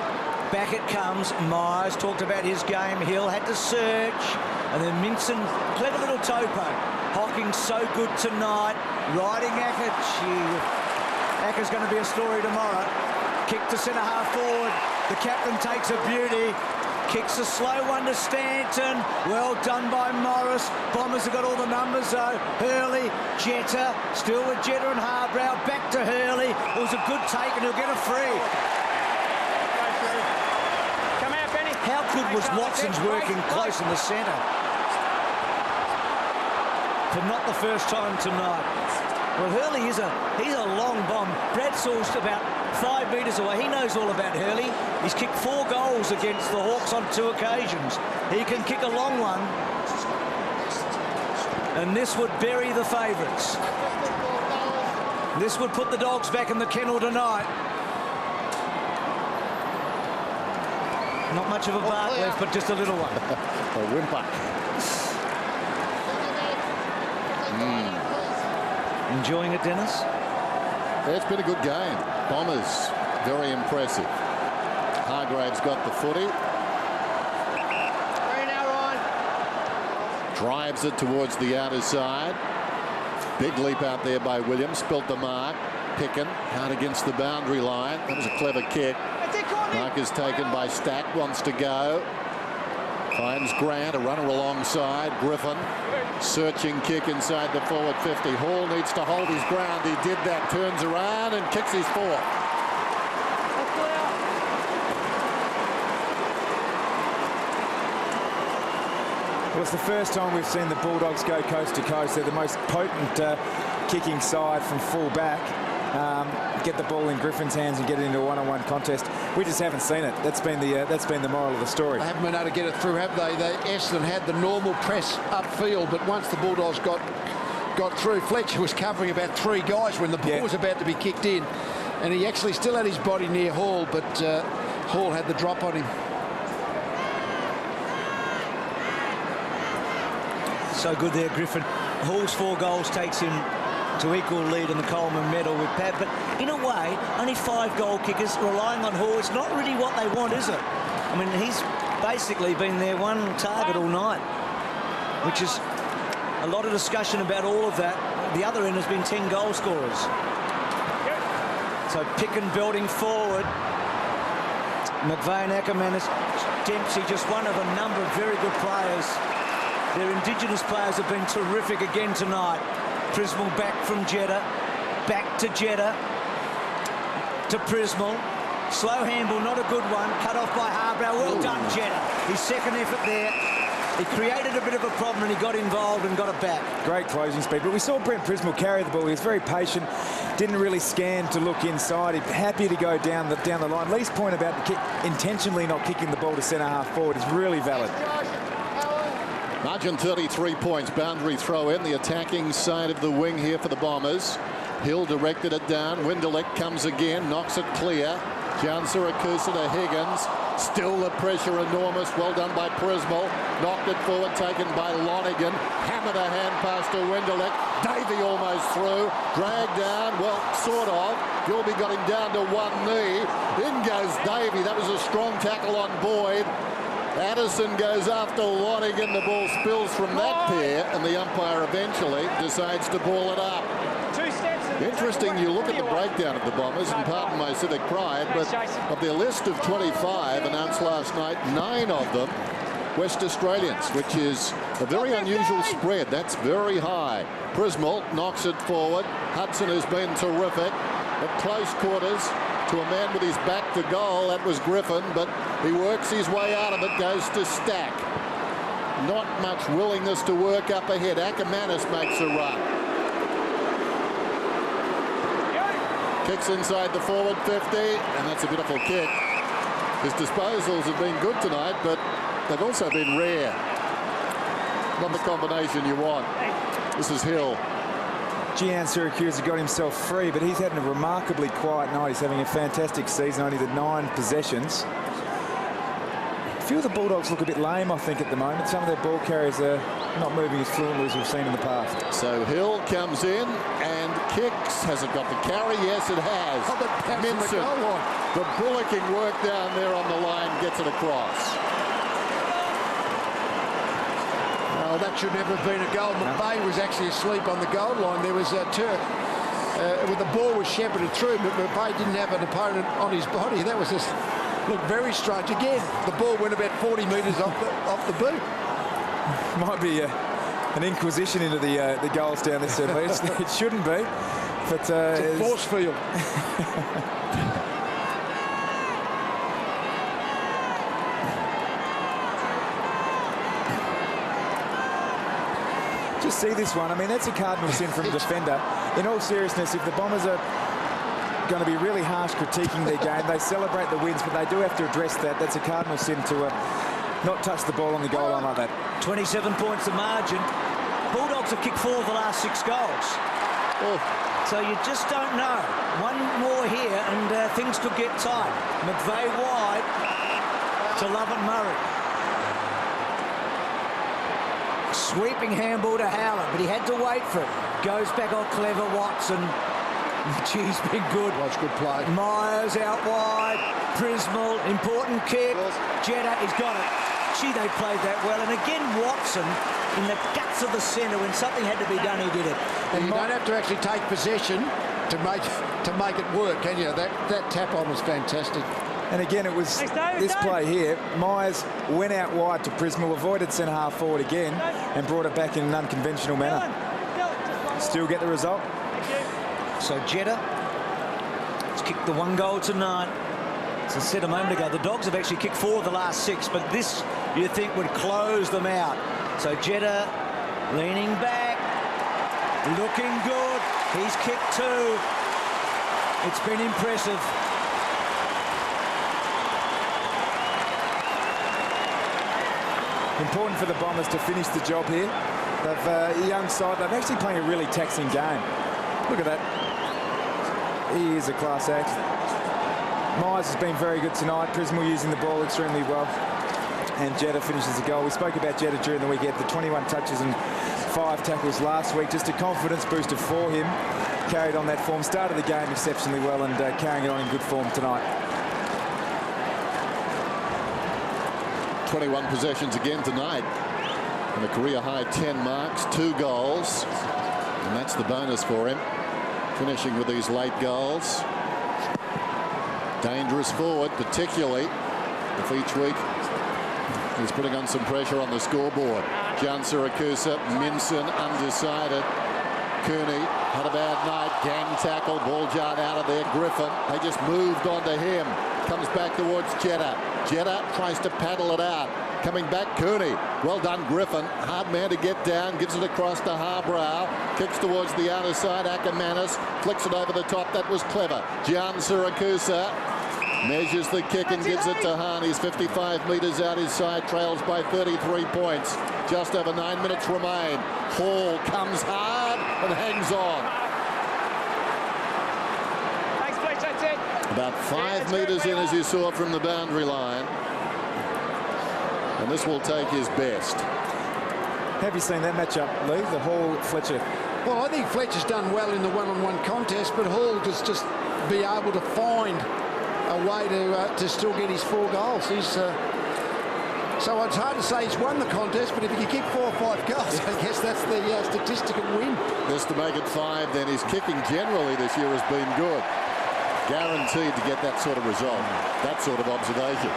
Back it comes. Myers talked about his game. Hill had to search. And then Minson, clever little topo. Hocking so good tonight. Riding Acker. Gee, Acker's going to be a story tomorrow. Kick to centre half forward. The captain takes a beauty. Kicks a slow one to Stanton. Well done by Morris. Bombers have got all the numbers though. Hurley, Jetta, still with Jetta and Harbrow. Back to Hurley. It was a good take and he'll get a free. Come out, Benny. How good was Watson's working close in the centre? For not the first time tonight. Well, Hurley he's a long bomb. Bradsall's about 5 metres away. He knows all about Hurley. He's kicked 4 goals against the Hawks on 2 occasions. He can kick a long one. And this would bury the favourites. This would put the Dogs back in the kennel tonight. Not much of a bark left, but just a little one. A whimper. Enjoying it, Dennis? Yeah, it's been a good game. Bombers, very impressive. Hargraves got the footy. Now, Ryan. Drives it towards the outer side. Big leap out there by Williams. Spilt the mark. Picken out against the boundary line. That was a clever kick. Mark is taken by Stack. Wants to go. Finds Grant, a runner alongside. Griffin. Searching kick inside the forward 50. Hall needs to hold his ground. He did that. Turns around and kicks his fourth. Well, it's the first time we've seen the Bulldogs go coast to coast. They're the most potent kicking side from full back. Get the ball in Griffin's hands and get it into a one-on-one contest. We just haven't seen it. That's been the moral of the story. They haven't been able to get it through, have they? Essendon had the normal press upfield, but once the Bulldogs got through, Fletcher was covering about 3 guys when the ball was about to be kicked in, and he actually still had his body near Hall, but Hall had the drop on him. So good there, Griffin. Hall's 4 goals takes him to equal lead in the Coleman medal with Pat, but in a way, only 5 goal kickers relying on Hall. It's not really what they want, is it? I mean, he's basically been their one target all night, which is a lot of discussion about all of that. The other end has been 10 goal scorers. So Picken building forward. McVeigh and Ackermanis. Dempsey just one of a number of very good players. Their Indigenous players have been terrific again tonight. Prismal back from Jeddah, back to Jeddah, to Prismal. Slow handball, not a good one. Cut off by Harbrow. Well done, Jeddah. His second effort there. He created a bit of a problem and he got involved and got it back. Great closing speed. But we saw Brent Prismal carry the ball. He was very patient, didn't really scan to look inside. He's happy to go down the line. Lee's point about the kick, intentionally not kicking the ball to centre half forward is really valid. Margin 33 points. Boundary throw in the attacking side of the wing here for the Bombers. Hill directed it down. Windelek comes again, knocks it clear. John Siracusa to Higgins. Still the pressure enormous. Well done by Prismal. Knocked it forward, taken by Lonigan. Hammered a hand pass to Windelek. Davey almost through. Dragged down. Well, sort of. Gilby got him down to one knee. In goes Davey. That was a strong tackle on Boyd. Addison goes after Lonigan. The ball spills from that pair, and the umpire eventually decides to ball it up. Interesting, you look at the breakdown of the Bombers, and pardon my civic pride, but of their list of 25 announced last night, 9 of them West Australians, which is a very unusual spread. That's very high. Prismal knocks it forward. Hudson has been terrific at close quarters to a man with his back to goal. That was Griffin, but he works his way out of it, goes to Stack. Not much willingness to work up ahead. Ackermanis makes a run. Kicks inside the forward 50, and that's a beautiful kick. His disposals have been good tonight, but they've also been rare. Not the combination you want. This is Hill. Gian Siracusa got himself free, but he's had a remarkably quiet night. He's having a fantastic season, only the 9 possessions. A few of the Bulldogs look a bit lame, I think, at the moment. Some of their ball carriers are not moving as fluently as we've seen in the past. So Hill comes in and kicks. Has it got the carry? Yes, it has. Minson, the bullocking work down there on the line, gets it across. Oh, that should never have been a goal. McVeigh was actually asleep on the goal line. There was a Turk. With the ball was shepherded through, but McVeigh didn't have an opponent on his body. That was just looked very strange. Again, the ball went about 40 metres off the boot. Might be an inquisition into the goals down this end. It shouldn't be, but it's a force field. Just see this one. I mean, that's a cardinal sin from a defender. In all seriousness, if the Bombers are going to be really harsh critiquing their game, they celebrate the wins, but they do have to address that. That's a cardinal sin to not touch the ball on the goal line like that. 27 points the margin. Bulldogs have kicked 4 of the last 6 goals. Oh. So you just don't know. One more here and things could get tight. McVeigh wide to Lovett Murray. Sweeping handball to Howland, but he had to wait for it. Goes back on clever Watson. Geez, been good. That's good play. Myers out wide. Prismal, important kick. Jeddah, he's got it. Gee, they played that well. And again, Watson in the guts of the centre. When something had to be done, he did it. And you don't have to actually take possession to make it work, can you? That tap on was fantastic. And again, it was this play here. Myers went out wide to Prismal, avoided centre half forward again, and brought it back in an unconventional manner. Still get the result. So Jetta has kicked the 1 goal tonight. As I said a moment ago, the Dogs have actually kicked 4 of the last 6, but this, you think, would close them out. So Jetta leaning back, looking good. He's kicked 2. It's been impressive. Important for the Bombers to finish the job here. They've a young side. They're actually playing a really taxing game. Look at that. He is a class act. Myers has been very good tonight. Prismal using the ball extremely well. And Jetta finishes the goal. We spoke about Jetta during the week. He had the 21 touches and 5 tackles last week. Just a confidence booster for him. Carried on that form. Started the game exceptionally well and carrying it on in good form tonight. 21 possessions again tonight. And a career-high 10 marks, 2 goals. And that's the bonus for him. Finishing with these late goals. Dangerous forward, particularly if each week he's putting on some pressure on the scoreboard. John Siracusa, Minson undecided. Cooney had a bad night. Gang tackle, ball jarred out of there. Griffin, they just moved onto him. Comes back towards Jetta. Jetta tries to paddle it out. Coming back, Cooney. Well done, Griffin. Hard man to get down. Gives it across to Harbrow. Kicks towards the outer side. Ackermanis flicks it over the top. That was clever. Gian Siracusa measures the kick and gives it to Hahn. He's 55 metres out his side. Trails by 33 points. Just over 9 minutes remain. Hall comes hard and hangs on. Thanks, Fletch, that's it. About 5 metres in, as you saw from the boundary line. And this will take his best. Have you seen that matchup, Lee? The Hall-Fletcher. Well, I think Fletcher's done well in the one-on-one contest, but Hall just be able to find a way to still get his 4 goals. He's so it's hard to say he's won the contest, but if he can kick 4 or 5 goals, I guess that's the statistical win. Just to make it 5, then his kicking generally this year has been good. Guaranteed to get that sort of result, that sort of observation.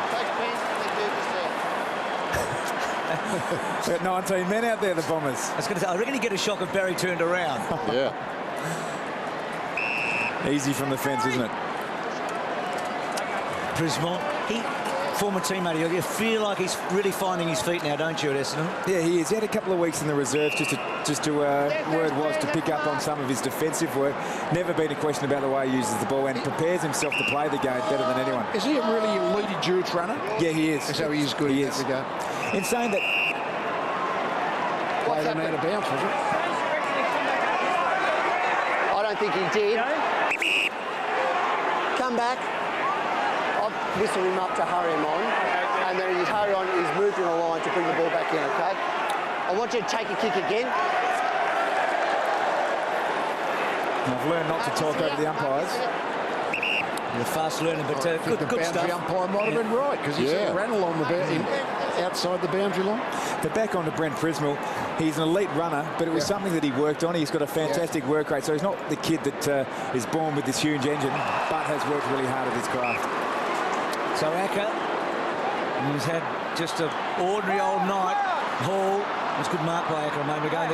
Got 19 men out there, the Bombers. I was going to say, I reckon he'd get a shock if Barry turned around. Yeah. Easy from the fence, isn't it? Prismont, former teammate, you feel like he's really finding his feet now, don't you, at Essendon? Yeah, he is. He had a couple of weeks in the reserves just to word was to pick up on some of his defensive work. Never been a question about the way he uses the ball and prepares himself to play the game better than anyone. Is he a really elite endurance runner? Yeah, he is. So he is good. He is. In saying that, played him out of bounds, was it? I don't think he did. Come back. I'll whistle him up to hurry him on. And then he's hurry on, he's moved in a line to bring the ball back in, okay? I want you to take a kick again. I've learned not to talk over the umpires. You're fast learning, but good stuff. The umpire might have been right, because he ran along outside the boundary line. But back on to Brent Prismal, he's an elite runner, but it was something that he worked on. He's got a fantastic work rate, so he's not the kid that is born with this huge engine, but has worked really hard at his craft. So Acker, he's had just an ordinary old night. Hall, it was good mark by Acker a moment ago.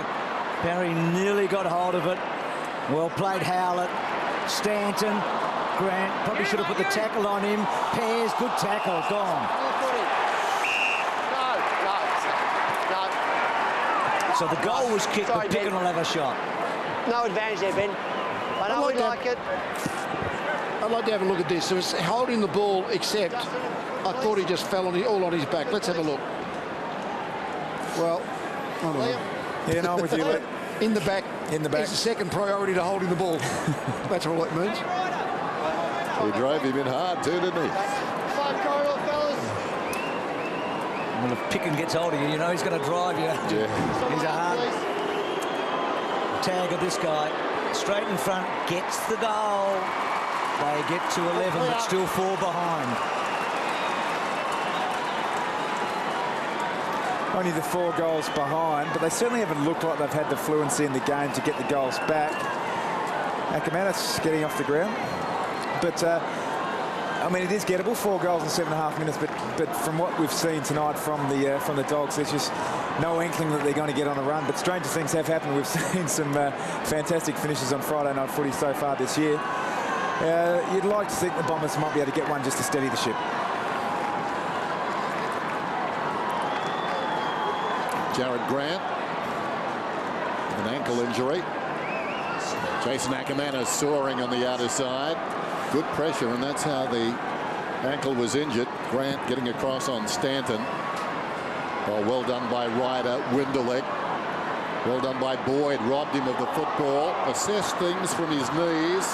Barry nearly got hold of it. Well played, Howlett. Stanton, Grant, probably should have put the tackle on him. Pears, good tackle, gone. So the goal was kicked, but Picken will have a shot. No advantage there, Ben. I know we like it. I'd like to have a look at this. So it's holding the ball, except I thought he just fell all on his back. Let's have a look. Well, I don't know. Yeah, no, I'm with you, Luke. In the back. In the back. It's the second priority to holding the ball. That's all it means. He drove him in hard too, didn't he? 5 corridor, fellas. Well, if Picken gets hold of you, you know he's going to drive you. Yeah. He's a hard tag of this guy. Straight in front, gets the goal. They get to 11, but still 4 behind. only the 4 goals behind, but they certainly haven't looked like they've had the fluency in the game to get the goals back. Ackermanis getting off the ground. But, I mean, it is gettable, 4 goals in 7.5 minutes, but from what we've seen tonight from the Dogs, there's just no inkling that they're going to get on a run. But stranger things have happened. We've seen some fantastic finishes on Friday night footy so far this year. You'd like to think the Bombers might be able to get one just to steady the ship. Jared Grant with an ankle injury. Jason Ackermanis soaring on the outer side. Good pressure, and that's how the ankle was injured. Grant getting across on Stanton. Oh, well done by Ryder. Winderlich. Well done by Boyd. Robbed him of the football. Assessed things from his knees.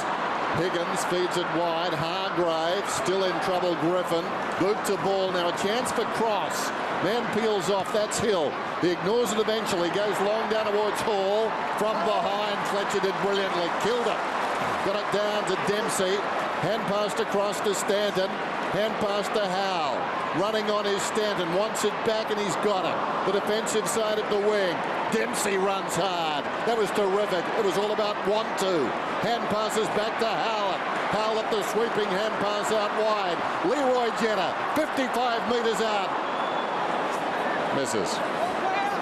Higgins feeds it wide. Hargrave still in trouble. Griffin. Boot to ball. Now a chance for cross. Man peels off. That's Hill. He ignores it eventually. Goes long down towards Hall. From behind, Fletcher did brilliantly. Killed it. Got it down to Dempsey. Hand passed across to Stanton. Hand pass to Howe. Running on is Stanton. Wants it back and he's got it. The defensive side of the wing. Dempsey runs hard. That was terrific. It was all about want to. Hand passes back to Howlett. Howlett the sweeping hand pass out wide. Leroy Jenner 55 metres out. Misses.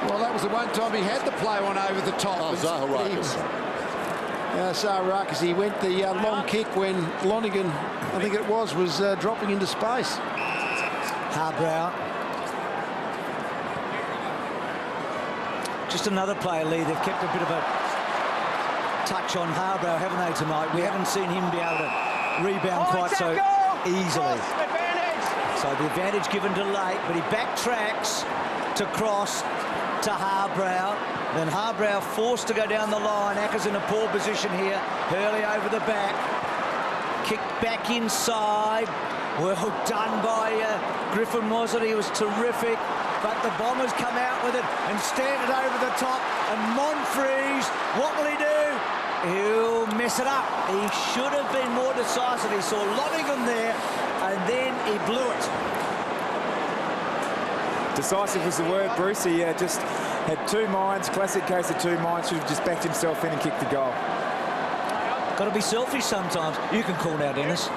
Well, that was the one time he had to play one over the top. Oh, Zaharakis. Zaharakis, he went the long kick when Lonigan, I think it was dropping into space. Harbrow. Just another player, Lee. They've kept a bit of a touch on Harbrow, haven't they, tonight? We haven't seen him be able to rebound quite so easily. So the advantage given to late, but he backtracks to cross to Harbrow. Then Harbrow forced to go down the line. Acker's in a poor position here. Hurley over the back. Kicked back inside. Well done by Griffin, was it? He was terrific. But the Bombers come out with it and stand it over the top. And Monfries, what will he do? He'll mess it up. He should have been more decisive. He saw Lonergan there, and then he blew it. Decisive was the word, Bruce. He just had 2 minds, classic case of 2 minds. Should have just backed himself in and kicked the goal. Got to be selfish sometimes. You can call now, Dennis.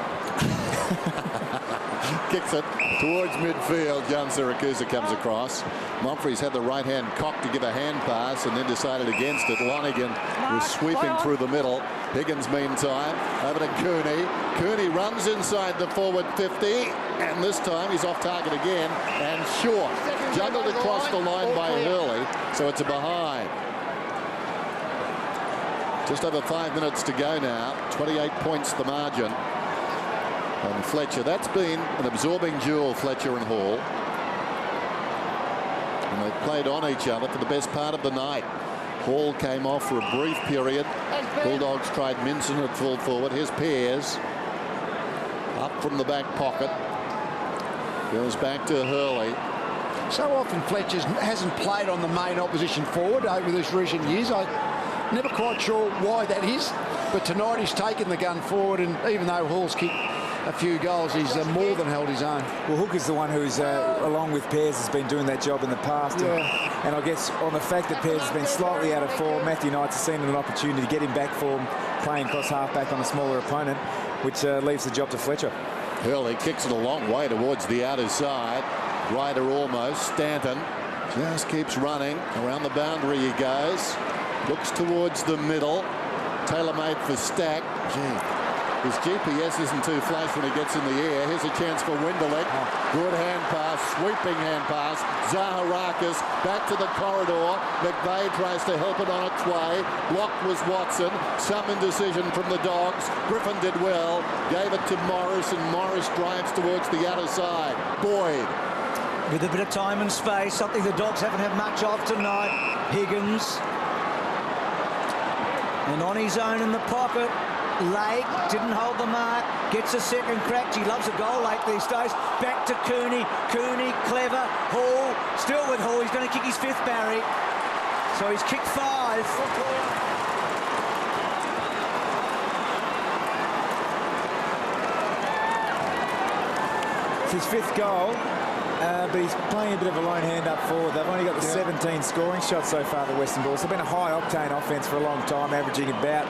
Kicks it towards midfield. John Siracusa comes across. Monfries had the right hand cocked to give a hand pass and then decided against it. Lonigan was sweeping through the middle. Higgins, meantime, over to Cooney. Cooney runs inside the forward 50, and this time he's off target again and short. Juggled across the line by Hurley, so it's a behind. Just over 5 minutes to go now. 28 points the margin. And Fletcher, that's been an absorbing duel, Fletcher and Hall. And they've played on each other for the best part of the night. Hall came off for a brief period. Bulldogs tried Minson at full forward. Here's Pears. Up from the back pocket. Goes back to Hurley. So often Fletcher hasn't played on the main opposition forward over these recent years. I'm never quite sure why that is. But tonight he's taken the gun forward, and even though Hall's kicked a few goals, he's more than held his own. Well, Hooker's the one who's, along with Pears, has been doing that job in the past. Yeah. And I guess on the fact that Pears has been slightly out of form, Matthew Knights has seen an opportunity to get him back form, playing cross half-back on a smaller opponent, which leaves the job to Fletcher. Hurley kicks it a long way towards the outer side. Ryder almost. Stanton just keeps running. Around the boundary he goes. Looks towards the middle. Tailor-made for Stack. His GPS isn't too flash when he gets in the air. Here's a chance for Winderlich. Good hand pass, sweeping hand pass. Zaharakis back to the corridor. McVeigh tries to help it on its way. Blocked was Watson. Some indecision from the Dogs. Griffin did well. Gave it to Morris, and Morris drives towards the outer side. Boyd. With a bit of time and space, something the Dogs haven't had much of tonight. Higgins. And on his own in the pocket. Lake didn't hold the mark, gets a second crack. He loves a goal late these days. Back to Cooney. Cooney, clever. Hall, still with Hall. He's going to kick his 5th, Barry. So he's kicked 5. It's his 5th goal. but he's playing a bit of a lone hand up forward. They've only got the 17 scoring shots so far, the Western Bulldogs. They've been a high-octane offence for a long time, averaging about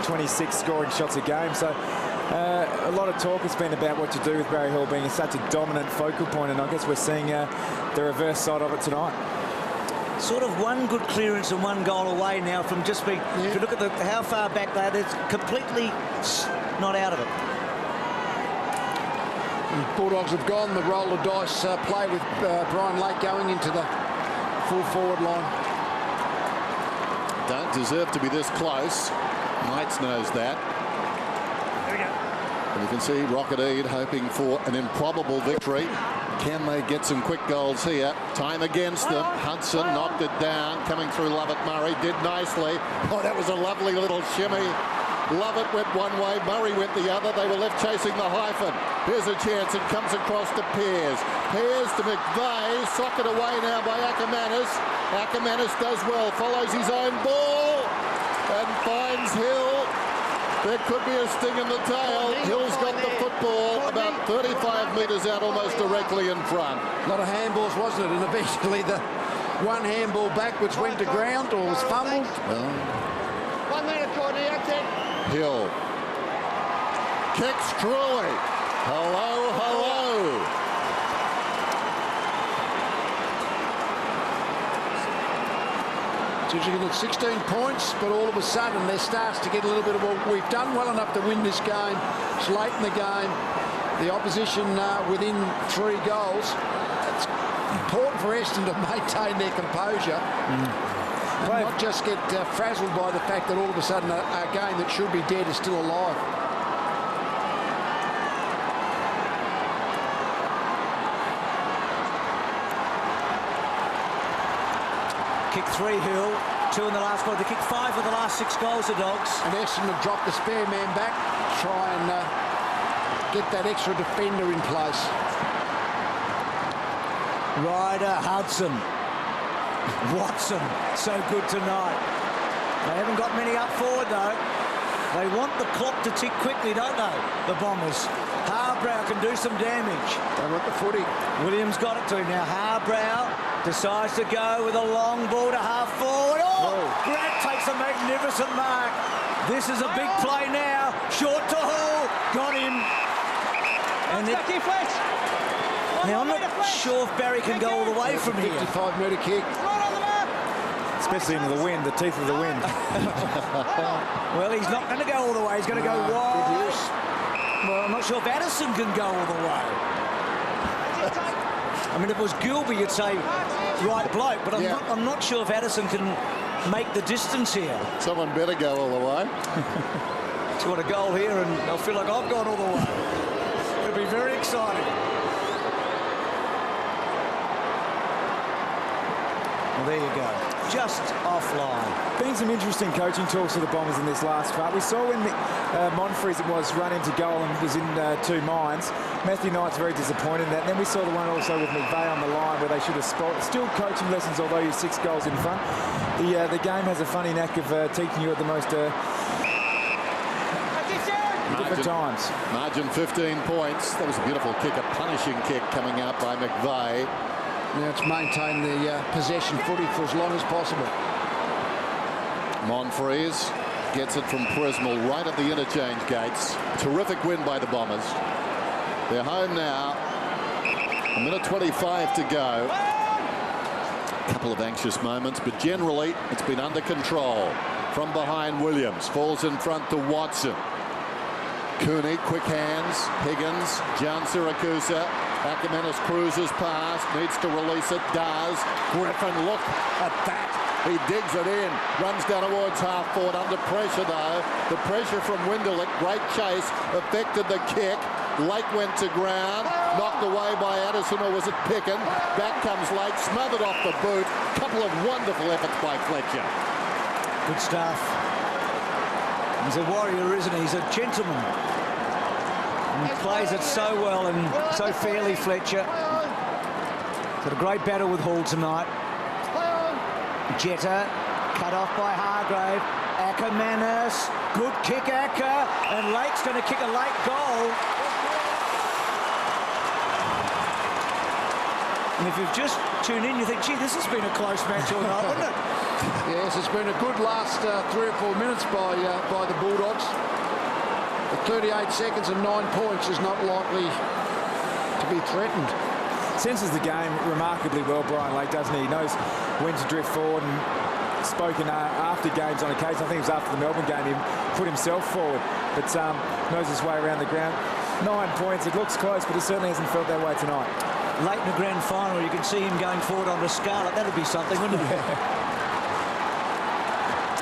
26 scoring shots a game. So a lot of talk has been about what to do with Barry Hall being such a dominant focal point, and I guess we're seeing the reverse side of it tonight. Sort of one good clearance and one goal away now from just being... If you look at how far back they are, they're completely not out of it. Bulldogs have gone the roll of dice play with Brian Lake going into the full forward line. Don't deserve to be this close. Knights knows that. There we go. And you can see Rocket Eade hoping for an improbable victory. Can they get some quick goals here? Time against them. Hudson knocked it down. Coming through Lovett Murray. Did nicely. Oh, that was a lovely little shimmy. Lovett went one way. Murray went the other. They were left chasing the hyphen. Here's a chance. It comes across to Pears. Pears to McVeigh. Socket away now by Ackermanis. Ackermanis does well. Follows his own ball. And finds Hill. There could be a sting in the tail. Hill's got the football about 35 metres out, almost directly in front. A lot of handballs, wasn't it? And eventually the one handball backwards went to ground or was fumbled. Well, 1 minute, Courtney, that's it. Hill. Kicks truly. Hello, hello. So you get 16 points, but all of a sudden there starts to get a little bit of, well, we've done well enough to win this game. It's late in the game. The opposition within 3 goals. It's important for Essendon to maintain their composure and not just get frazzled by the fact that all of a sudden a game that should be dead is still alive. Kick 3, Hill. 2 in the last quarter. They kicked 5 of the last 6 goals, the Dogs. And Essendon have dropped the spare man back, try and get that extra defender in place. Ryder, Hudson, Watson, so good tonight. They haven't got many up forward, though. They want the clock to tick quickly, don't they, the Bombers? Harbrow can do some damage. They want the footy. Williams got it to him. Now Harbrow decides to go with a long ball to half forward. Oh, Grant takes a magnificent mark. This is a big play now. Short to Hall. Got him. And now I'm not sure if Barry can go all the way from here. 55-metre kick. Especially into the wind, the teeth of the wind. Well, he's not going to go all the way. He's going to go wide. Well, I'm not sure if Addison can go all the way. I mean, if it was Gilby, you'd say right bloke, but I'm not sure if Addison can make the distance here. Someone better go all the way. Scored a goal here, and I feel like I've gone all the way. It'll be very exciting. Well, there you go. Just offline. Been some interesting coaching talks for the Bombers in this last part. We saw when Monfries run into goal and was in 2 minds. Matthew Knight's very disappointed in that. And then we saw the one also with McVeigh on the line where they should have spotted. Still coaching lessons, although you're 6 goals in front. The game has a funny knack of teaching you at the most different times. Margin 15 points. That was a beautiful kick, a punishing kick coming out by McVeigh. Now it's maintain the possession footy for as long as possible. Monfries gets it from Prismal right at the interchange gates. Terrific win by the Bombers. They're home now. 1:25 to go. A couple of anxious moments, but generally it's been under control. From behind, Williams falls in front to Watson. Cooney, quick hands. Higgins, John Siracusa. Ackermanis cruises past, needs to release it, does. Griffin, look at that. He digs it in, runs down towards half forward under pressure though. The pressure from Winderlick, great chase, affected the kick. Lake went to ground, knocked away by Addison, or was it Picken? Back comes Lake, smothered off the boot. Couple of wonderful efforts by Fletcher. Good stuff. He's a warrior, isn't he? He's a gentleman. And he plays it so well and so fairly, Fletcher. Got a great battle with Hall tonight. Jetta, cut off by Hargrave. Ackermanis, good kick, Acker. And Lake's going to kick a late goal. And if you've just tuned in, you think, gee, this has been a close match all night, wouldn't it? Yes, it's been a good last 3 or 4 minutes by the Bulldogs. At 38 seconds and 9 points is not likely to be threatened. Senses the game remarkably well, Brian Lake, doesn't he? He knows when to drift forward, and spoken after games on occasion. I think it was after the Melbourne game, he put himself forward, but knows his way around the ground. 9 points, it looks close, but it certainly hasn't felt that way tonight. Late in the grand final, you can see him going forward on the Scarlet. That'd be something, wouldn't it?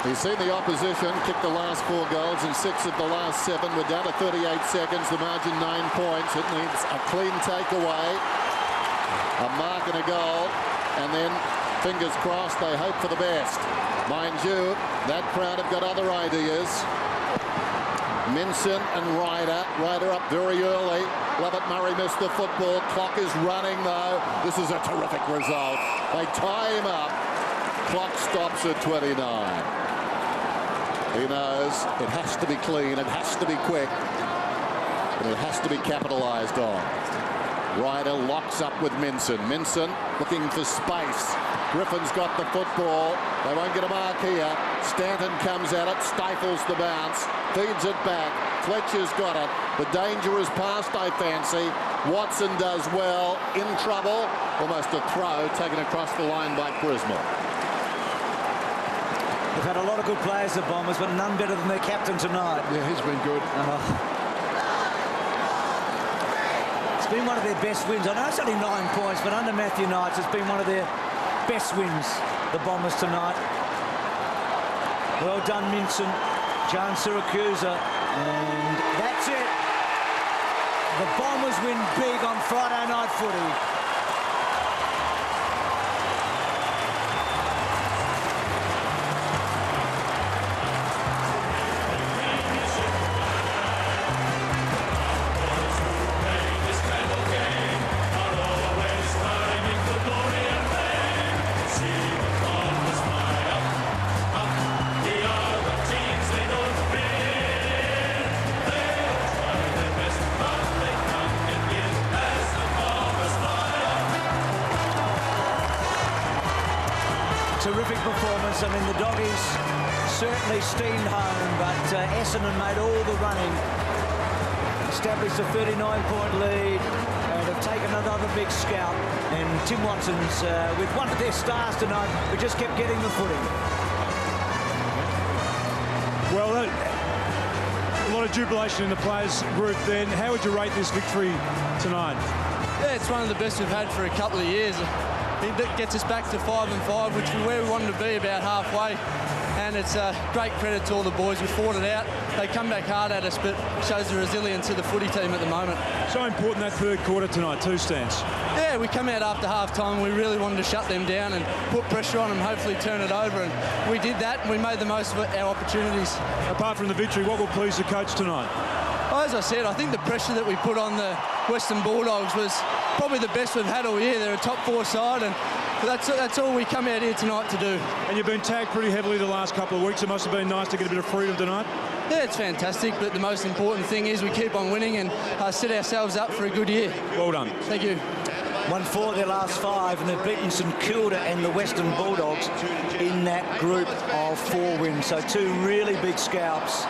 He's seen the opposition kick the last 4 goals and 6 of the last 7. We're down to 38 seconds, the margin 9 points. It needs a clean takeaway, a mark and a goal, and then fingers crossed, they hope for the best. Mind you, that crowd have got other ideas. Minson and Ryder up very early. Lovett Murray missed the football. Clock is running though. This is a terrific result. They tie him up. Clock stops at 29. He knows it has to be clean, it has to be quick, and it has to be capitalised on. Ryder locks up with Minson. Minson looking for space. Griffin's got the football. They won't get a mark here. Stanton comes at it, stifles the bounce, feeds it back. Fletcher's got it. The danger is past, I fancy. Watson does well, in trouble. Almost a throw taken across the line by Prismal. They've had a lot of good players, the Bombers, but none better than their captain tonight. Yeah, he's been good. It's been one of their best wins. I know it's only 9 points, but under Matthew Knights, it's been one of their best wins, the Bombers tonight. Well done, Minson, John Siracusa, and that's it. The Bombers win big on Friday night footy. Terrific performance. I mean, the Doggies certainly steamed home, but Essendon made all the running, established a 39-point lead, and have taken another big scalp. And Tim Watson's with one of their stars tonight, who just kept getting the footing. Well, a lot of jubilation in the players group then. How would you rate this victory tonight? Yeah, it's one of the best we've had for a couple of years. It gets us back to 5-5, which is where we wanted to be, about halfway. And it's a great credit to all the boys who fought it out. They come back hard at us, but shows the resilience of the footy team at the moment. So important that third quarter tonight, too, Stans. Yeah, we come out after half-time. We really wanted to shut them down and put pressure on them, hopefully turn it over. And we did that, and we made the most of our opportunities. Apart from the victory, what will please the coach tonight? Well, as I said, I think the pressure that we put on the Western Bulldogs was probably the best we've had all year. They're a top 4 side, and that's all we come out here tonight to do. And you've been tagged pretty heavily the last couple of weeks. It must have been nice to get a bit of freedom tonight. Yeah, it's fantastic, but the most important thing is we keep on winning and set ourselves up for a good year. Well done. Thank you. Won 4 of their last 5, and they've beaten St Kilda and the Western Bulldogs in that group of 4 wins. So 2 really big scalps.